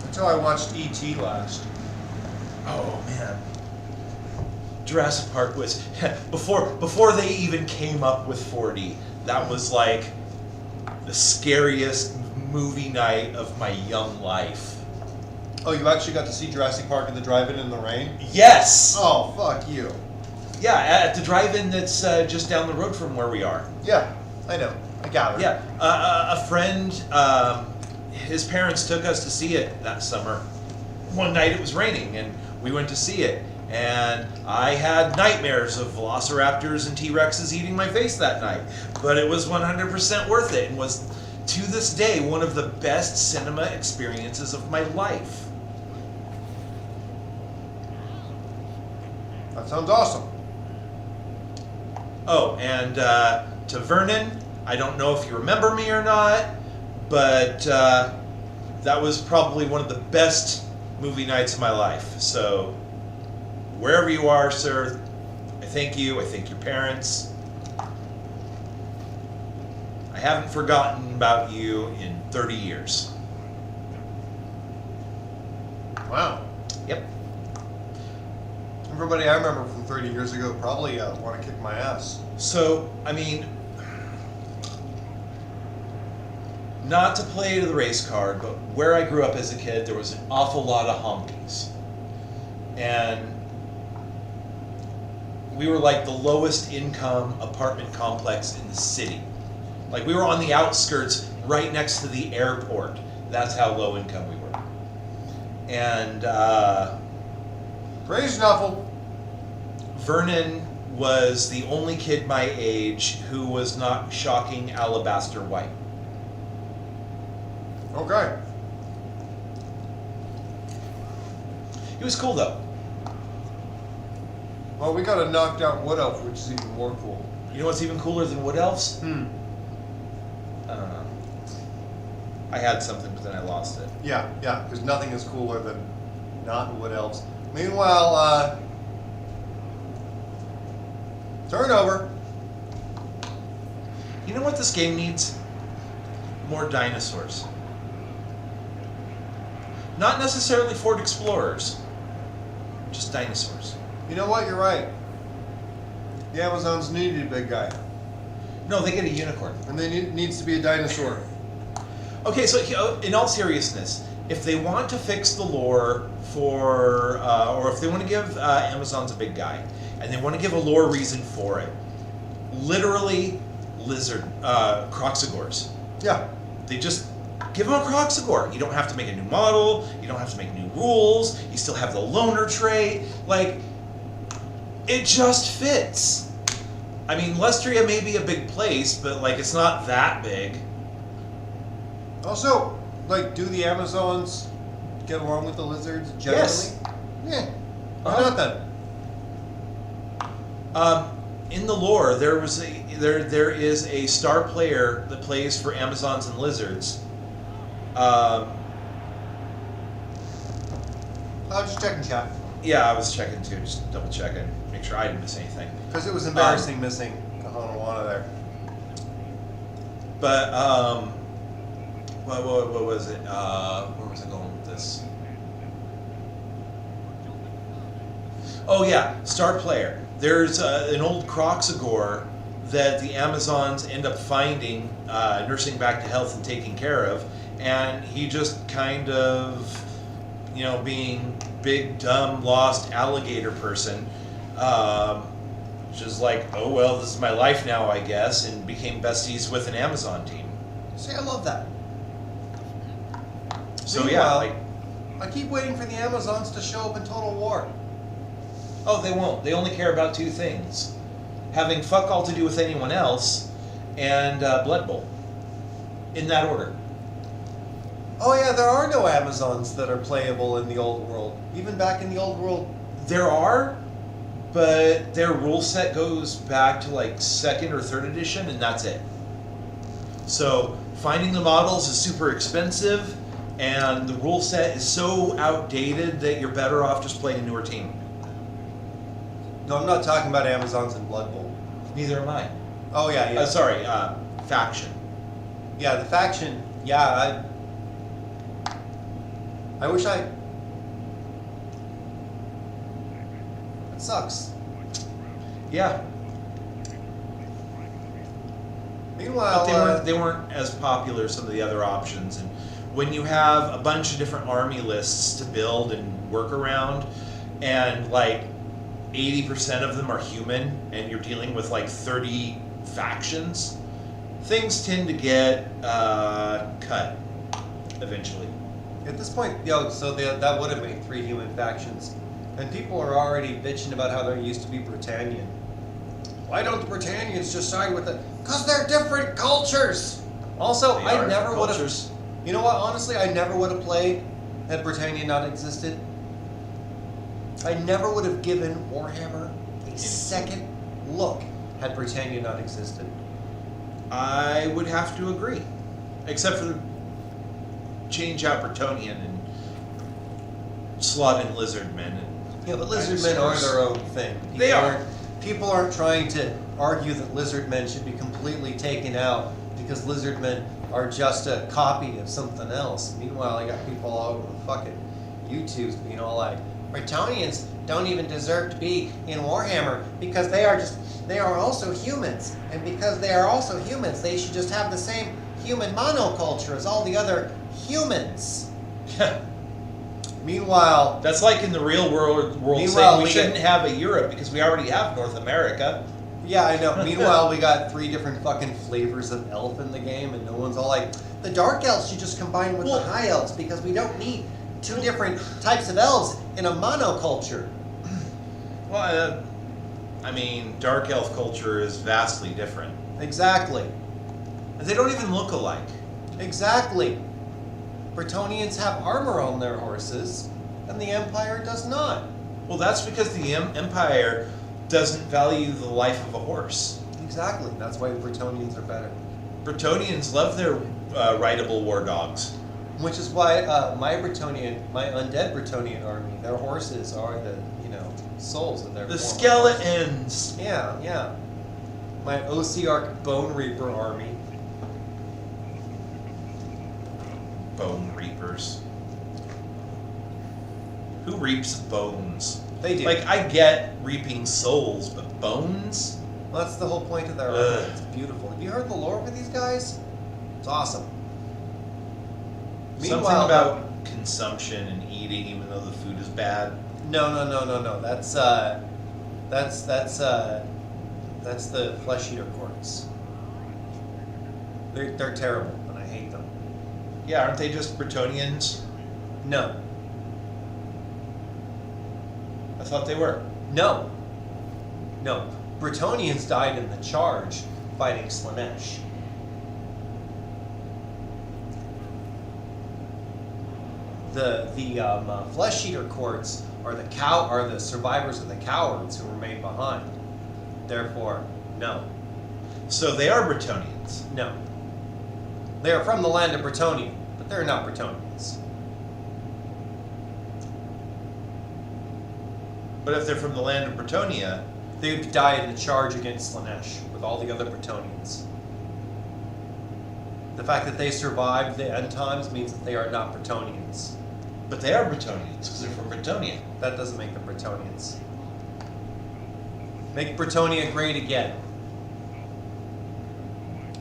That's how I watched E.T. last. Oh man. Jurassic Park was before they even came up with 4D. That was like the scariest movie night of my young life. Oh, you actually got to see Jurassic Park at the drive-in in the rain? Yes. Oh, fuck you. Yeah, at the drive-in that's just down the road from where we are. Yeah, I know. I gather. Yeah, a friend, his parents took us to see it that summer. One night it was raining, and we went to see it. And I had nightmares of velociraptors and T-Rexes eating my face that night. But it was 100% worth it, and was, to this day, one of the best cinema experiences of my life. That sounds awesome. Oh, and to Vernon, I don't know if you remember me or not, but that was probably one of the best movie nights of my life. So, wherever you are, sir, I thank you. I thank your parents. I haven't forgotten about you in 30 years. Wow. Yep. Everybody I remember from 30 years ago probably want to kick my ass. So, I mean, not to play to the race card, but where I grew up as a kid, there was an awful lot of honkies. And we were like the lowest income apartment complex in the city. Like we were on the outskirts right next to the airport. That's how low income we were. And Praise Snuffle. Vernon was the only kid my age who was not shocking alabaster white. Okay. He was cool though. Well, we got a knocked out Wood Elf, which is even more cool. You know what's even cooler than Wood Elves? I don't know. I had something, but then I lost it. Yeah, because nothing is cooler than not Wood Elves. Meanwhile, turnover. You know what this game needs? More dinosaurs. Not necessarily Ford Explorers, just dinosaurs. You know what? You're right. The Amazons needed a big guy, No, they get a unicorn. and they needs to be a dinosaur. Okay, so in all seriousness, if they want to fix the lore for, or if they want to give Amazons a big guy, and they want to give a lore reason for it, literally lizard, Croxagores. Yeah. They just give them a Croxagore. You don't have to make a new model, you don't have to make new rules, you still have the loner trait, like, it just fits. I mean, Lestria may be a big place, but like, it's not that big. Also, like, do the Amazons get along with the lizards generally? Yes. Yeah. Why Uh-huh. not then? In the lore, there is a star player that plays for Amazons and Lizards. I'll just check and chat. Yeah, I was checking too, just double checking, make sure I didn't miss anything. Because it was embarrassing missing Kahanawana there. But what was it? Where was I going with this? Oh yeah, Star Player. There's an old Croxagore that the Amazons end up finding, nursing back to health and taking care of, and he just kind of, being big, dumb, lost alligator person, just like, oh well, this is my life now, I guess, and became besties with an Amazon team. See, I love that. So Meanwhile, yeah, I keep waiting for the Amazons to show up in Total War. oh, they won't. They only care about two things: having fuck all to do with anyone else, and Blood Bowl. In that order. Oh yeah, there are no Amazons that are playable in the old world. Even back in the old world. There are, but their rule set goes back to like 2nd or 3rd edition, and that's it. So finding the models is super expensive, and the rule set is so outdated that you're better off just playing a newer team. No, I'm not talking about Amazons in Blood Bowl. Neither am I. Oh yeah, yeah. Sorry, faction. Yeah, the faction. Yeah, I wish I. It sucks. Yeah, Meanwhile, but they weren't as popular as some of the other options. And when you have a bunch of different army lists to build and work around, and like 80% of them are human, and you're dealing with like 30 factions, things tend to get cut eventually. at this point, so that would have made 3 human factions, and people are already bitching about how there used to be Britannian. Why don't the Britannians just side with it? Because they're different cultures. Also, They I are never would have. cultures. You know what? Honestly, I never would have played had Britannia not existed. I never would have given Warhammer a second look had Britannia not existed. I would have to agree, except for the change out Bretonian and slot in Lizardmen. Yeah, but lizardmen are their own thing. They are. People aren't trying to argue that lizardmen should be completely taken out because lizardmen are just a copy of something else. Meanwhile, I got people all over the fucking YouTubes being all like, Bretonians don't even deserve to be in Warhammer because they are also humans. And because they are also humans, they should just have the same human monoculture as all the other humans. Meanwhile, That's like in the real world Meanwhile, saying we we shouldn't get- have a Europe because we already have North America. yeah, I know. Meanwhile, we got 3 different fucking flavors of elf in the game, and no one's all like, the dark elves should just combine with Well- the high elves because we don't need 2 different types of elves in a monoculture. Well, I mean, dark elf culture is vastly different. Exactly. They don't even look alike. Exactly. Bretonians have armor on their horses, and the Empire does not. Well, that's because the Empire doesn't value the life of a horse. Exactly. That's why the Bretonians are better. Bretonians love their rideable war dogs. Which is why my undead Bretonian army, their horses are the, souls of their The former horses. skeletons. Yeah, yeah. My Osiarch Bone Reaper army. Bone reapers. Who reaps bones? They do. Like, I get reaping souls, but bones? Well, that's the whole point of their army. Ugh. It's beautiful. Have you heard the lore for these guys? It's awesome. Something Meanwhile, about consumption and eating, even though the food is bad. No. That's the flesh eater courts. They're terrible, and I hate them. Yeah, aren't they just Bretonians? No. I thought they were. No. Bretonians died in the charge fighting Slaanesh. The flesh eater courts are the survivors of the cowards who remain behind. Therefore, no. So they are Bretonians. No. They are from the land of Bretonia, but they're not Bretonians. But if they're from the land of Bretonia, They would die in the charge against Slaanesh with all the other Bretonians. The fact that they survived the end times means that they are not Bretonians. But they are Bretonians, because they're from Bretonia. That doesn't make them Bretonians. Make Bretonia great again.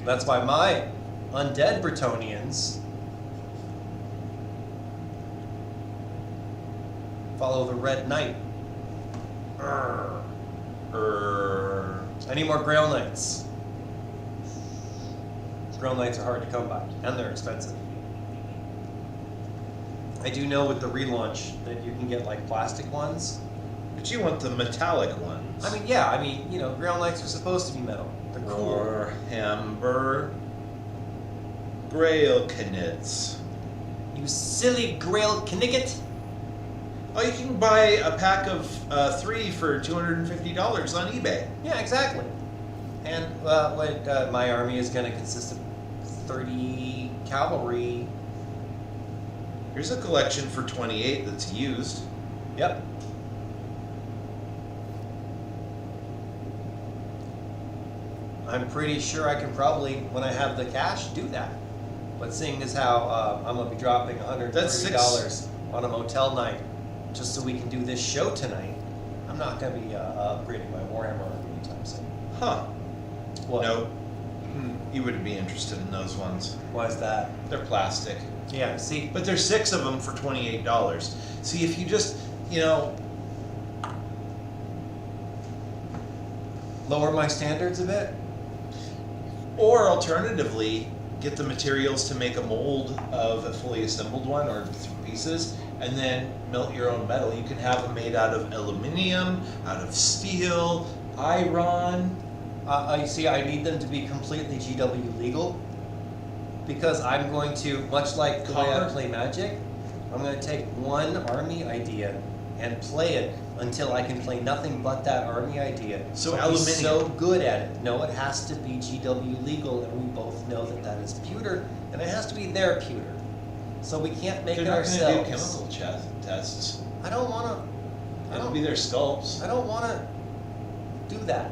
That's why my undead Bretonians follow the Red Knight. Any more Grail Knights? Grail Knights are hard to come by, and they're expensive. I do know with the relaunch that you can get like plastic ones. But you want the metallic ones. I mean, yeah, you know, Grail Knights are supposed to be metal. They're cool. Warhammer Grail Knits. You silly Grail Knicket. Oh, you can buy a pack of 3 for $250 on eBay. Yeah, exactly. And my army is going to consist of 30 cavalry. Here's a collection for 28 that's used. Yep. I'm pretty sure I can probably, when I have the cash, do that. But seeing as how I'm going to be dropping $130 on a motel night just so we can do this show tonight, I'm not going to be upgrading my Warhammer army anytime soon. Huh. What? No. You wouldn't be interested in those ones. Why is that? They're plastic. Yeah, see? But there's 6 of them for $28. See, if you just, you know... Lower my standards a bit? Or alternatively, get the materials to make a mold of a fully assembled one or 3 pieces, and then melt your own metal. You can have them made out of aluminum, out of steel, iron. You see, I need them to be completely GW legal, because I'm going to, much like the way I Copper? play Magic, I'm going to take one army idea and play it until I can play nothing but that army idea. So I'll be aluminum. so good at it. No, it has to be GW legal, and we both know that that is pewter, and it has to be their pewter. So we can't make They're it not ourselves. going to do chemical tests. I don't want to. It'll be their sculpts. I don't want to do that.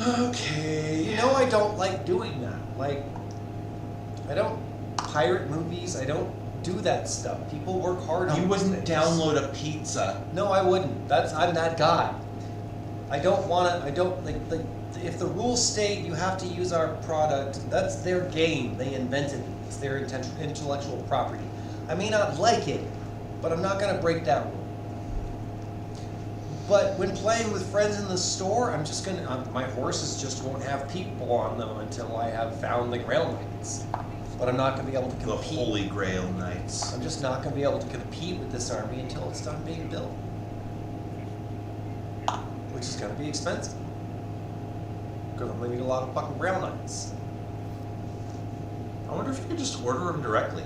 Okay. You know I don't like doing that. Like, I don't pirate movies. I don't do that stuff. People work hard on You these wouldn't things. download a pizza. No, I wouldn't. I'm that guy. I don't want to. I don't like. If the rules state you have to use our product, that's their game. They invented it. It's their intellectual property. I may not like it, but I'm not going to break that rule. But when playing with friends in the store, I'm just gonna. My horses just won't have people on them until I have found the Grail Knights. But I'm not gonna be able to The compete. Holy Grail Knights. I'm just not gonna be able to compete with this army until it's done being built, which is gonna be expensive. Because I'm gonna need a lot of fucking Grail Knights. I wonder if you could just order them directly.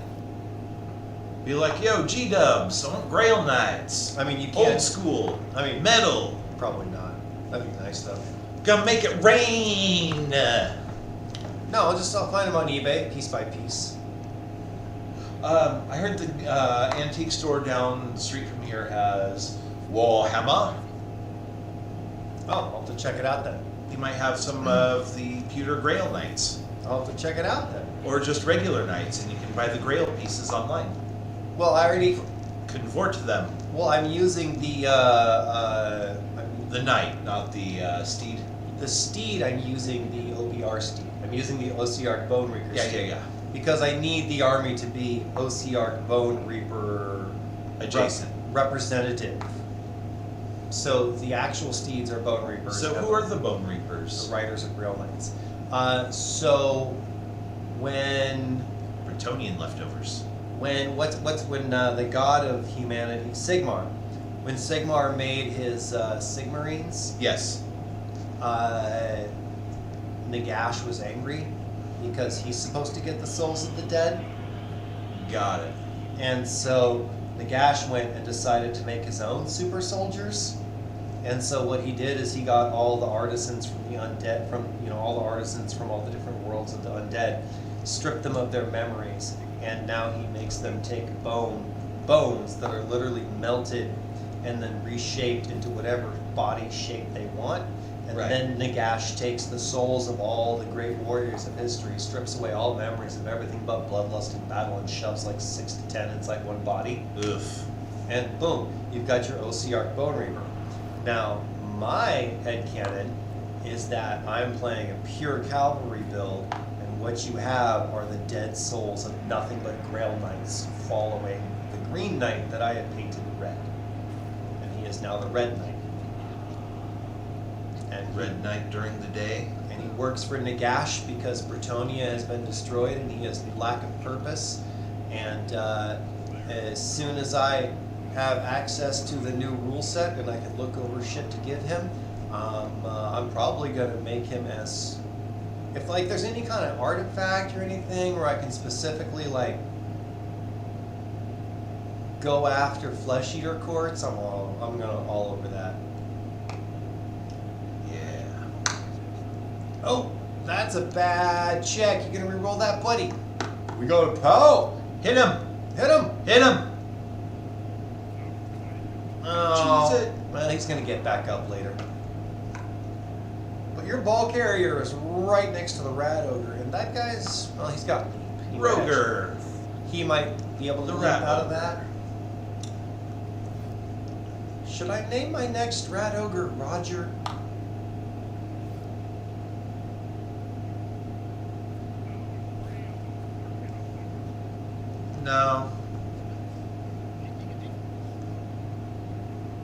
Be like, yo, G-dubs, I want Grail Knights. I mean, you can't. Old school. I mean, Metal. probably not. That'd be nice though. Gonna make it rain. No, I'll find them on eBay, piece by piece. I heard the antique store down the street from here has Warhammer. Oh, I'll have to check it out then. You might have some of the pewter Grail Knights. I'll have to check it out then. Or just regular Knights, and you can buy the Grail pieces online. Well, I already. Convert to them. Well, I'm using the The Knight, not the steed. the steed. I'm using the OBR steed. I'm using the OCR Bone Reaper steed. Yeah. Because I need the army to be OCR Bone Reaper Adjacent. representative. So the actual steeds are Bone Reapers. So and who are the Bone the Reapers? riders of Grail Knights? So when Bretonian leftovers. when the god of humanity, Sigmar, when Sigmar made his Sigmarines, Yes. Nagash was angry because he's supposed to get the souls of the dead, Got it. and so Nagash went and decided to make his own super soldiers. And so what he did is he got all the artisans from the undead, all the artisans from all the different worlds of the undead, stripped them of their memories, and now he makes them take bones that are literally melted and then reshaped into whatever body shape they want, And Right. then Nagash takes the souls of all the great warriors of history, strips away all memories of everything but bloodlust and battle, and shoves like 6 to 10 inside one body. Ugh. And boom, you've got your OC Bone Reaver. Now, my headcanon is that I'm playing a pure cavalry build, and what you have are the dead souls of nothing but Grail Knights following the Green Knight that I had painted red. And he is now the Red Knight. And Red Knight during the day. and he works for Nagash because Bretonia has been destroyed and he has the lack of purpose. And as soon as I have access to the new rule set and I can look over shit to give him, I'm probably gonna make him as, if like there's any kind of artifact or anything where I can specifically like go after Flesh Eater Courts, I'm gonna all over that. Yeah. Oh, that's a bad check. You're gonna re-roll that, buddy. We got a POW. Hit him! Hit him. Hit him! Oh, Jeez it. well, he's gonna get back up later. But your ball carrier is right next to the Rat Ogre, and that guy's, well, he's got leap. He might Roger! actually- He might be able to The leap Rat out of Ogre. that. Should I name my next Rat Ogre Roger? No.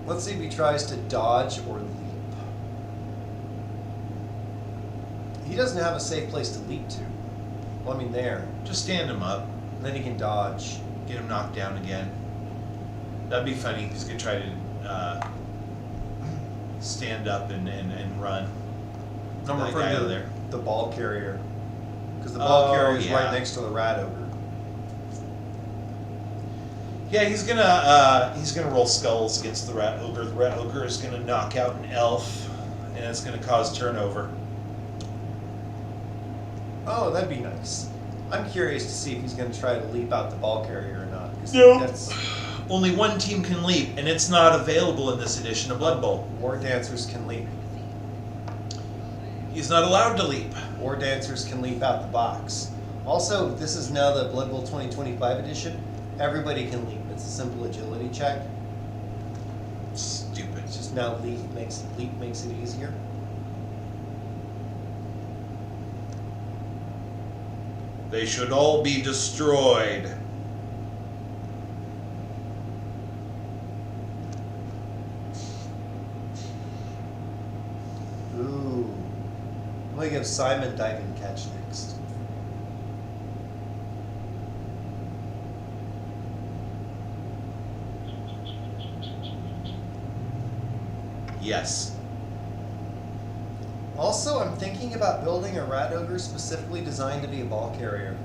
Let's see if he tries to dodge or leap. He doesn't have a safe place to leap to. Well, I mean, there. Just stand him up. And then he can dodge. Get him knocked down again. That'd be funny. He's gonna try to stand up and run. I'm That guy referring over to there. the ball carrier. Because the ball Oh, carrier is yeah. right next to the Rat Ogre. Yeah, he's gonna roll skulls against the Rat Ogre. The Rat Ogre is gonna knock out an elf, and it's gonna cause turnover. Oh, that'd be nice. I'm curious to see if he's going to try to leap out the ball carrier or not. 'Cause No. that's Only one team can leap, and it's not available in this edition of Blood Bowl. War Dancers can leap. He's not allowed to leap. War Dancers can leap out the box. Also, this is now the Blood Bowl 2025 edition. Everybody can leap. It's a simple agility check. Stupid. It's just now leap makes it easier. They should all be destroyed. Ooh. I'm going to give Simon diving catch next. Yes. Also, I'm thinking about building a Rat Ogre specifically designed to be a ball carrier.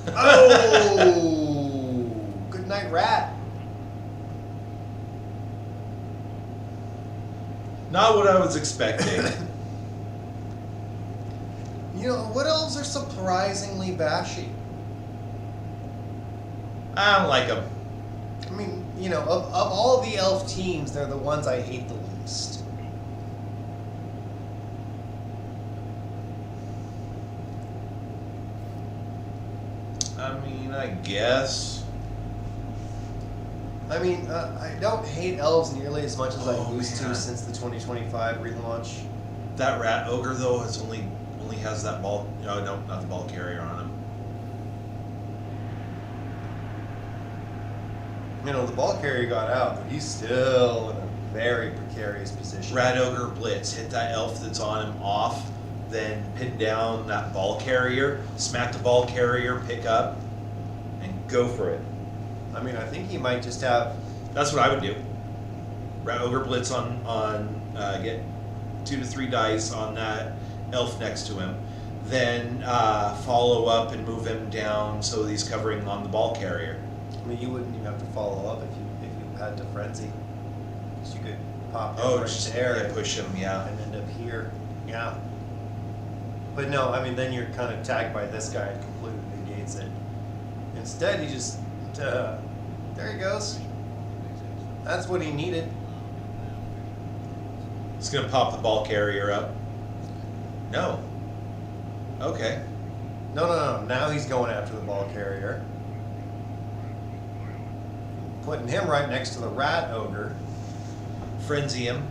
Oh! Good night, Rat. Not what I was expecting. You know, what elves are surprisingly bashy? I don't like him. I mean, you know, of all the elf teams, they're the ones I hate the least. I mean, I guess. I mean, I don't hate elves nearly as much as I Oh, used man. to since the 2025 relaunch. That Rat Ogre though has only has that ball. No, not the ball carrier on him. You know, the ball carrier got out, but he's still in a very precarious position. Rat Ogre Blitz, hit that elf that's on him off, then pin down that ball carrier, smack the ball carrier, pick up, and go for it. I mean, I think he might just have. That's what I would do. Rat Ogre Blitz on get 2 to 3 dice on that elf next to him, then follow up and move him down so that he's covering on the ball carrier. I mean, you wouldn't even have to follow up if you had to frenzy. 'Cause you could pop him Oh, right just there yeah, push him, yeah. and end up here. Yeah. But no, I mean, then you're kind of tagged by this guy and completely negates it. Instead, he just there he goes. That's what he needed. It's gonna pop the ball carrier up. No. Okay. No. Now he's going after the ball carrier. Putting him right next to the rat ogre. Frenzy him.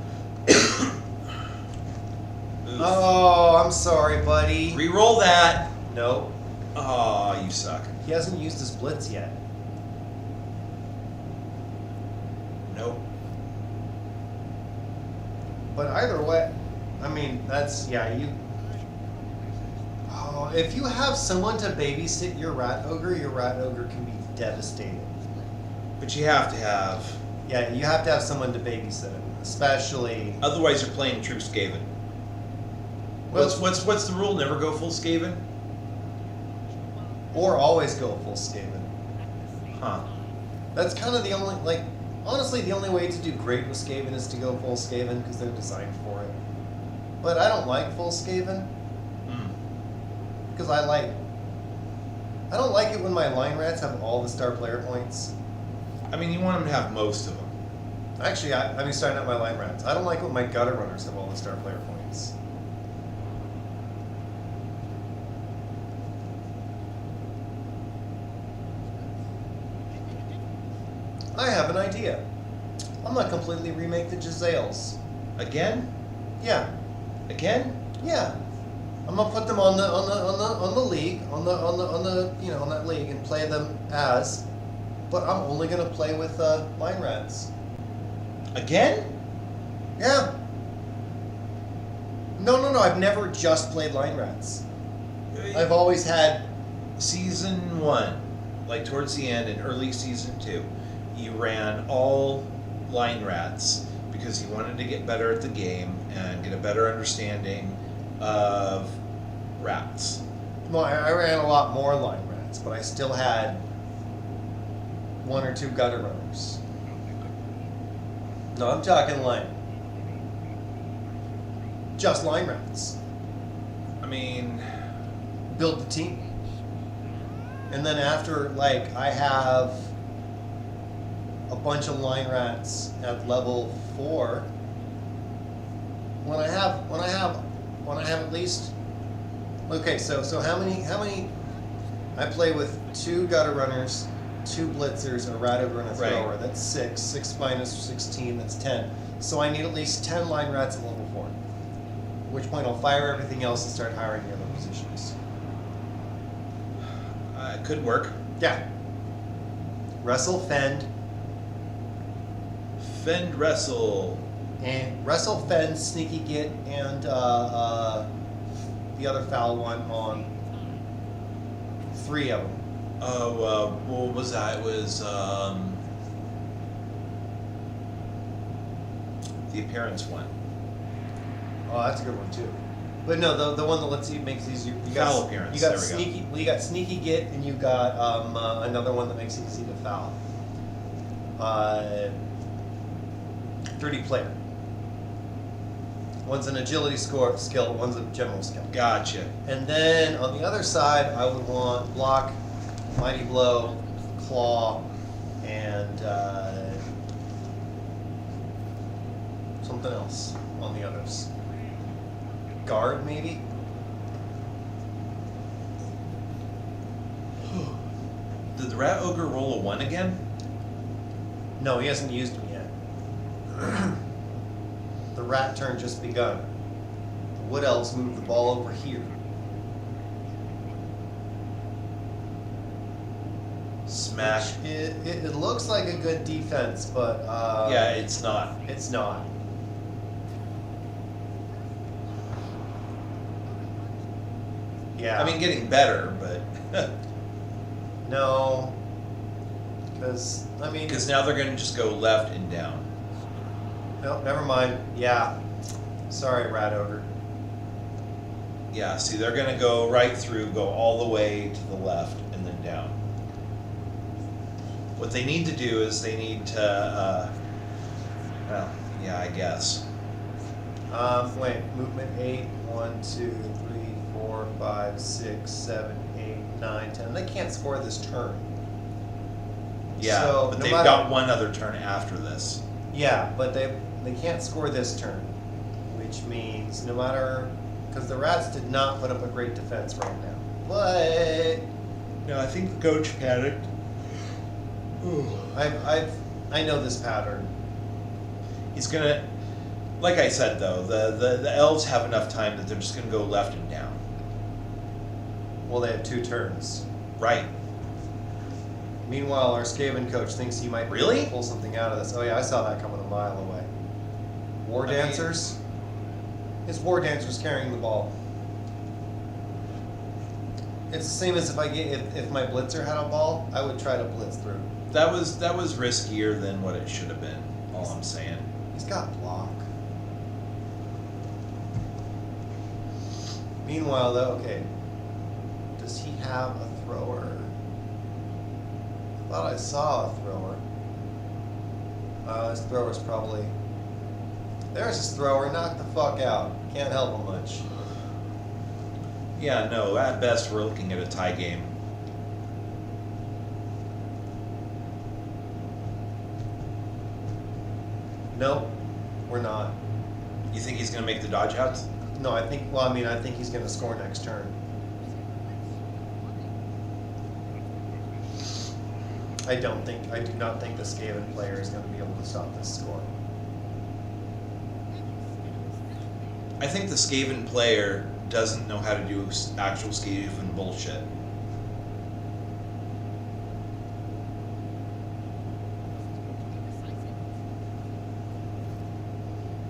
Oh, I'm sorry, buddy. Reroll that. Nope. Oh, you suck. He hasn't used his blitz yet. Nope. But either way, I mean, that's, yeah, you. Oh, if you have someone to babysit your rat ogre can be devastating. But you have to have. Yeah, you have to have someone to babysit him, especially. Otherwise, you're playing true Skaven. Well, What's the rule? Never go full Skaven? Or always go full Skaven. Huh. That's kind of the only, like, honestly, the only way to do great with Skaven is to go full Skaven because they're designed for it. But I don't like full Skaven because I don't like it when my line rats have all the star player points. I mean, you want them to have most of them. Actually, I mean, starting out my line rats. I don't like when my gutter runners have all the star player points. I have an idea. I'm gonna completely remake the Jezzails. Again? Yeah, Again? yeah. I'm gonna put them on the league, on that league and play them as, but I'm only gonna play with line rats. Again? Yeah. No. I've never just played line rats. I've always had. Season 1, like towards the end, and early season 2, you ran all line rats because you wanted to get better at the game and get a better understanding of rats. Well, I ran a lot more line rats, but I still had one or two gutter runners. No, I'm talking line. Just line rats. I mean, Build the team. And then after, like, I have a bunch of line rats at level 4. When I have at least, okay, so how many I play with 2 gutter runners, 2 blitzers, a rat ogre, and a thrower. Right. That's 6. 6 minus 16, that's 10. So I need at least 10 line rats at level 4. At which point I'll fire everything else and start hiring the other positions. it could work. Yeah. Wrestle, fend, Fend wrestle. and wrestle, fend, sneaky get, and the other foul one on 3 of them. Oh, what was that? It was the appearance one. Oh, that's a good one too. But no, the one that lets you makes these you Foul appearance, You got there we go. sneaky. Well, you got sneaky get, and you got another one that makes it easy to foul. 30 player. One's an agility skill. One's a general skill. Gotcha. And then on the other side, I would want block, mighty blow, claw, and something else on the others. Guard, maybe? Did the rat ogre roll a 1 again? No, he hasn't used them yet. The rat turn just begun. The wood elves move the ball over here. Smash. It looks like a good defense, but Yeah, it's not. it's not. Yeah. I mean, getting better, but no. Because, I mean. because now they're going to just go left and down. No, never mind. Yeah. Sorry, rat ogre. Yeah, see, they're going to go right through, go all the way to the left, and then down. What they need to do is they need to, well, yeah, I guess. Wait, movement 8, 1, 2, 3, 4, 5, 6, 7, 8, 9, 10. They can't score this turn. Yeah, So, but no they've matter- got one other turn after this. Yeah, but they can't score this turn. which means no matter, because the Rats did not put up a great defense right now, but No, I think the coach panicked. I know this pattern. He's gonna, like I said though, the elves have enough time that they're just gonna go left and down. Well, they have 2 turns. Right. Meanwhile, our Skaven coach thinks he might be able Really? to pull something out of this. Oh yeah, I saw that coming a mile away. War I mean- Dancers? His War Dancer's carrying the ball. It's the same as if if my Blitzer had a ball, I would try to blitz through. That was riskier than what it should have been. All I'm saying. He's got block. Meanwhile, though, okay. Does he have a thrower? I thought I saw a thrower. His thrower's probably. There's his thrower. Knock the fuck out. Can't help him much. Yeah, no. At best, we're looking at a tie game. Nope, we're not. You think he's gonna make the dodge outs? No, I think. Well, I mean, I think he's going to score next turn. I do not think the Skaven player is going to be able to stop this score. I think the Skaven player doesn't know how to do actual Skaven bullshit.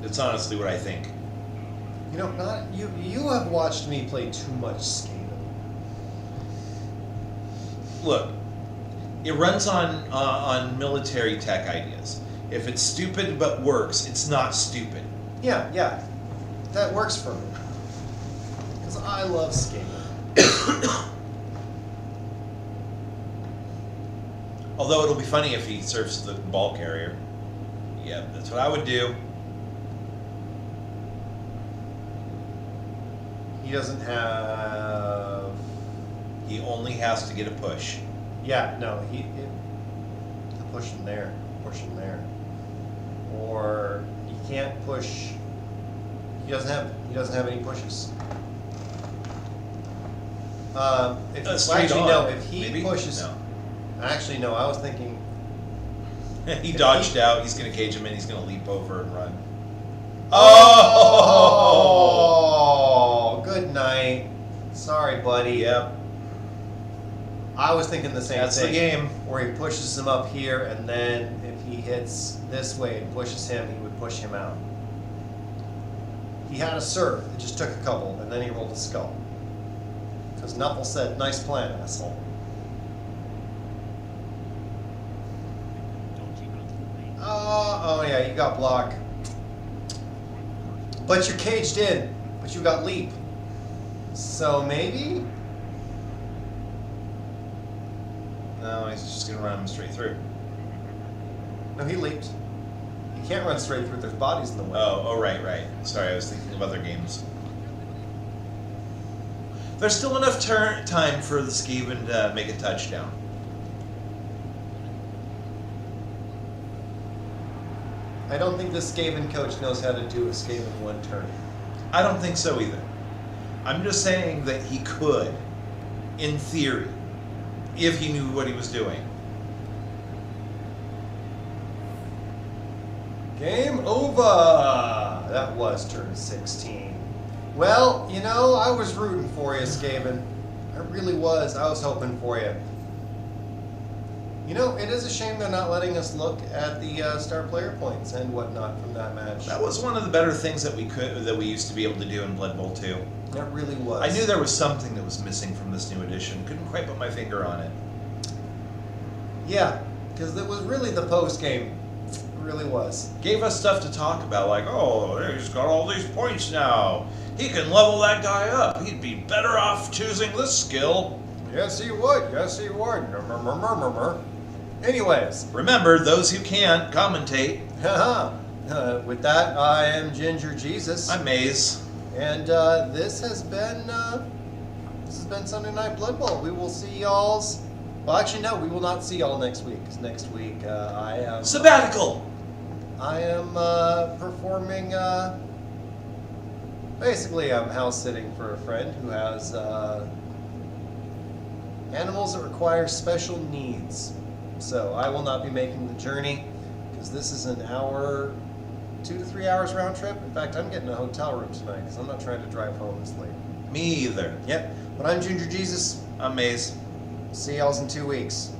That's honestly what I think. You know, not you. You have watched me play too much Skaven. Look, it runs on military tech ideas. If it's stupid but works, it's not stupid. Yeah, yeah, that works for me. Because I love Skaven. Although it'll be funny if he surfs the ball carrier. Yeah, that's what I would do. He doesn't have. He only has to get a push. Yeah, no, push him there, or he can't push. He doesn't have any pushes. Straight Actually, on, no. If he maybe? pushes, No. actually, no. I was thinking. He If dodged he- out. He's going to cage him in. He's going to leap over and run. Oh, good night. Sorry, buddy. Yep. I was thinking the same That's thing. the game. Where he pushes him up here, and then if he hits this way and pushes him, he would push him out. He had a serve. It just took a couple, and then he rolled a skull. Because Knuffle said, "Nice plan, asshole." Oh yeah, you got block. But you're caged in. But you got leap. So maybe? No, he's just going to run him straight through. No, he leaped. You can't run straight through. There's bodies in the way. Oh, right. Sorry, I was thinking of other games. There's still enough time for the Skaven to make a touchdown. I don't think the Skaven coach knows how to do a Skaven one turn. I don't think so either. I'm just saying that he could, in theory, if he knew what he was doing. Game over! That was turn 16. Well, you know, I was rooting for you, Skaven. I really was. I was hoping for you. You know, it is a shame they're not letting us look at the star player points and whatnot from that match. That was one of the better things that we used to be able to do in Blood Bowl 2. That really was. I knew there was something that was missing from this new edition. Couldn't quite put my finger on it. Yeah, because it was really the post game. It really was. Gave us stuff to talk about, like, oh, he's got all these points now. He can level that guy up. He'd be better off choosing this skill. Yes, he would. Yes, he would. Anyways, Remember, those who can't commentate. with that, I am Ginger Jesus. I'm Maze. And this has been Sunday Night Blood Bowl. We will see y'all's. Well, actually, no, we will not see y'all next week. 'Cause next week I am Sabbatical! performing Basically, I'm house sitting for a friend who has animals that require special needs. So I will not be making the journey because this is an hour, 2 to 3 hours round trip. In fact, I'm getting a hotel room tonight because I'm not trying to drive home this late. Me either. Yep. But I'm Ginger Jesus. I'm Maze. See y'all's in 2 weeks.